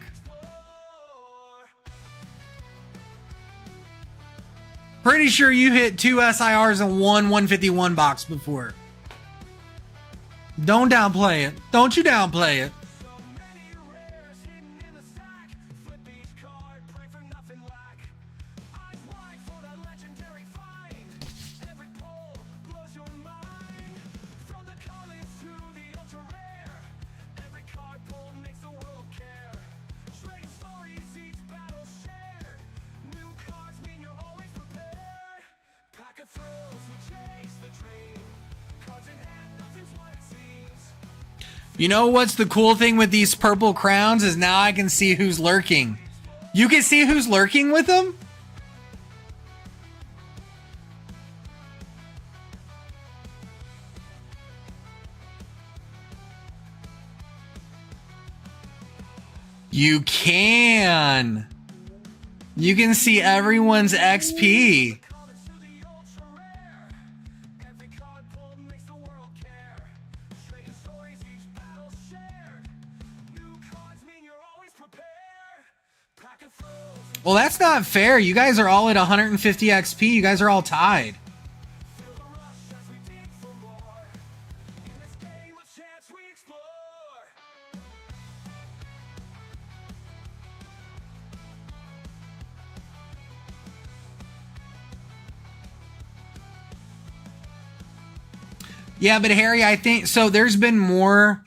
Pretty sure you hit 2 SIRs and 151 box before. Don't downplay it. Don't you downplay it. You know what's the cool thing with these purple crowns is now I can see who's lurking. You can see who's lurking with them? You can. You can see everyone's XP. Well, that's not fair. You guys are all at 150 XP. You guys are all tied. Yeah, but Harry, I think so. There's been more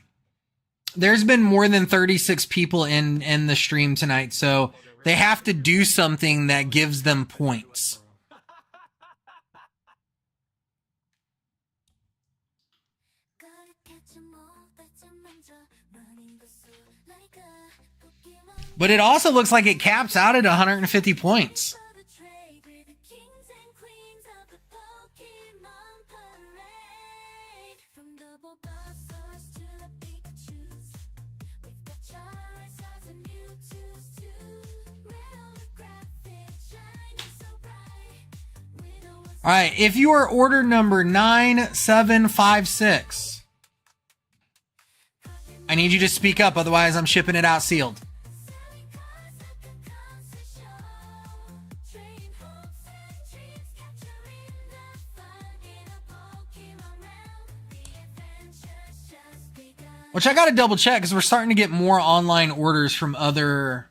than 36 people in the stream tonight. So they have to do something that gives them points. But it also looks like it caps out at 150 points. All right, if you are order number 9756, I need you to speak up, otherwise I'm shipping it out sealed. Which I gotta double check because we're starting to get more online orders from other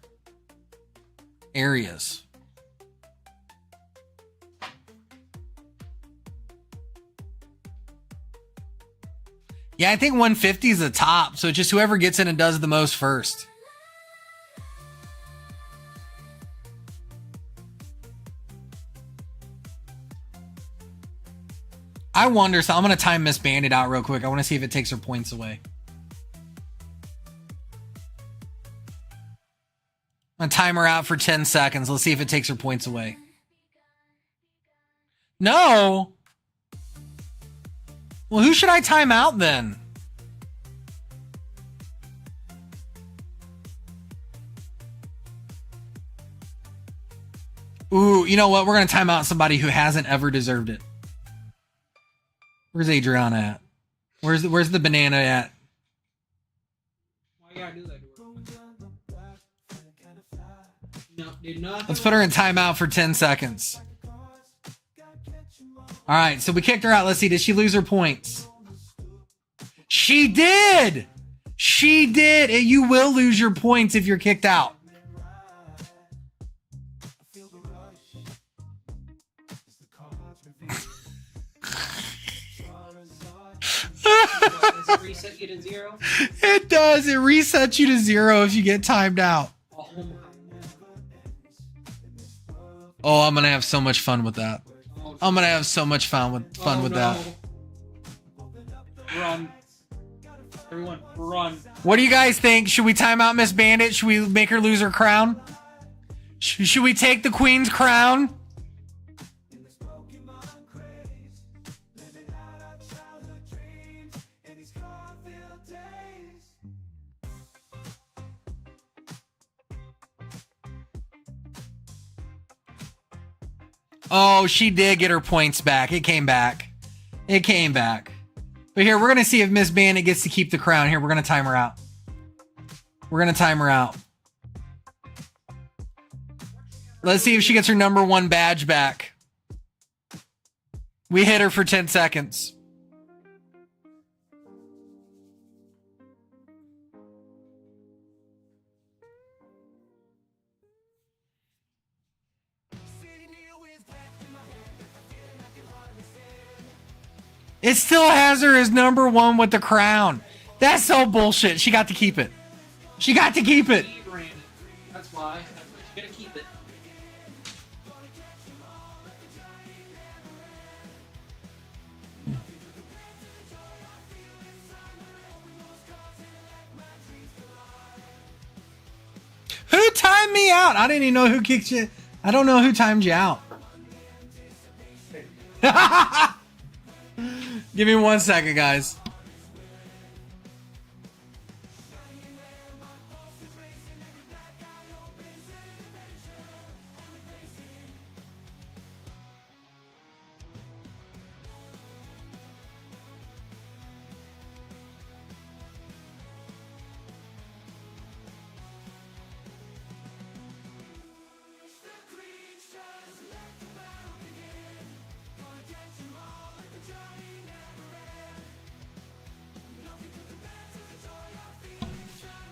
areas. Yeah, I think 150 is the top, so just whoever gets in and does the most first. I wonder, so I'm gonna time Miss Bandit out real quick. I want to see if it takes her points away. I'm gonna time her out for 10 seconds. Let's see if it takes her points away. No. Well, who should I time out then? Ooh, you know what? We're going to time out somebody who hasn't ever deserved it. Where's Adriana at? Where's the banana at? Why you gotta do that to her? No, did nothing. Let's put her in timeout for 10 seconds. All right, so we kicked her out. Let's see. Did she lose her points? She did. She did. And you will lose your points if you're kicked out. Does it reset you to 0? It does. It resets you to 0 if you get timed out. Oh my. Oh, I'm going to have so much fun with that. I'm going to have so much fun with that. Run. Everyone, run. What do you guys think? Should we time out Miss Bandit? Should we make her lose her crown? Should we take the queen's crown? Oh, she did get her points back. It came back. It came back. But here, we're going to see if Miss Bandit gets to keep the crown. Here, we're going to time her out. We're going to time her out. Let's see if she gets her number 1 badge back. We hit her for 10 seconds. It still has her as number 1 with the crown. That's so bullshit. She got to keep it. She got to keep it. That's why. She's gonna keep it. Who timed me out? I didn't even know who kicked you. I don't know who timed you out. Give me 1 second, guys.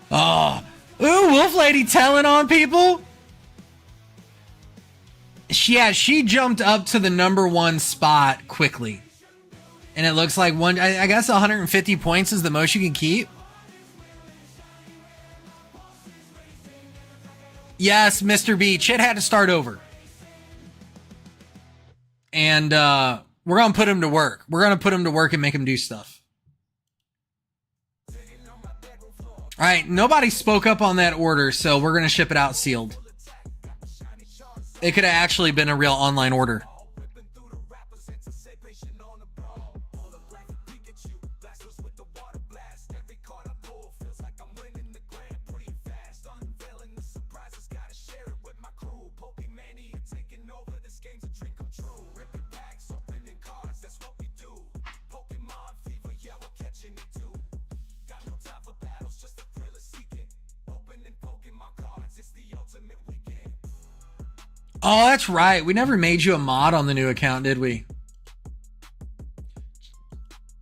Oh, ooh, Wolf Lady telling on people. She jumped up to the number 1 spot quickly. And it looks like I guess 150 points is the most you can keep. Yes, Mr. B. Chit had to start over. And we're going to put him to work. We're going to put him to work and make him do stuff. All right, nobody spoke up on that order, so we're going to ship it out sealed. It could have actually been a real online order. Oh, that's right. We never made you a mod on the new account, did we?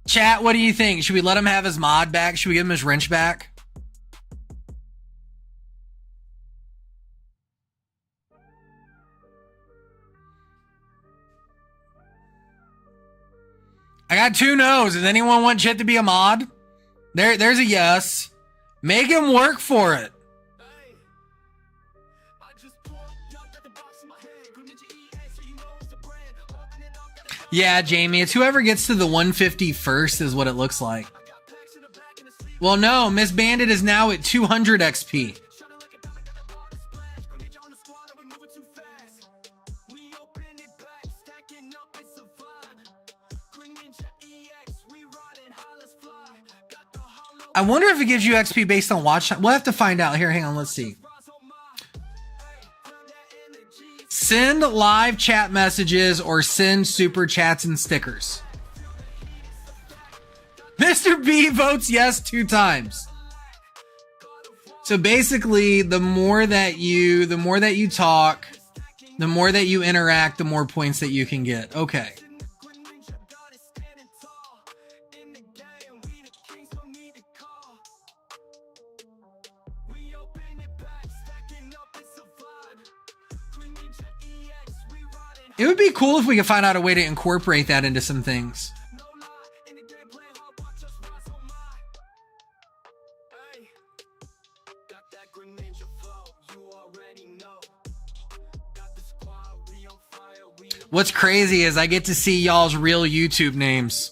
Chat, what do you think? Should we let him have his mod back? Should we give him his wrench back? I got 2 no's. Does anyone want Chet to be a mod? There's a yes. Make him work for it. Yeah, Jamie, it's whoever gets to the 150 first is what it looks like. Well, no, Miss Bandit is now at 200 XP. I wonder if it gives you XP based on watch time. We'll have to find out. Here, hang on, let's see. Send live chat messages or send super chats and stickers. Mr. B votes yes 2 times. So basically, the more that you talk, the more that you interact, the more points that you can get. Okay. It would be cool if we could find out a way to incorporate that into some things. What's crazy is I get to see y'all's real YouTube names.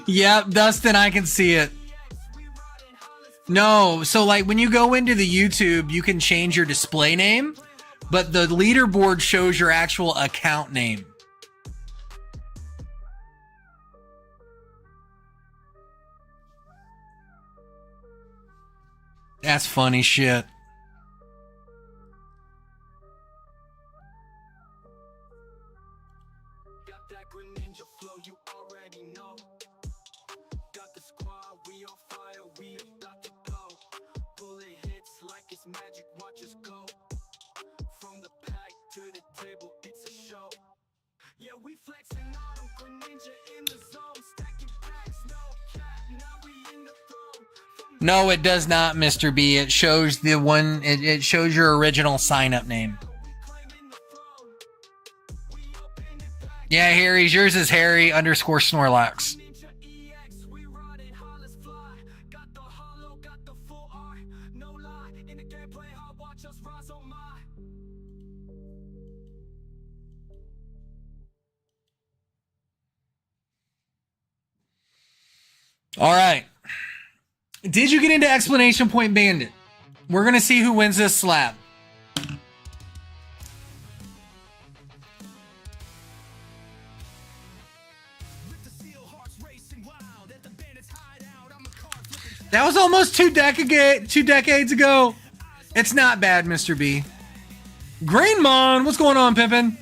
Yep, Dustin, I can see it. No, so like when you go into the YouTube, you can change your display name, but the leaderboard shows your actual account name. That's funny shit. No, it does not, Mr. B. It shows the one, it shows your original sign-up name. Yeah, Harry's. Yours is Harry _ Snorlax. All right. Did you get into Explanation Point Bandit? We're going to see who wins this slab. That was almost two decades ago. It's not bad, Mr. B. Greenmon, what's going on, Pimpin'?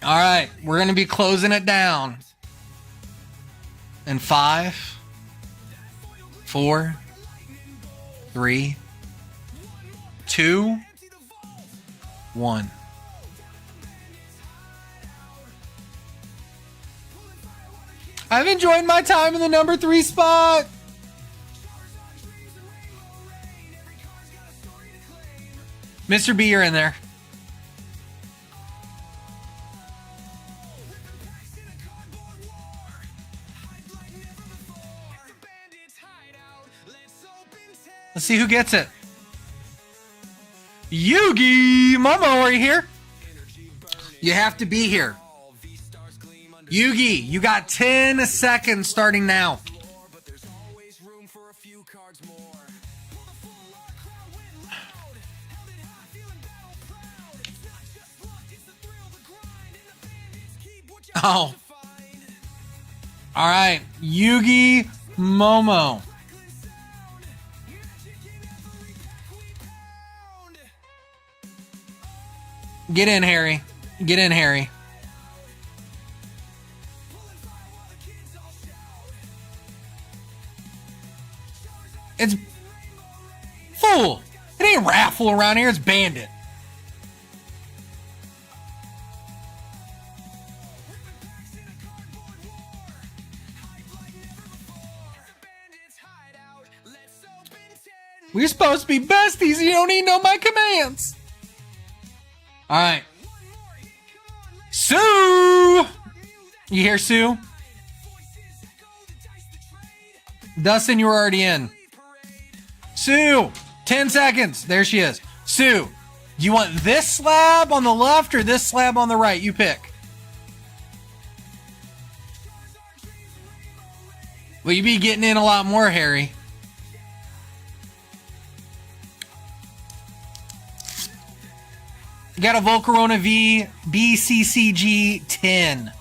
All right, we're going to be closing it down. In 5, 4, 3, 2, 1. I've enjoyed my time in the number 3 spot. Mr. B, you're in there. Let's see who gets it. Yugi! Momo, are you here? You have to be here. Yugi, you got 10 seconds starting now. Oh. All right, Yugi Momo. Get in, Harry. Get in, Harry. It's fool. It ain't raffle around here. It's bandit. We're supposed to be besties. You don't even know my commands. All right. Sue! You hear Sue? Dustin, you were already in. Sue! 10 seconds. There she is. Sue, do you want this slab on the left or this slab on the right? You pick. Well, you be getting in a lot more, Harry. You got a Volcarona V BCCG 10.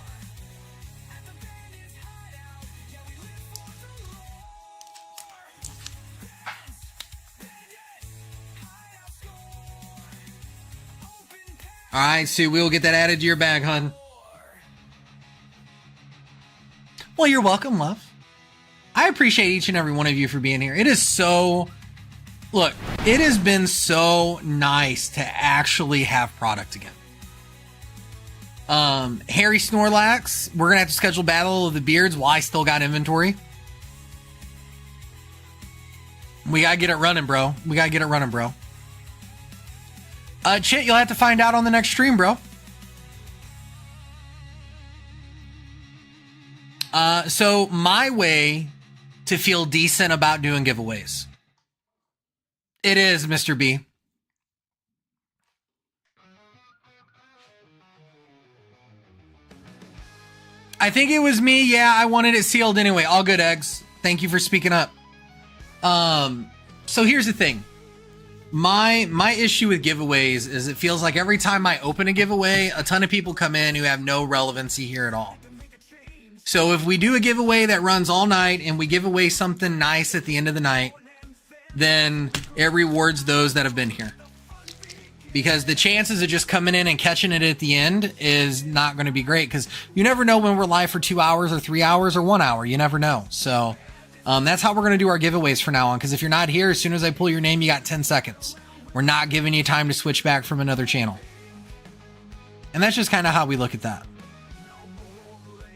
All right, Sue, we will get that added to your bag, hun. Well, you're welcome, love. I appreciate each and every one of you for being here. It is so... Look, it has been so nice to actually have product again. Harry Snorlax, we're going to have to schedule Battle of the Beards while I still got inventory. We got to get it running, bro. Chit, you'll have to find out on the next stream, bro. So my way to feel decent about doing giveaways. It is, Mr. B. I think it was me. Yeah, I wanted it sealed anyway. All good, Eggs. Thank you for speaking up. So here's the thing. My issue with giveaways is it feels like every time I open a giveaway, a ton of people come in who have no relevancy here at all. So if we do a giveaway that runs all night and we give away something nice at the end of the night, then it rewards those that have been here. Because the chances of just coming in and catching it at the end is not going to be great, because you never know when we're live for 2 hours or 3 hours or 1 hour. You never know. So that's how we're going to do our giveaways from now on, because if you're not here, as soon as I pull your name, you got 10 seconds. We're not giving you time to switch back from another channel. And that's just kind of how we look at that.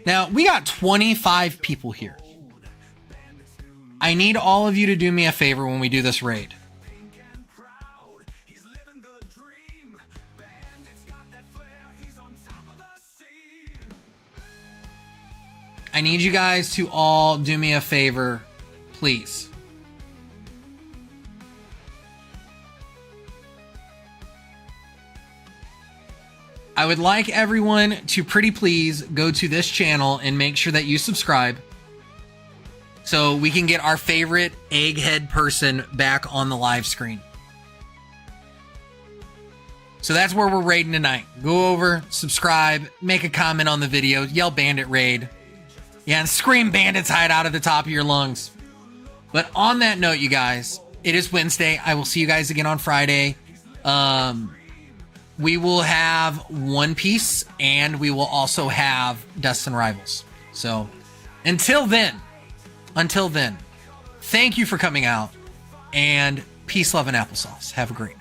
Now, we got 25 people here. I need all of you to do me a favor when we do this raid. I need you guys to all do me a favor, please. I would like everyone to pretty please go to this channel and make sure that you subscribe, so we can get our favorite egghead person back on the live screen. So that's where we're raiding tonight. Go over, subscribe, make a comment on the video, yell bandit raid. Yeah, and scream Bandits Hideout at the top of your lungs. But on that note, you guys, it is Wednesday. I will see you guys again on Friday. We will have One Piece, and we will also have Destined Rivals. So until then, thank you for coming out, and peace, love, and applesauce. Have a great